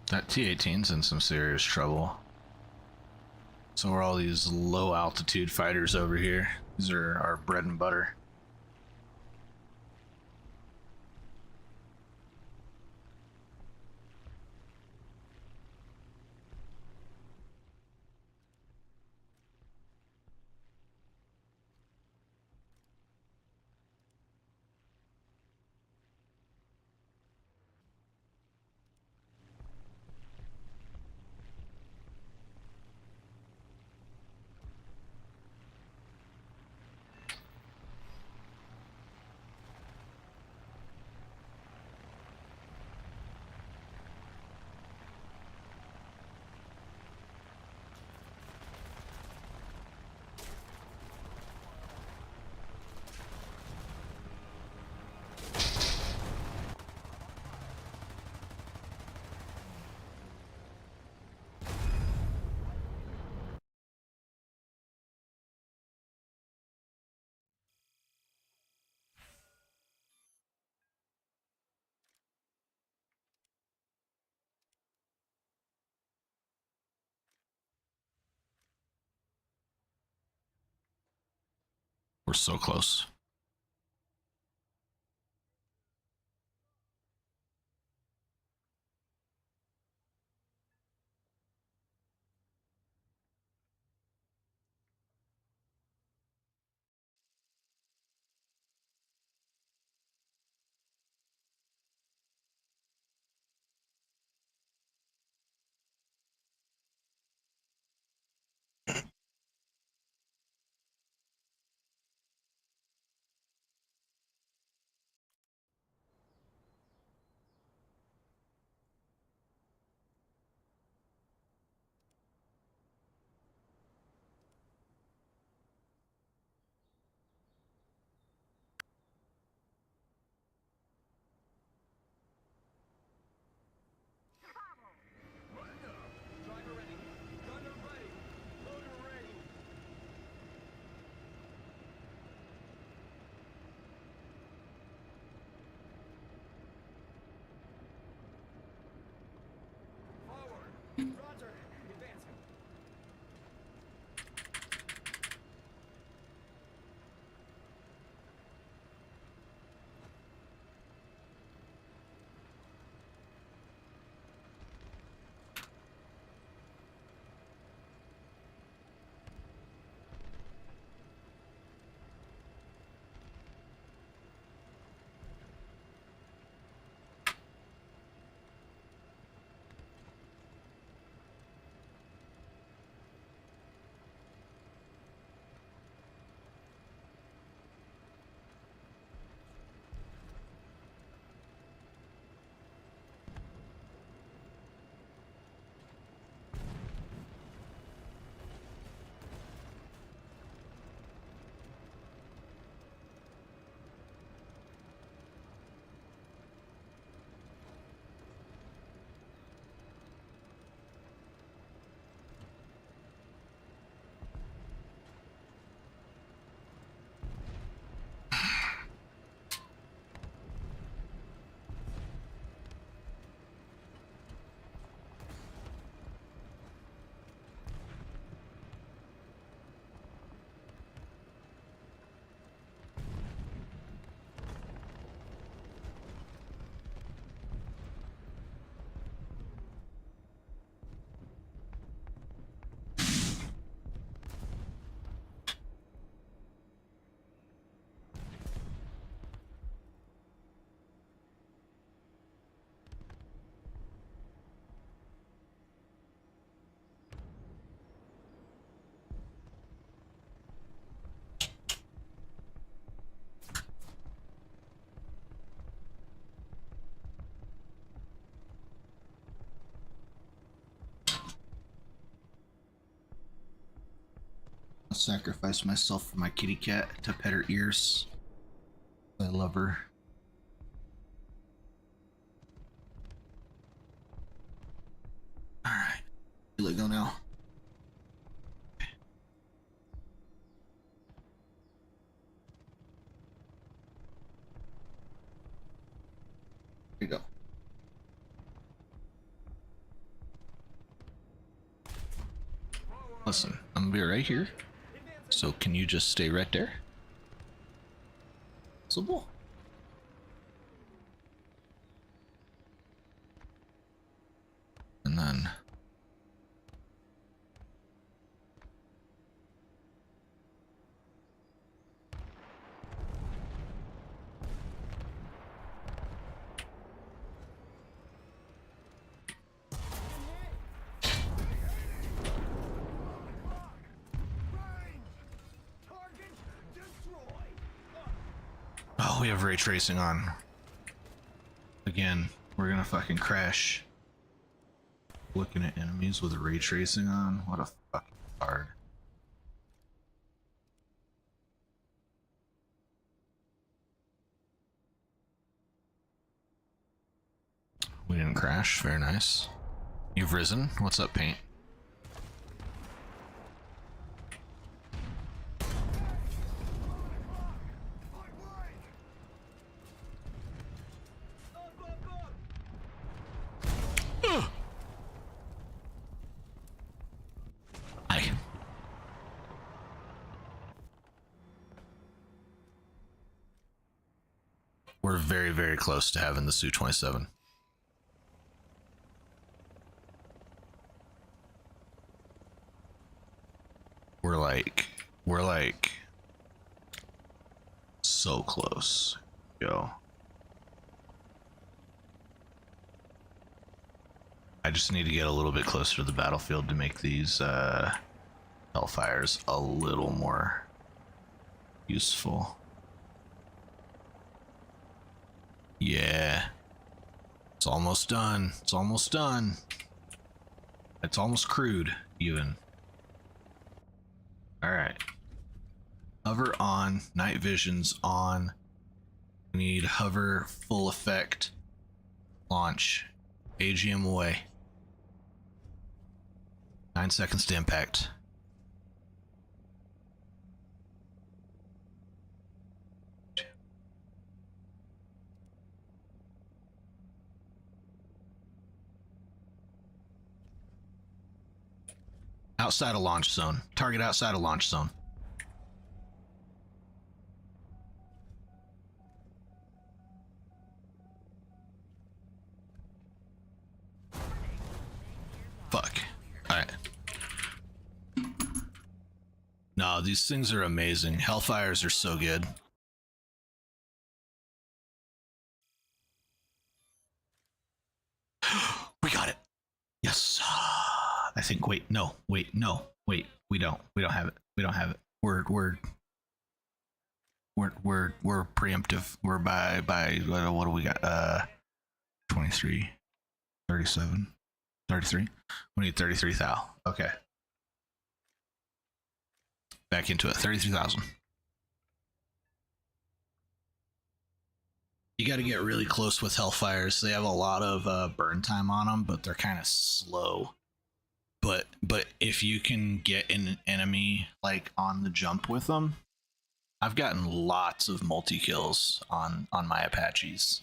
That T-18's in some serious trouble. So are all these low altitude fighters over here. These are our bread and butter. We're so close. Driver ready. Gunner ready. Loader ready. Forward. Roger. Advancing. I'll sacrifice myself for my kitty cat to pet her ears. I love her. Alright. Let go now. Here you go. Listen, I'm gonna be right here. So can you just stay right there? Possible? And then Target destroyed. oh, we have ray tracing on. Again, we're gonna fucking crash. Looking at enemies with ray tracing on. What a fucking card. We didn't crash. Very nice. You've risen. What's up, Paint? very, very close to having the Su-27. We're like so close, yo. I just need to get a little bit closer to the battlefield to make these Hellfires a little more useful. Yeah. It's almost done. It's almost done. It's almost crude, even. Alright. Hover on. Night vision's on. We need hover full effect. Launch. AGM away. 9 seconds to impact. Outside of launch zone. Target outside of launch zone. Fuck. Alright. No, these things are amazing. Hellfires are so good. We got it. Yes. I think. Wait. No. Wait. No. Wait. We don't. We don't have it. We don't have it. We're preemptive. We're by what do we got? 23, 37, 33. We need 33 thou. Okay. Back into it. 33,000. You got to get really close with Hellfires. They have a lot of burn time on them, but they're kind of slow. But if you can get an enemy like on the jump with them, I've gotten lots of multi kills on my Apaches.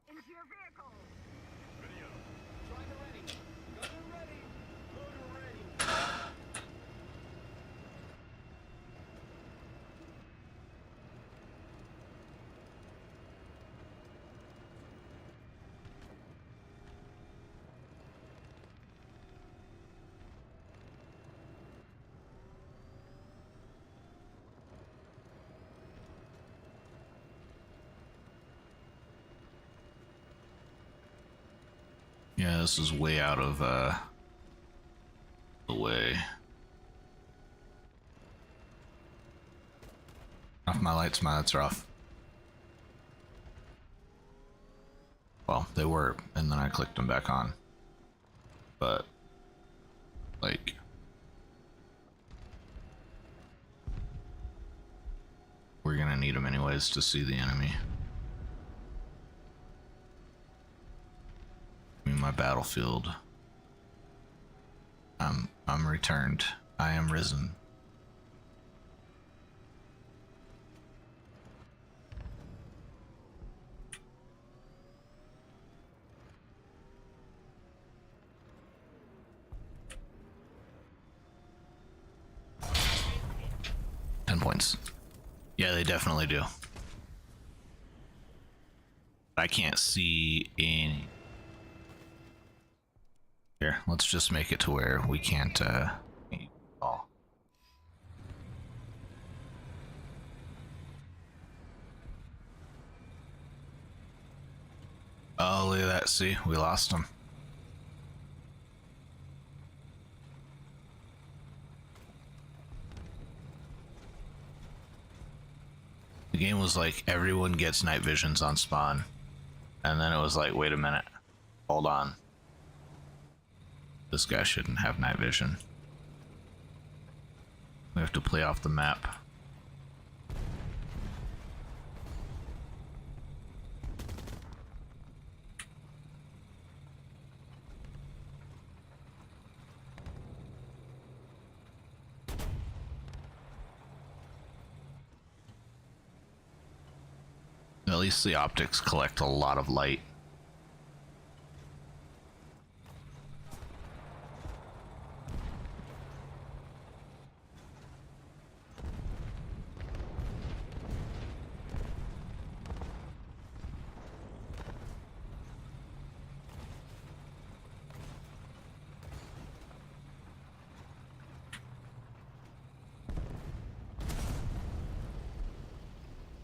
Into your vehicle. Radio. Driver ready. Gunner ready. Loader ready. Yeah, this is way out of the way. Off my lights are off. Well, they were, and then I clicked them back on. But, like, we're gonna need them anyways to see the enemy. I mean, my battlefield. I'm returned. I am risen. Points. Yeah, they definitely do. I can't see any. Here, let's just make it to where we can't oh. Oh, look at that. See, we lost them. The game was like, everyone gets night visions on spawn. And then it was like, wait a minute. Hold on. This guy shouldn't have night vision. We have to play off the map. At least the optics collect a lot of light.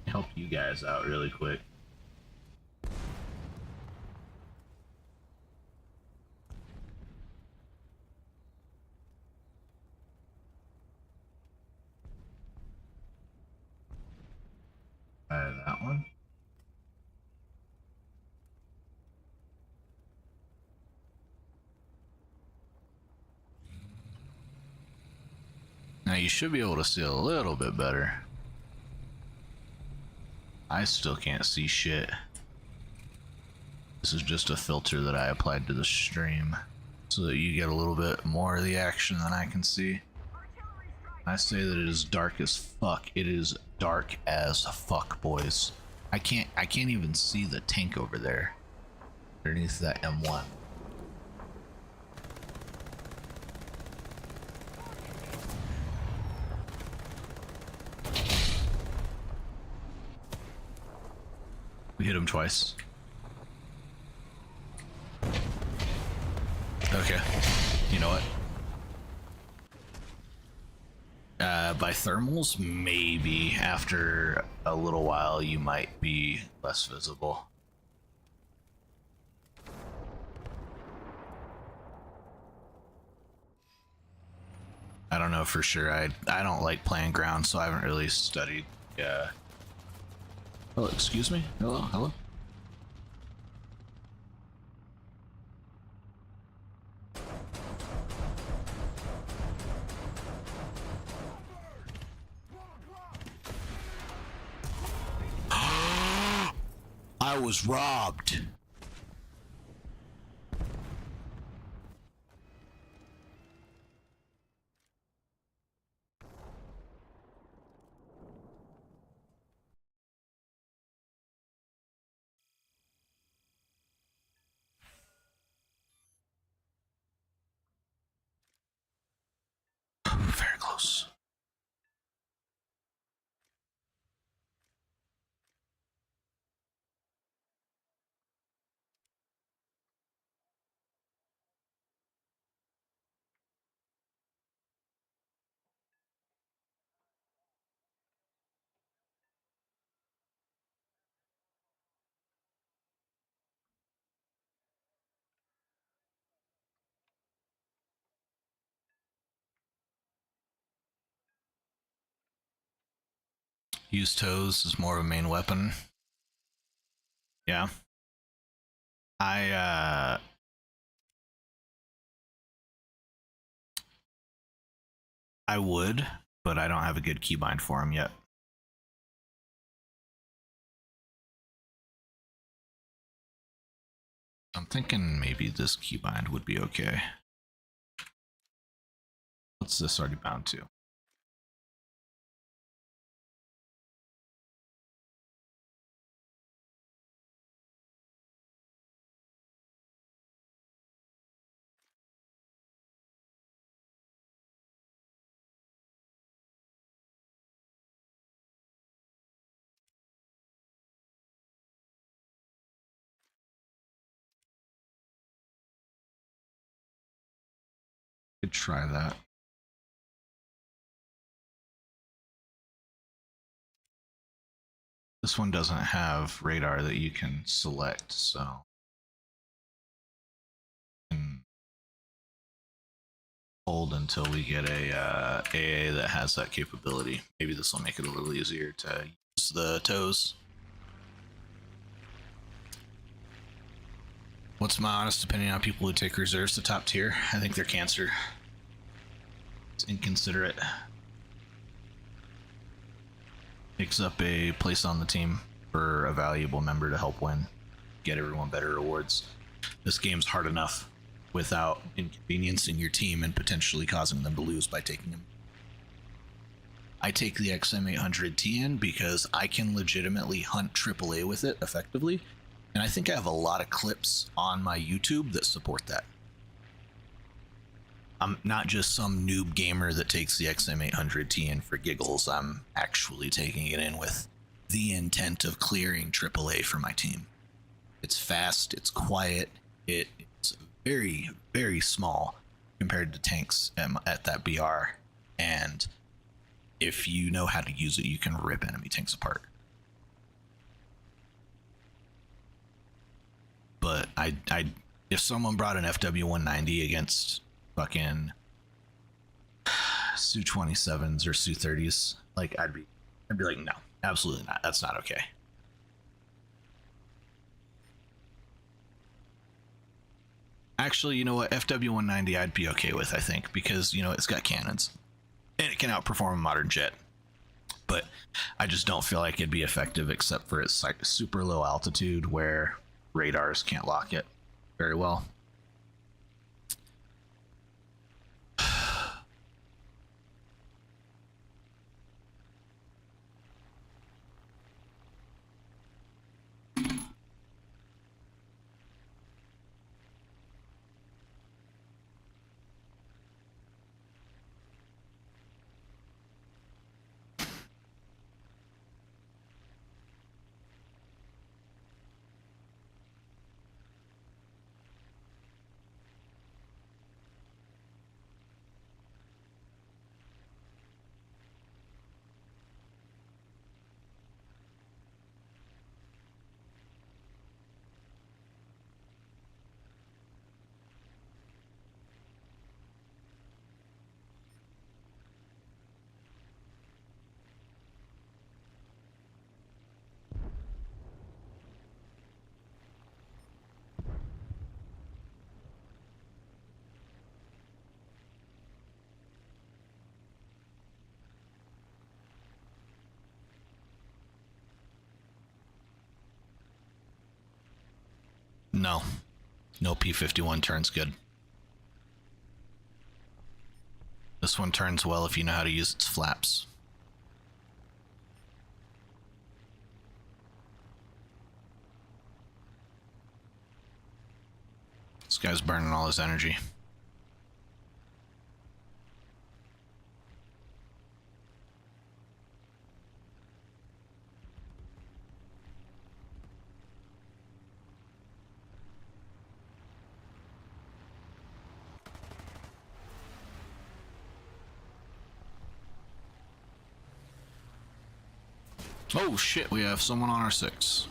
Help you guys out really quick. That one. Now you should be able to see a little bit better. I still can't see shit. This is just a filter that I applied to the stream so that you get a little bit more of the action than I can see. I say that it is dark as fuck. It is dark as fuck, boys. I can't even see the tank over there underneath that M1. We hit him twice. Okay. You know what? By thermals, maybe after a little while you might be less visible. I don't know for sure. I don't like playing ground, so I haven't really studied. Yeah. Oh, excuse me? Hello, hello? I was robbed. Very close. Use toes is more of a main weapon. Yeah. I would, but I don't have a good keybind for him yet. I'm thinking maybe this keybind would be okay. What's this already bound to? Could try that. This one doesn't have radar that you can select, so hold until we get a AA that has that capability. Maybe this will make it a little easier to use the toes. What's my honest opinion on people who take reserves to top tier? I think they're cancer. It's inconsiderate. Picks up a place on the team for a valuable member to help win, get everyone better rewards. This game's hard enough without inconveniencing your team and potentially causing them to lose by taking them. I take the XM800TN because I can legitimately hunt AAA with it effectively, and I think I have a lot of clips on my YouTube that support that. I'm not just some noob gamer that takes the XM800TN for giggles. I'm actually taking it in with the intent of clearing AAA for my team. It's fast, it's quiet, it's very, very small compared to tanks at that BR, and if you know how to use it, you can rip enemy tanks apart. But if someone brought an FW190 against fucking Su-27s or Su-30s, like I'd be like, no, absolutely not. That's not okay. Actually, you know what? FW190 I'd be okay with, I think, because, you know, it's got cannons and it can outperform a modern jet. But I just don't feel like it'd be effective except for its like super low altitude where radars can't lock it very well. No P51 turns good. This one turns well if you know how to use its flaps. This guy's burning all his energy. Oh shit, we have someone on our 6.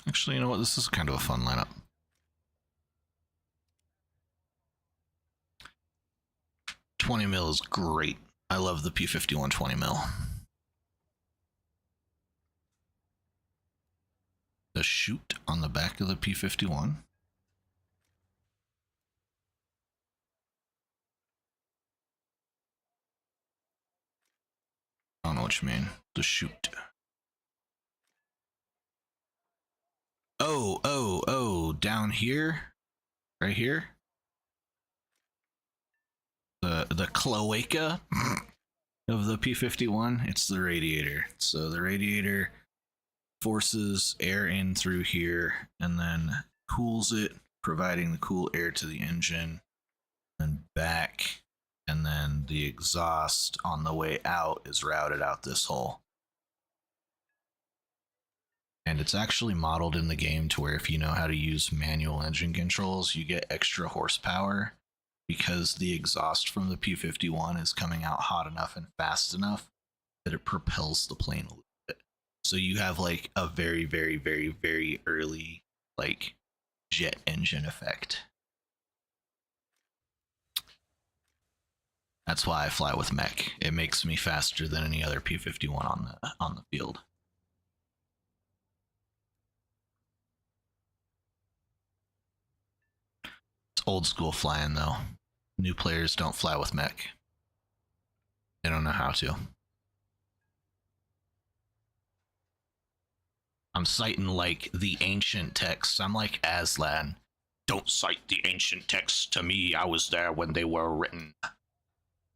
Actually, you know what? This is kind of a fun lineup. .20 mil is great. I love the P51 20 mil. The chute on the back of the P51. I don't know what you mean. The chute. Oh, down here? Right here? The cloaca of the P51, it's the radiator. So the radiator forces air in through here and then cools it, providing the cool air to the engine and back, and then the exhaust on the way out is routed out this hole. And it's actually modeled in the game to where if you know how to use manual engine controls, you get extra horsepower because the exhaust from the P51 is coming out hot enough and fast enough that it propels the plane a little bit. So you have like a very, very, very, very early like jet engine effect. That's why I fly with mech. It makes me faster than any other P51 on the field. It's old school flying though. new players don't fly with mech. They don't know how to. I'm citing like the ancient texts. I'm like Aslan. Don't cite the ancient texts to me. I was there when they were written.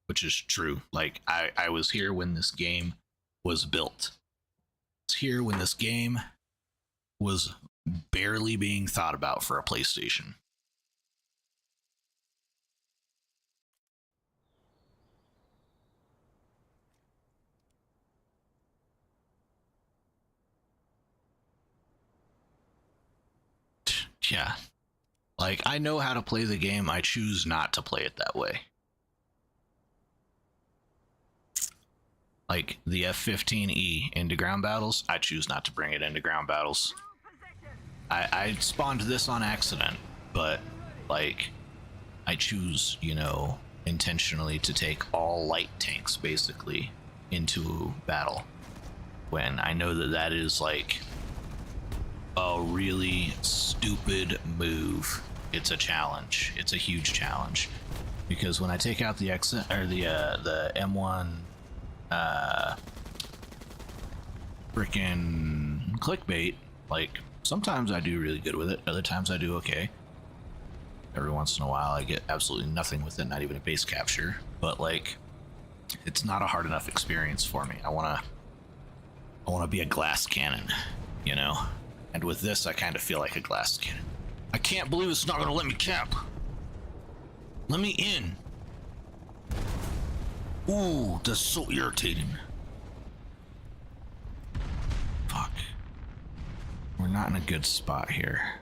Which is true. Like I was here when this game was built. I was here when this game was barely being thought about for a PlayStation. Yeah. Like, I know how to play the game. I choose not to play it that way. Like, the F-15E into ground battles, I choose not to bring it into ground battles. I spawned this on accident, but, like, I choose, you know, intentionally to take all light tanks, basically, into battle. When I know that that is, like, a really stupid move. It's a challenge. It's a huge challenge. Because when I take out the the M1 freaking clickbait, like, sometimes I do really good with it, other times I do okay. Every once in a while I get absolutely nothing with it, not even a base capture. But like, it's not a hard enough experience for me. I wanna be a glass cannon, you know? And with this I kinda feel like a glass cannon. I can't believe it's not gonna let me cap. Let me in. Ooh, that's so irritating. Fuck. We're not in a good spot here.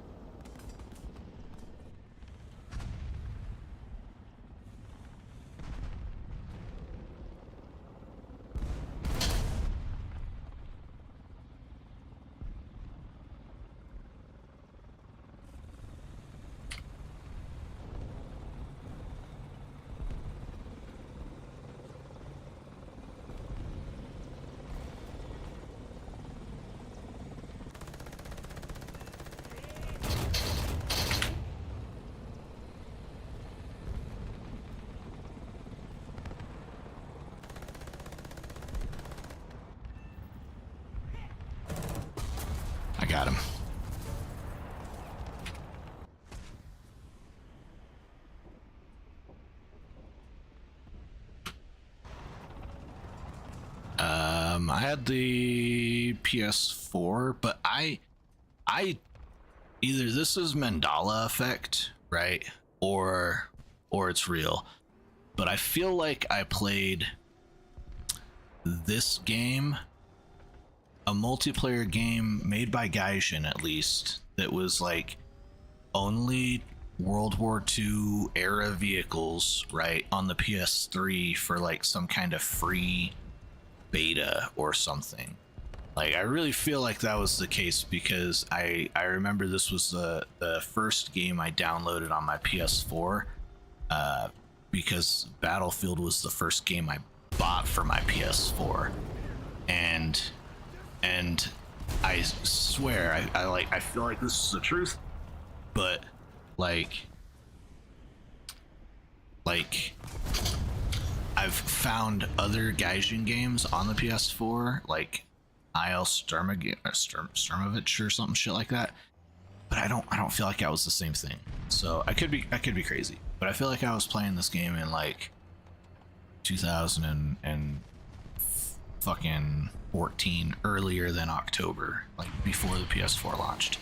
I got him. I had the PS4, but I either this is Mandela effect, right? Or it's real. But I feel like I played this game, a multiplayer game made by Gaijin at least, that was like only World War II era vehicles, right, on the PS3 for like some kind of free beta or something. Like, I really feel like that was the case because I remember this was the first game I downloaded on my PS4, because Battlefield was the first game I bought for my PS4, and I swear I feel like this is the truth, but like I've found other Gaijin games on the PS4, like IL Sturmovich or something shit like that. But I don't feel like that was the same thing. So I could be crazy, but I feel like I was playing this game in like 2000 and fucking 14, earlier than October, like before the PS4 launched.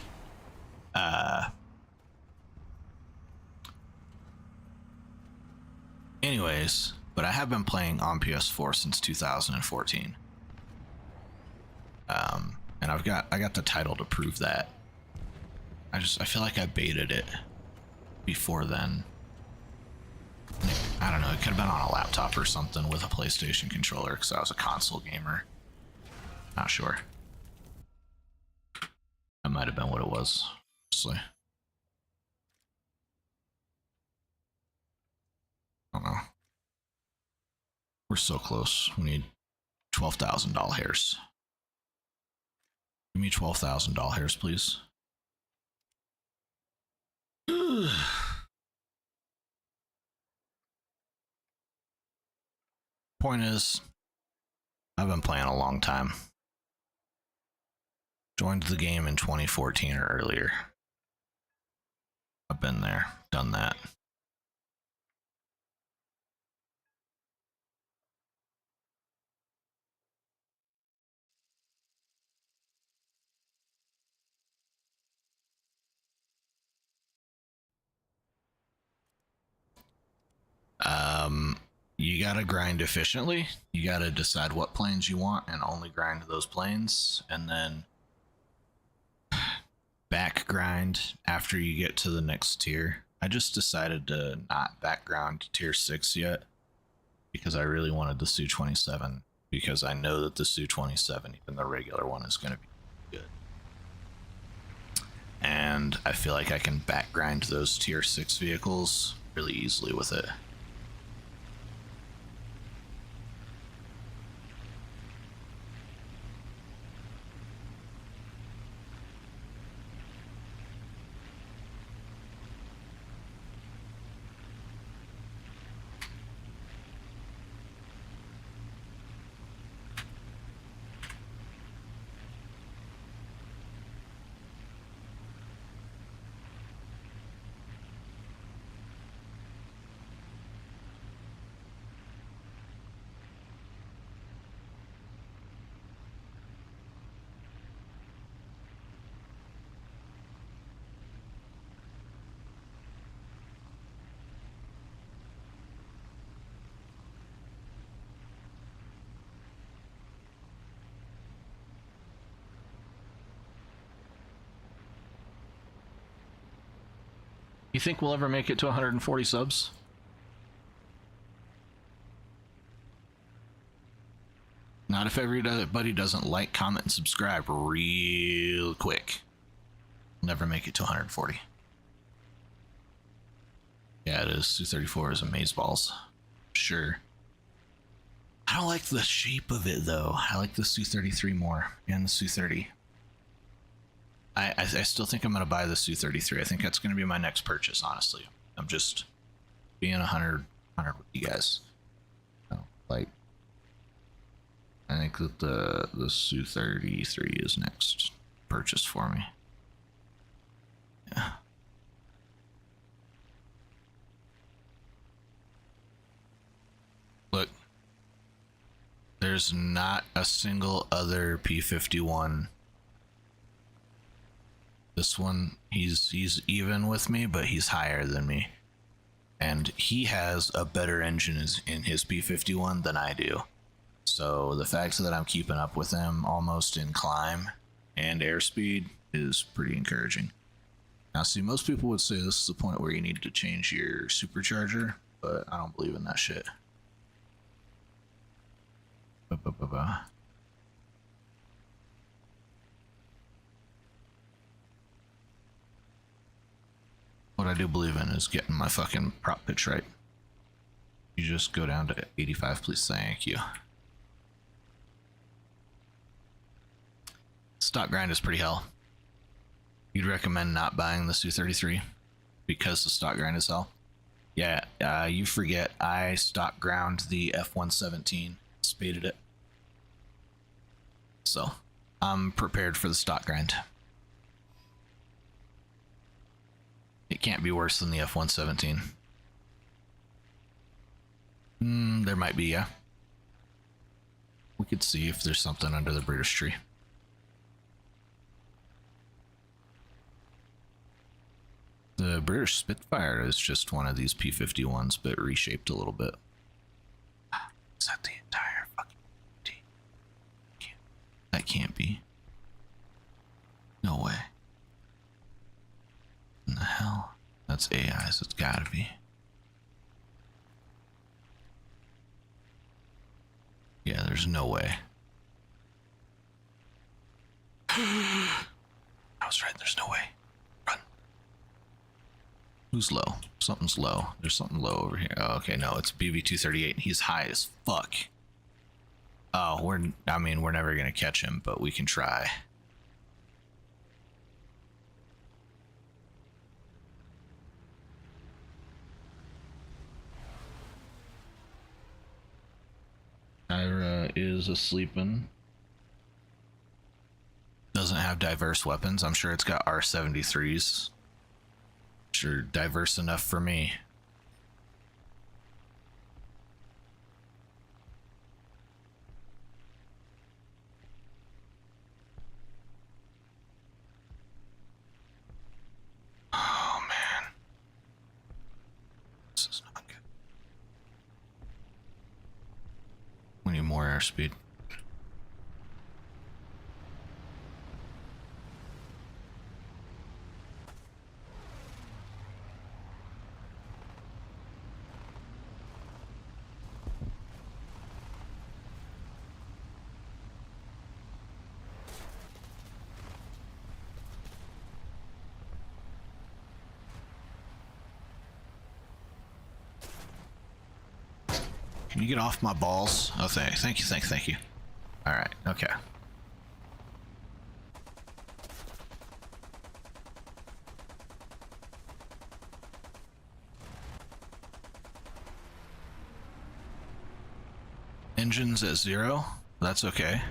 Anyways, but I have been playing on PS4 since 2014. And I got the title to prove that. I feel like I baited it before then. I don't know, it could have been on a laptop or something with a PlayStation controller because I was a console gamer. Not sure. That might have been what it was, honestly. I don't know. We're so close. We need $12,000. Give me $12,000, please. Point is, I've been playing a long time. Joined the game in 2014 or earlier. I've been there, done that. You gotta grind efficiently. You gotta decide what planes you want and only grind those planes, and then back grind after you get to the next tier. I just decided to not background tier 6 yet because I really wanted the Su-27, because I know that the Su-27, even the regular one, is going to be good. And I feel like I can back grind those tier 6 vehicles really easily with it. You think we'll ever make it to 140 subs? Not if everybody doesn't like, comment, and subscribe real quick. Never make it to 140. Yeah, it is. Su-34 is amazeballs. Sure. I don't like the shape of it, though. I like the Su-33 more, and the Su-30. I still think I'm going to buy the Su-33. I think that's going to be my next purchase, honestly. I'm just being 100 with you guys. No, like, I think that the Su-33 is next purchase for me. Yeah. Look, there's not a single other P-51. This one, he's even with me, but he's higher than me. And he has a better engine in his P-51 than I do. So the fact that I'm keeping up with him almost in climb and airspeed is pretty encouraging. Now, see, most people would say this is the point where you need to change your supercharger, but I don't believe in that shit. What I do believe in is getting my fucking prop pitch right. You just go down to 85, please, thank you. Stock grind is pretty hell. You'd recommend not buying the Su-33 because the stock grind is hell? Yeah, you forget I stock ground the F-117, spaded it. So, I'm prepared for the stock grind. It can't be worse than the F-117. There might be, yeah. We could see if there's something under the British tree. The British Spitfire is just one of these P-51s, but reshaped a little bit. Is that the entire fucking team? That can't be. No way. What the hell? That's AIs, it's gotta be. Yeah, there's no way. I was right, there's no way. Run. Who's low? Something's low. There's something low over here. Oh, okay, no, it's BB-238 and he's high as fuck. Oh, we're never gonna catch him, but we can try. is asleeping. Doesn't have diverse weapons. I'm sure it's got R73s. Sure, diverse enough for me. Oh man. This is not good. We need more airspeed. Can you get off my balls? Oh, thank you. All right, okay. Engines at 0. That's okay.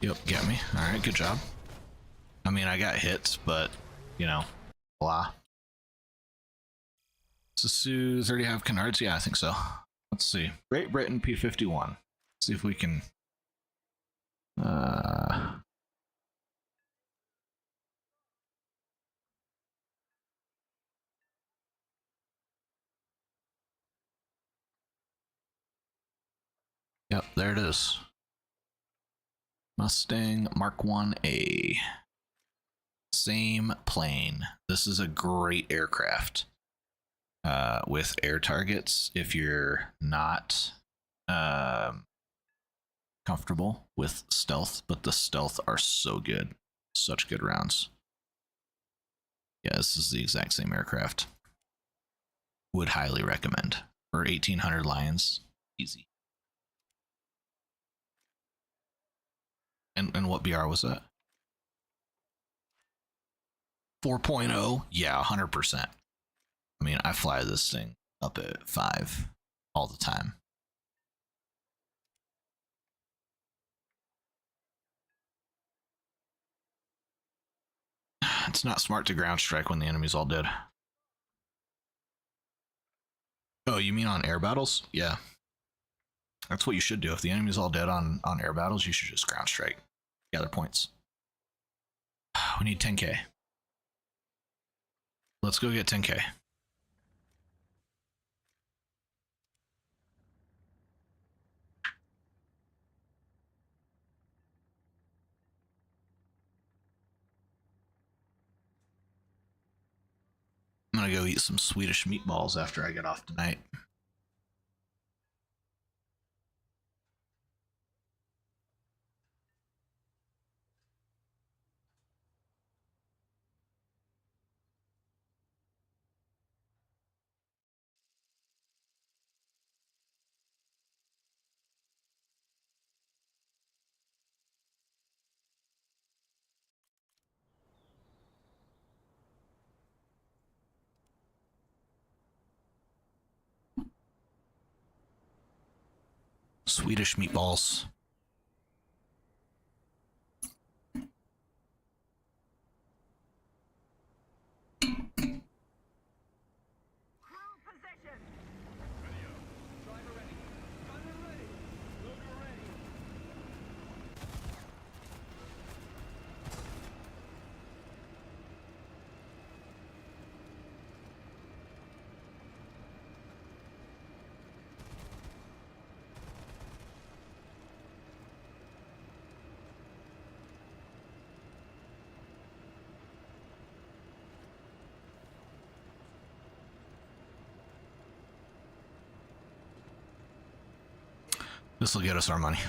Yep, get me. All right, good job. I mean, I got hits, but, you know, blah. Sassu 30 have canards? Yeah, I think so. Let's see. Great Britain P51. See if we can... Yep, there it is. Mustang Mark 1A. Same plane. This is a great aircraft. With air targets, if you're not comfortable with stealth, but the stealth are so good. Such good rounds. Yeah, this is the exact same aircraft. Would highly recommend. For 1800 Lions, easy. And what BR was that? 4.0? Yeah, 100%. I mean, I fly this thing up at 5 all the time. It's not smart to ground strike when the enemy's all dead. Oh, you mean on air battles? Yeah. That's what you should do. If the enemy's all dead on air battles, you should just ground strike. Gather points. We need 10k. Let's go get 10k. I'm gonna go eat some Swedish meatballs after I get off tonight. Swedish meatballs. Crew position. Radio. Driver ready. Gunner ready. Loader ready. This will get us our money.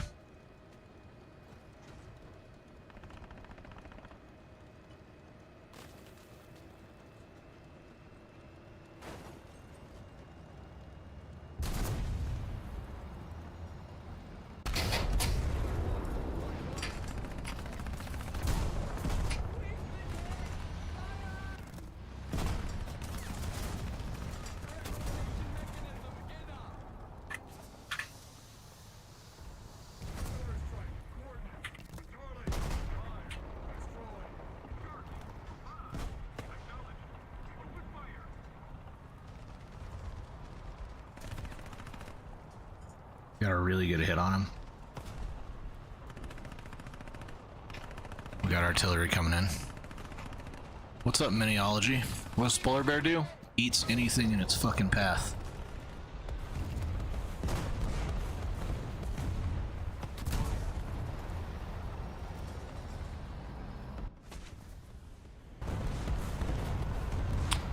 Got a really good hit on him. We got artillery coming in. What's up, Miniology? What does Polar Bear do? Eats anything in its fucking path.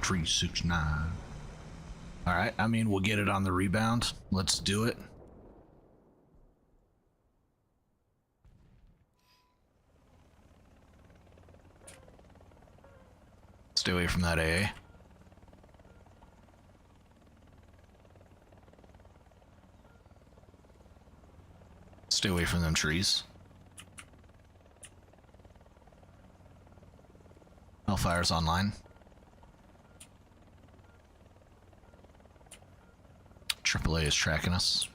Tree 69. Alright, I mean, we'll get it on the rebound. Let's do it. Stay away from that AA. Stay away from them trees. Hellfire's online. AAA is tracking us.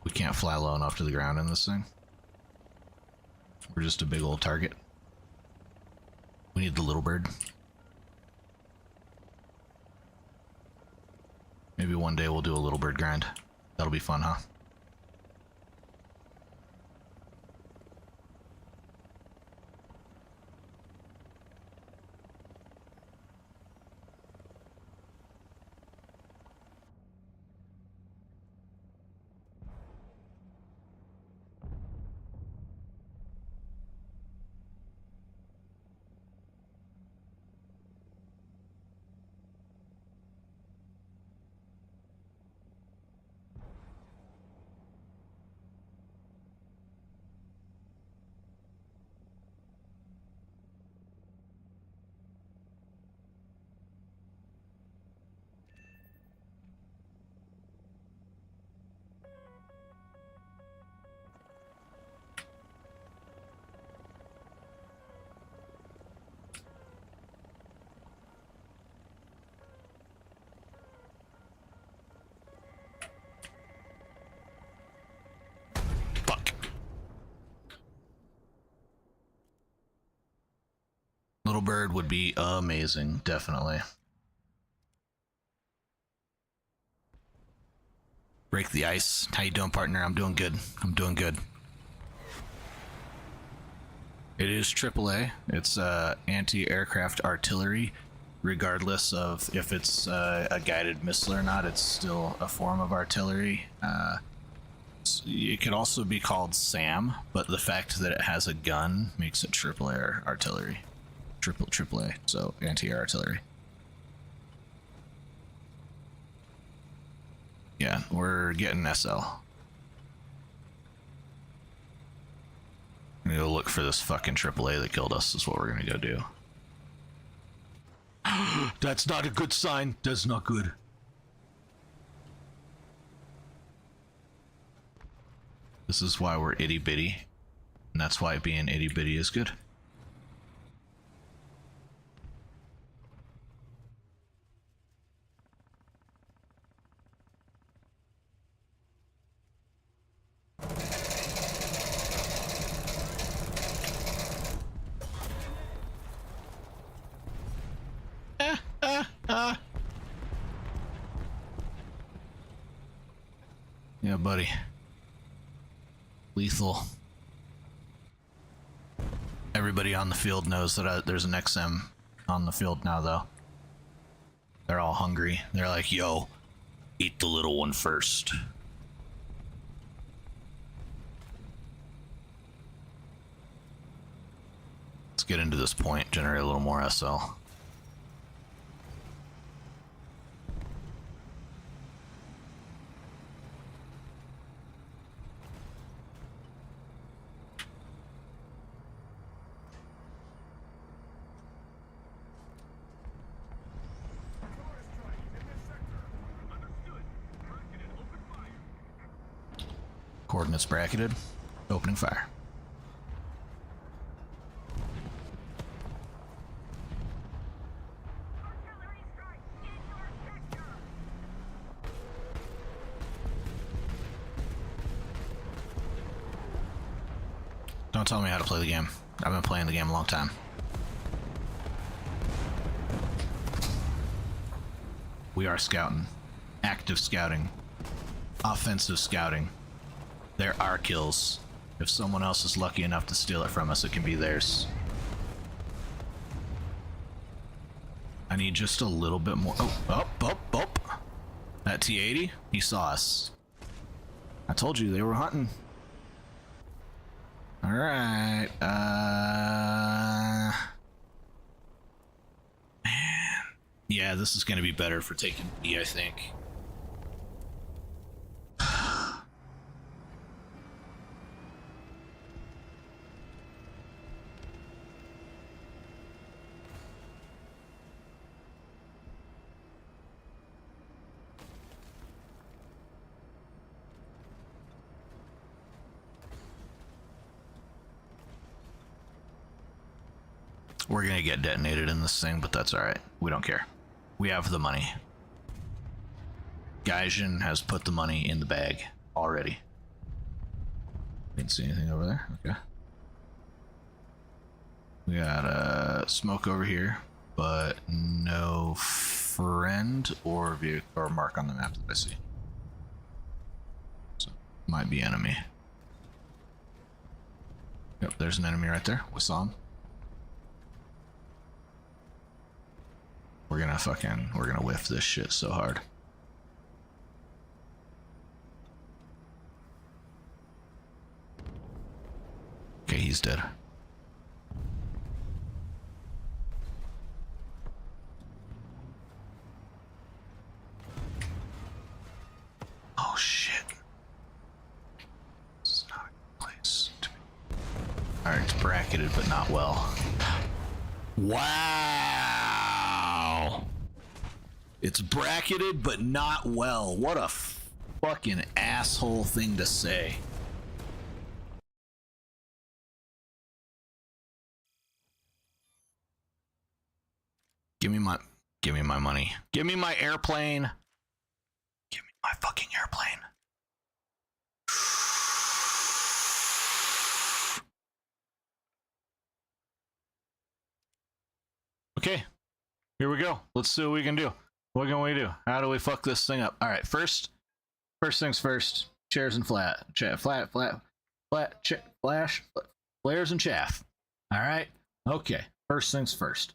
We can't fly low enough to the ground in this thing. We're just a big old target. We need the little bird. Maybe one day we'll do a little bird grind. That'll be fun, huh? Little bird would be amazing, definitely. Break the ice. How you doing, partner? I'm doing good. I'm doing good. It is AAA. It's anti-aircraft artillery. Regardless of if it's a guided missile or not, it's still a form of artillery. It could also be called SAM, but the fact that it has a gun makes it AAA artillery. AAA, so anti-air artillery. Yeah, we're getting SL. I'm gonna go look for this fucking AAA that killed us, is what we're gonna go do. That's not a good sign. That's not good. This is why we're itty bitty. And that's why being itty bitty is good. Yeah, buddy. Lethal. Everybody on the field knows that there's an XM on the field now, though. They're all hungry. They're like, yo, eat the little one first. Let's get into this point, generate a little more SL. Coordinates bracketed. Opening fire. Artillery strike in your sector. Don't tell me how to play the game. I've been playing the game a long time. We are scouting. Active scouting. Offensive scouting. There are kills. If someone else is lucky enough to steal it from us, it can be theirs. I need just a little bit more. Oh, up, up, up. That T-80, he saw us. I told you they were hunting. Alright, man. Yeah, this is gonna be better for taking B, I think. We're gonna get detonated in this thing, but that's alright. We don't care. We have the money. Gaijin has put the money in the bag already. Didn't see anything over there. Okay. We got smoke over here, but no friend or vehicle or mark on the map that I see. So might be enemy. Yep, there's an enemy right there. We saw him. We're gonna whiff this shit so hard. Okay, he's dead. Oh shit. This is not a good place to be. Alright, it's bracketed but not well. Wow! It's bracketed but not well. What a fucking asshole thing to say. Give me my money. Give me my airplane. Give me my fucking airplane. Okay, here we go. Let's see what we can do. What can we do? How do we fuck this thing up? All right, first things first. Chairs and flash, flares and chaff. All right. Okay. First things first.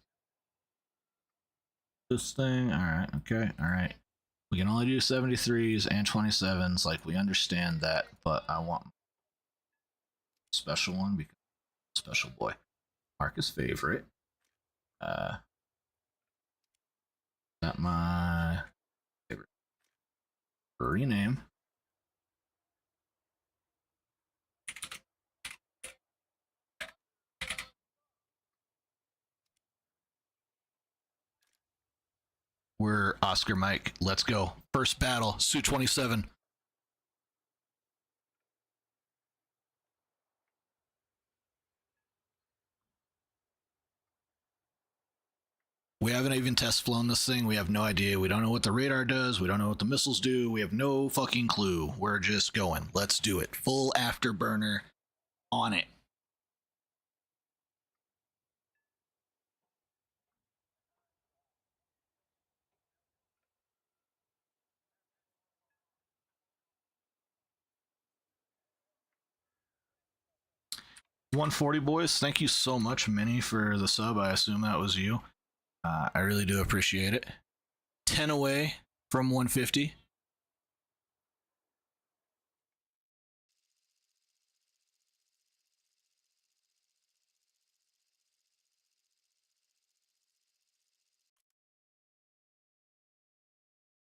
This thing. All right. Okay. All right. We can only do 73s and 27s. Like, we understand that, but I want a special one because special boy. Marcus favorite. Not my favorite. Rename. We're Oscar Mike. Let's go. First battle, Su-27. We haven't even test flown this thing. We have no idea. We don't know what the radar does. We don't know what the missiles do. We have no fucking clue. We're just going. Let's do it. Full afterburner on it. $140 boys. Thank you so much, Minnie, for the sub. I assume that was you. I really do appreciate it. 10 away from 150.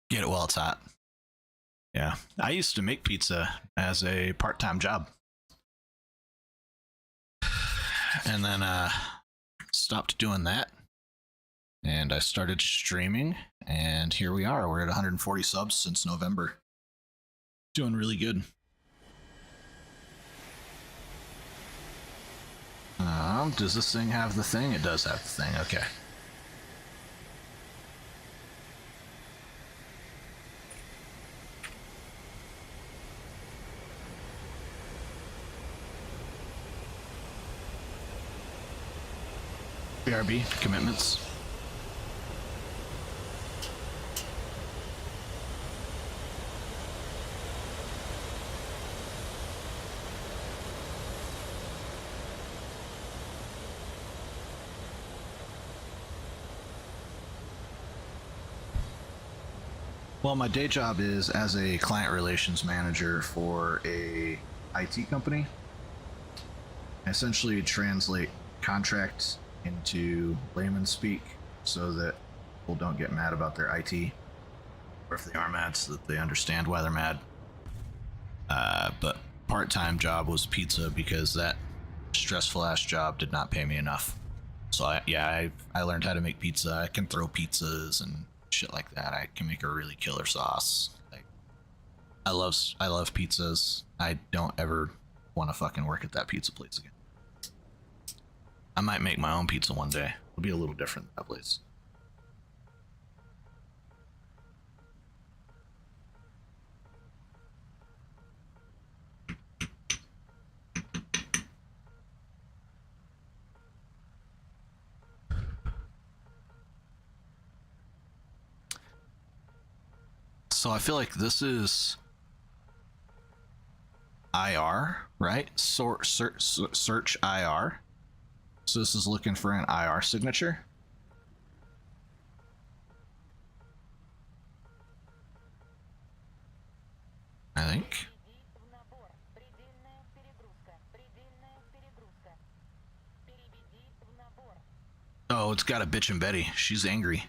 Get it while it's hot. Yeah, I used to make pizza as a part-time job. And then stopped doing that. And I started streaming, and here we are. We're at 140 subs since November. Doing really good. ground? Does this thing have the thing? It does have the thing, okay. BRB, commitments. Well, my day job is as a client relations manager for a IT company. I essentially translate contracts into layman speak so that people don't get mad about their IT, or if they are mad, so that they understand why they're mad. But part-time job was pizza because that stressful ass job did not pay me enough. So I learned how to make pizza. I can throw pizzas and shit like that. I can make a really killer sauce. Like, I love pizzas. I don't ever want to fucking work at that pizza place again. I might make my own pizza one day. It'll be a little different than that place. So I feel like this is IR, right? Search IR. So this is looking for an IR signature. I think. Oh, it's got a bitch and Betty. She's angry.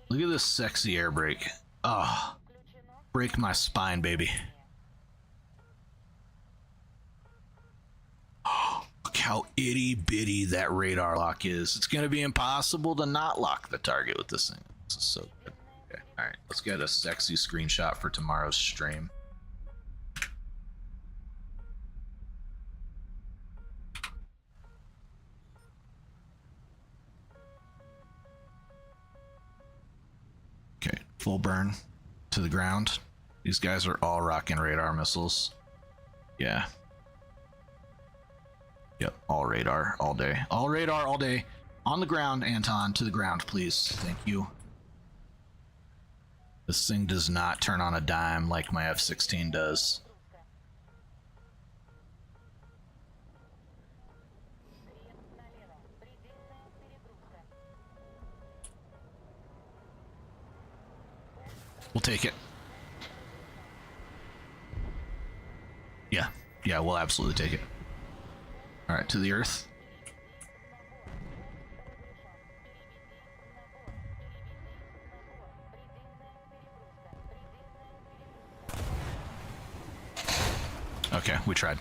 Look at this sexy air brake. Oh, break my spine, baby. Oh, look how itty bitty that radar lock is. It's gonna be impossible to not lock the target with this thing. This is so good. Okay, all right, let's get a sexy screenshot for tomorrow's stream. Okay, full burn to the ground. These guys are all rocking radar missiles. Yeah. Yep, all radar, all day. All radar, all day. On the ground, Anton, to the ground, please. Thank you. This thing does not turn on a dime like my F-16 does. We'll take it. Yeah, we'll absolutely take it. All right, to the earth. Okay, we tried.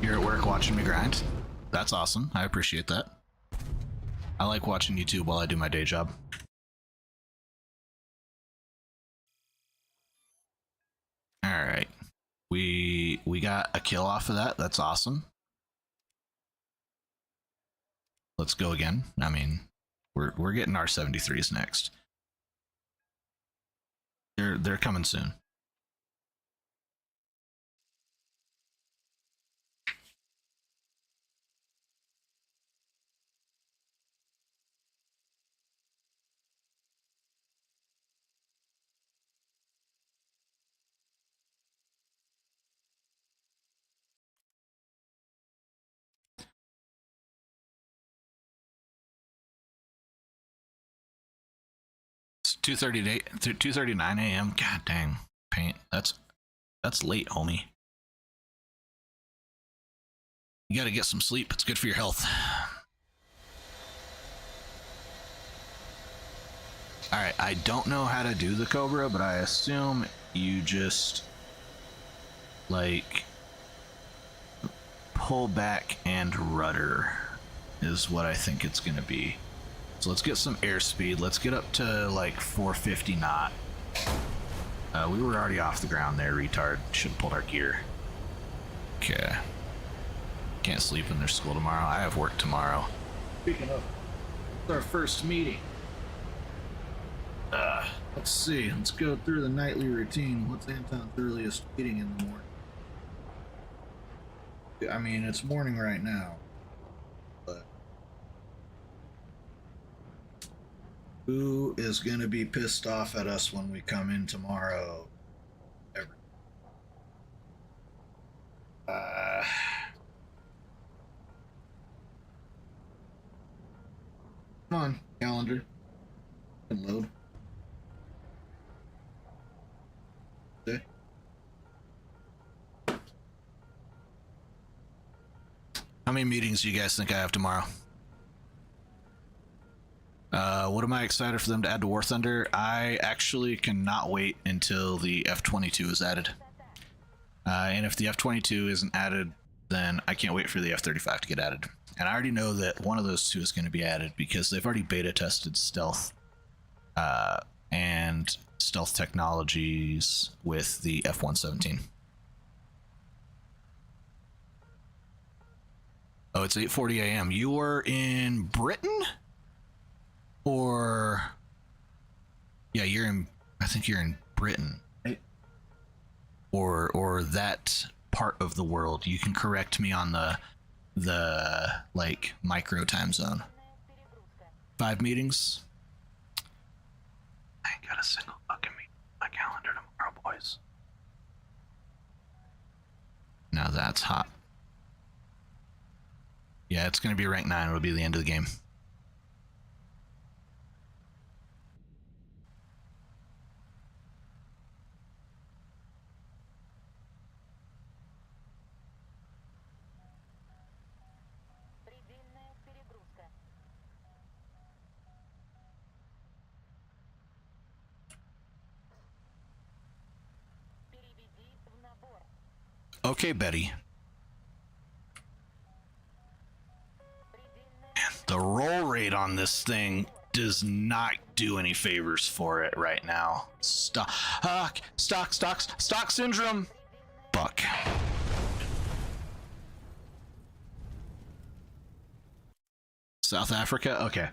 You're at work watching me grind? That's awesome. I appreciate that. I like watching YouTube while I do my day job. All right, we got a kill off of that. That's awesome. Let's go again. I mean, we're getting our 73s next. They're coming soon. It's 2:39 a.m. God dang, paint. That's late, homie. You gotta get some sleep. It's good for your health. All right, I don't know how to do the Cobra, but I assume you just like pull back and rudder is what I think it's gonna be. So let's get some airspeed. Let's get up to like 450 knot. We were already off the ground there, retard. Should have pulled our gear. Okay. can't sleep in their school tomorrow. I have work tomorrow. Speaking of, it's our first meeting. Let's see. Let's go through the nightly routine. What's Anton's earliest meeting in the morning? I mean, it's morning right now, but who is gonna be pissed off at us when we come in tomorrow? Come on, calendar. And load. Okay. How many meetings do you guys think I have tomorrow? What am I excited for them to add to War Thunder? I actually cannot wait until the F-22 is added. And if the F-22 isn't added, then I can't wait for the F-35 to get added. And I already know that one of those two is going to be added because they've already beta tested stealth and stealth technologies with the F-117. Oh, it's 8:40 a.m. You were in Britain? Or... Yeah, you're in... I think you're in Britain. Right? Or that part of the world. You can correct me on the like micro time zone. 5 meetings. I ain't got a single fucking meeting on my calendar tomorrow, boys. Now that's hot. Yeah, it's gonna be rank 9. It'll be the end of the game. Okay, Betty. The roll rate on this thing does not do any favors for it right now. Stock syndrome. Fuck. South Africa? Okay.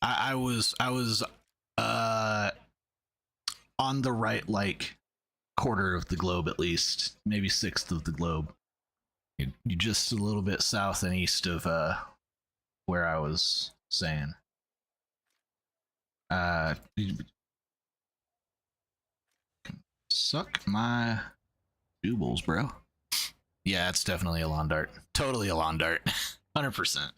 I was on the right, like, quarter of the globe at least, maybe sixth of the globe. You're just a little bit south and east of where I was saying. Suck my jubals, bro. Yeah, it's definitely a lawn dart. Totally a lawn dart. 100%.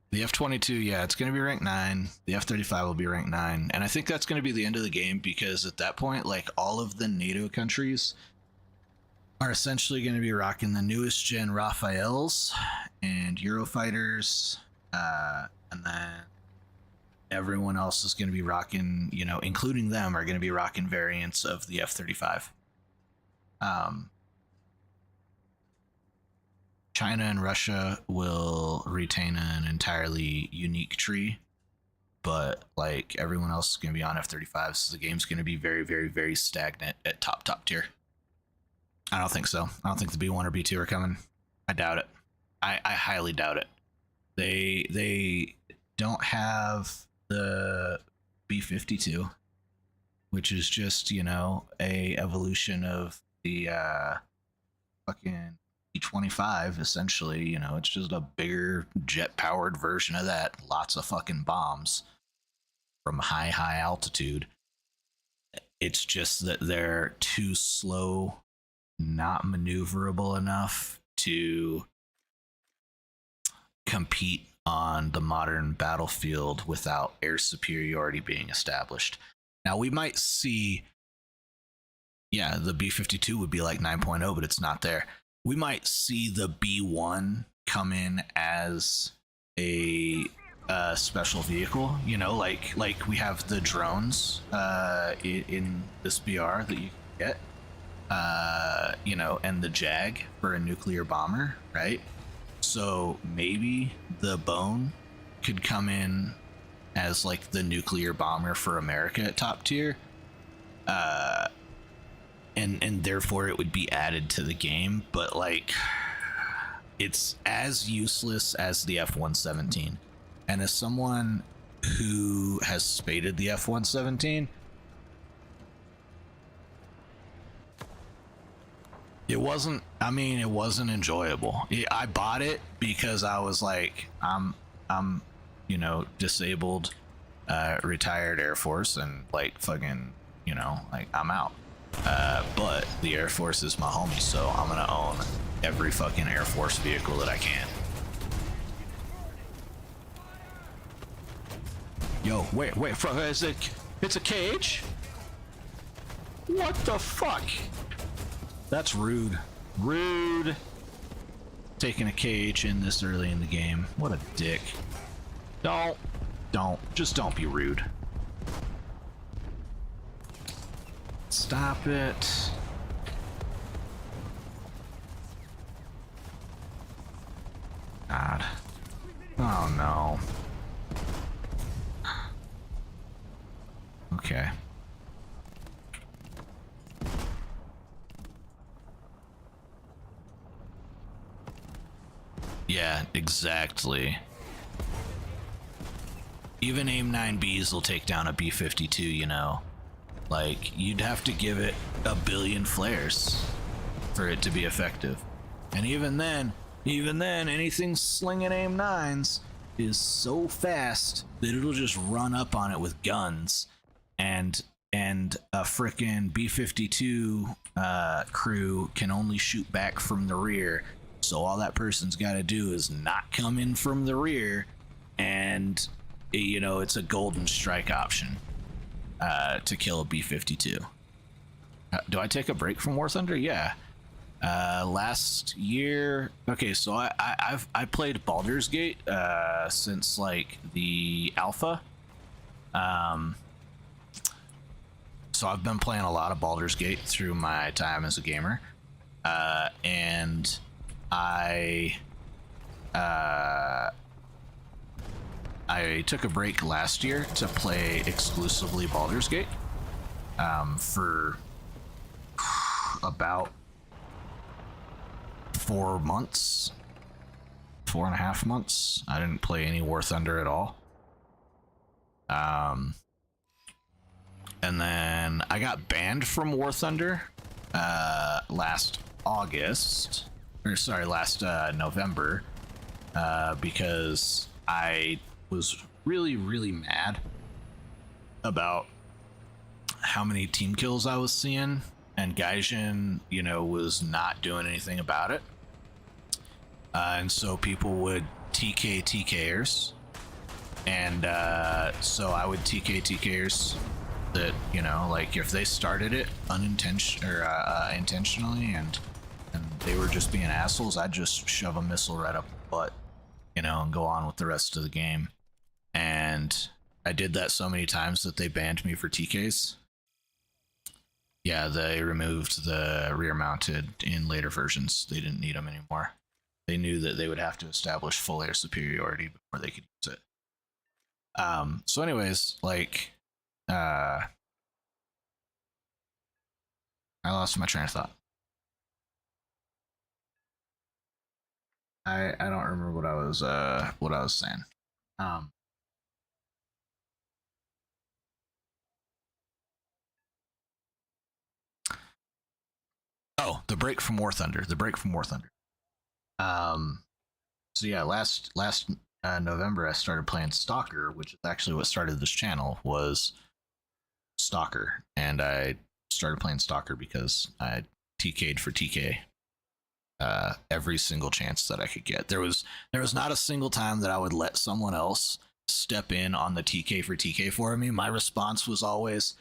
The F-22, yeah, it's going to be rank 9. The F-35 will be rank 9. And I think that's going to be the end of the game because at that point, like, all of the NATO countries are essentially going to be rocking the newest gen Rafaels and Eurofighters. And then everyone else is going to be rocking, you know, including them, are going to be rocking variants of the F-35. China and Russia will retain an entirely unique tree, but like everyone else is going to be on F-35, so the game's going to be very, very, very stagnant at top tier. I don't think so. I don't think the B1 or B2 are coming. I doubt it. I highly doubt it. They don't have the B-52, which is just, you know, a evolution of the fucking B-25, essentially. You know, it's just a bigger jet-powered version of that. Lots of fucking bombs from high altitude. It's just that they're too slow, not maneuverable enough to compete on the modern battlefield without air superiority being established. Now, we might see, yeah, the B-52 would be like 9.0, but it's not there. We might see the B-1 come in as a special vehicle, you know, like we have the drones in this BR that you can get, you know, and the Jag for a nuclear bomber, right? So maybe the Bone could come in as like the nuclear bomber for America at top tier. And therefore it would be added to the game, but like it's as useless as the F-117. And as someone who has spaded the F-117, it wasn't enjoyable. I bought it because I was like, I'm disabled, retired Air Force, and like fucking, like I'm out. But the Air Force is my homie, so I'm gonna own every fucking Air Force vehicle that I can. Yo, wait, it's a cage? What the fuck? That's rude. Rude. Taking a cage in this early in the game. What a dick. Just don't be rude. Stop it. God. Oh no. Okay. Yeah, exactly. Even AIM-9Bs will take down a B-52, you know. Like, you'd have to give it a billion flares for it to be effective. And even then, anything slinging AIM-9s is so fast that it'll just run up on it with guns. And a frickin' B-52 crew can only shoot back from the rear. So all that person's got to do is not come in from the rear, and it's a golden strike option to kill a B-52. Do I take a break from War Thunder? Yeah. Last year, okay, so I played Baldur's Gate since like the alpha. So I've been playing a lot of Baldur's Gate through my time as a gamer, and I took a break last year to play exclusively Baldur's Gate for about 4 months, 4.5 months. I didn't play any War Thunder at all. And then I got banned from War Thunder last November, because I was really, really mad about how many team kills I was seeing, and Gaijin, was not doing anything about it. And so people would TK TKers, and so I would TK TKers that, like if they started it intentionally and they were just being assholes, I'd just shove a missile right up the butt, and go on with the rest of the game. And I did that so many times that they banned me for TKs. Yeah, they removed the rear mounted in later versions. They didn't need them anymore. They knew that they would have to establish full air superiority before they could use it. So anyways, like, I lost my train of thought. I don't remember what I was saying. Oh, the break from War Thunder. So yeah, last November I started playing Stalker, which is actually what started this channel, was Stalker. And I started playing Stalker because I TK'd for TK every single chance that I could get. There was not a single time that I would let someone else step in on the TK for TK for me. My response was always,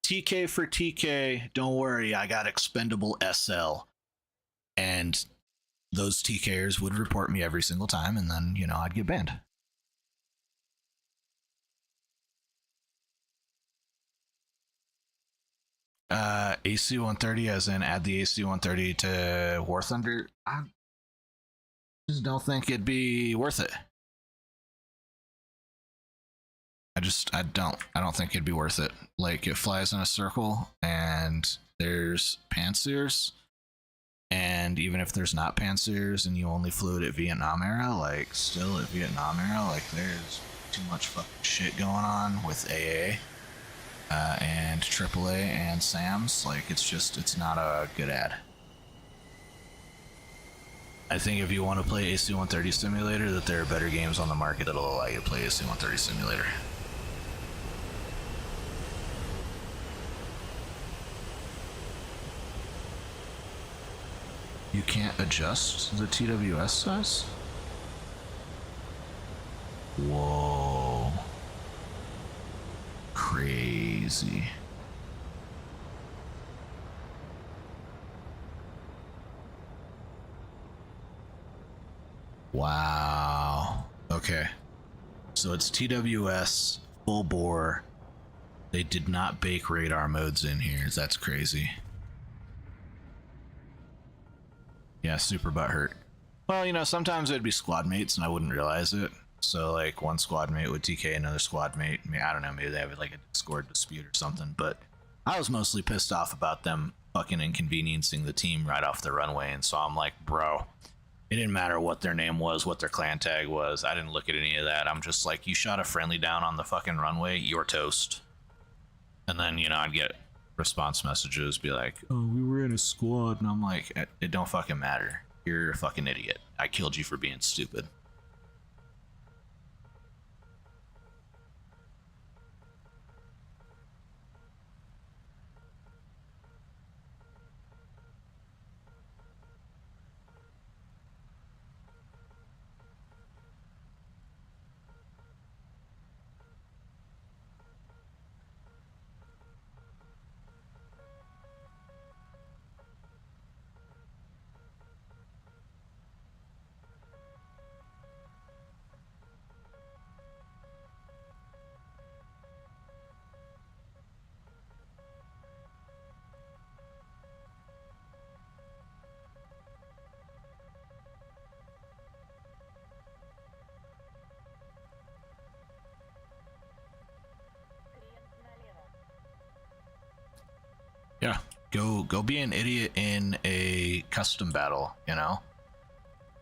TK for TK, don't worry, I got expendable SL. And those TKers would report me every single time, and then, I'd get banned. AC-130, as in add the AC-130 to War Thunder? I just don't think it'd be worth it. I don't think it'd be worth it. Like, it flies in a circle and there's pansiers, and even if there's not pansiers and you only flew it at Vietnam era, like, still at Vietnam era, like, there's too much fucking shit going on with AA and AAA and SAMs. Like, it's not a good ad. I think if you want to play AC-130 Simulator, that there are better games on the market that'll allow you to play AC-130 Simulator. You can't adjust the TWS size? Whoa. Crazy. Wow. Okay. So it's TWS, full bore. They did not bake radar modes in here. That's crazy. Yeah, super butthurt. Well, you know, sometimes it'd be squad mates and I wouldn't realize it. So, like, one squad mate would TK another squad mate. I mean, I don't know, maybe they have like a Discord dispute or something, but I was mostly pissed off about them fucking inconveniencing the team right off the runway. And so I'm like, bro, it didn't matter what their name was, what their clan tag was. I didn't look at any of that. I'm just like, you shot a friendly down on the fucking runway, you're toast. And then, you know, I'd get response messages be like, oh, we were in a squad. And I'm like, it don't fucking matter. You're a fucking idiot. I killed you for being stupid. Yeah, go be an idiot in a custom battle, you know?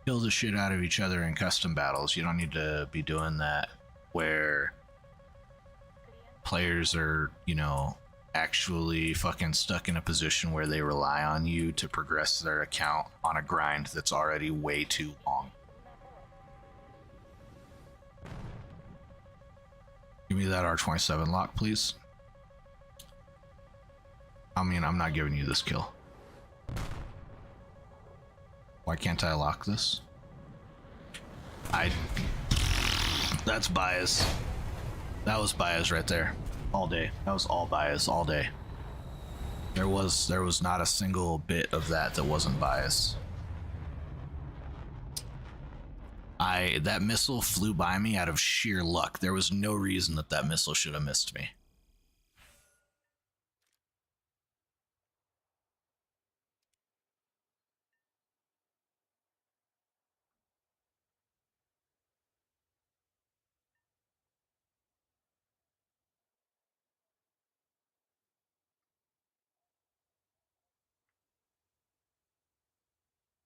Kill the shit out of each other in custom battles. You don't need to be doing that where players are, you know, actually fucking stuck in a position where they rely on you to progress their account on a grind that's already way too long. Give me that R27 lock, please. I mean, I'm not giving you this kill. Why can't I lock this? That's bias. That was bias right there. All day. That was all bias all day. There was not a single bit of that wasn't bias. That missile flew by me out of sheer luck. There was no reason that missile should have missed me.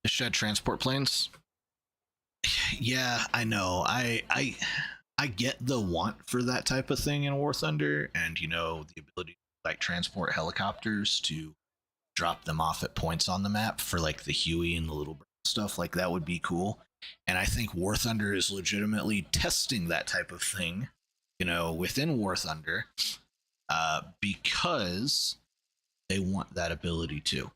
The shed transport planes. Yeah, I know. I get the want for that type of thing in War Thunder, and you know, the ability to like transport helicopters to drop them off at points on the map for like the Huey and the little bird stuff, like that would be cool. And I think War Thunder is legitimately testing that type of thing, you know, within War Thunder, because they want that ability too.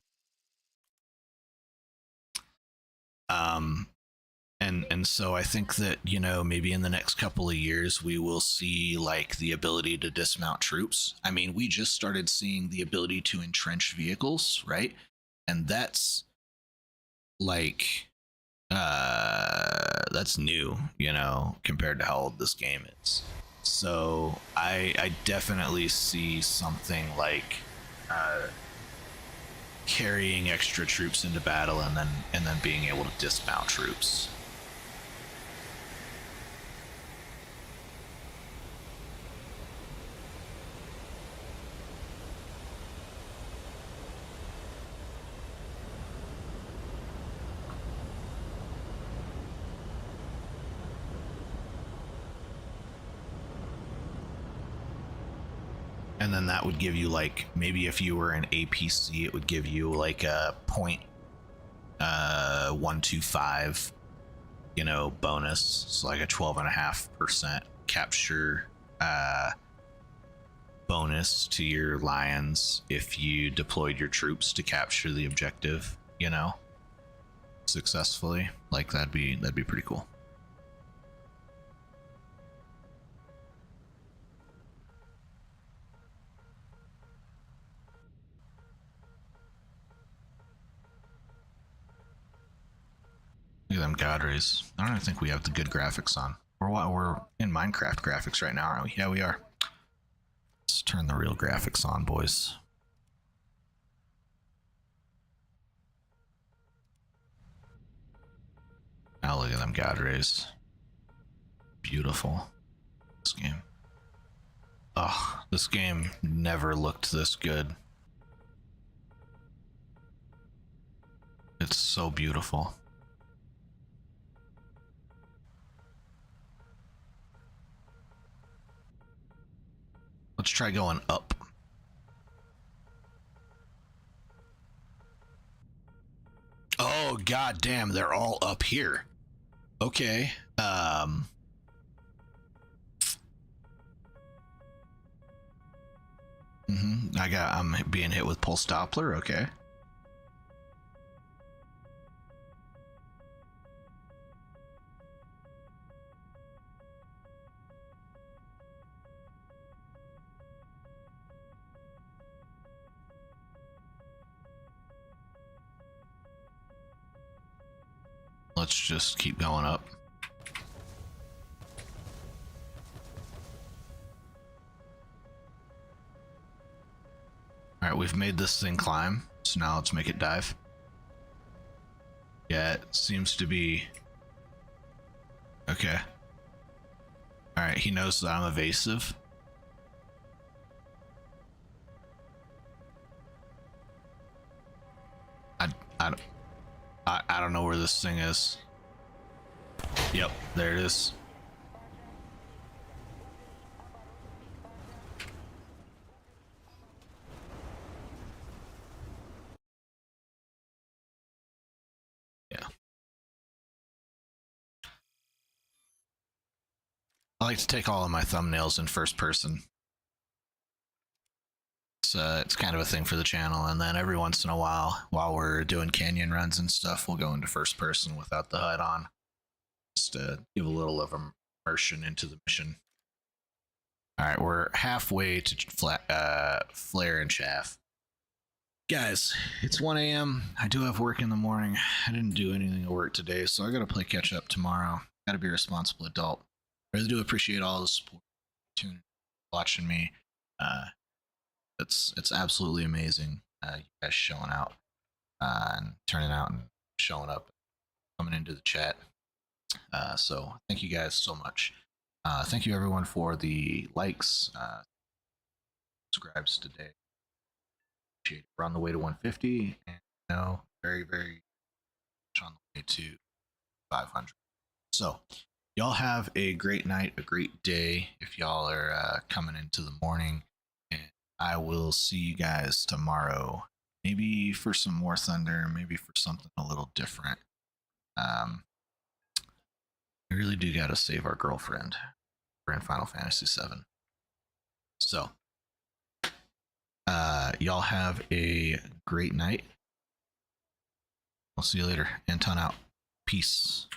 And so I think that, you know, maybe in the next couple of years we will see like the ability to dismount troops. I mean, we just started seeing the ability to entrench vehicles, right? And that's like that's new, you know, compared to how old this game is. So I definitely see something like carrying extra troops into battle and then being able to dismount troops. And then that would give you like, maybe if you were an APC, it would give you like a point 125, bonus. So like a 12.5% capture bonus to your Lions if you deployed your troops to capture the objective, successfully. Like that'd be pretty cool. Look at them God rays. I don't even think we have the good graphics on. We're in Minecraft graphics right now, aren't we? Yeah, we are. Let's turn the real graphics on, boys. Now look at them God rays. Beautiful. This game. Oh, this game never looked this good. It's so beautiful. Let's try going up. Oh, god damn, they're all up here. Okay. I'm being hit with pulse Doppler, okay. Let's just keep going up. Alright, we've made this thing climb, so now let's make it dive. Yeah, it seems to be... Okay. Alright, he knows that I'm evasive. I don't know where this thing is. Yep, there it is. Yeah. I like to take all of my thumbnails in first person. It's kind of a thing for the channel, and then every once in a while we're doing canyon runs and stuff, we'll go into first person without the HUD on, just to give a little of immersion into the mission. All right, we're halfway to flare and chaff. Guys, it's 1 a.m. I do have work in the morning. I didn't do anything at work today, so I gotta play catch up tomorrow. Gotta be a responsible adult. I really do appreciate all the support, tuning, watching me. It's absolutely amazing. You guys showing out and turning out and showing up, coming into the chat. So thank you guys so much. Thank you everyone for the likes, subscribes today. Appreciate it. We're on the way to 150, and very, very much on the way to 500. So y'all have a great night, a great day if y'all are coming into the morning. I will see you guys tomorrow. Maybe for some more Thunder, maybe for something a little different. I really do gotta save our girlfriend. We're in Final Fantasy VII. So, y'all have a great night. I'll see you later. Anton out. Peace.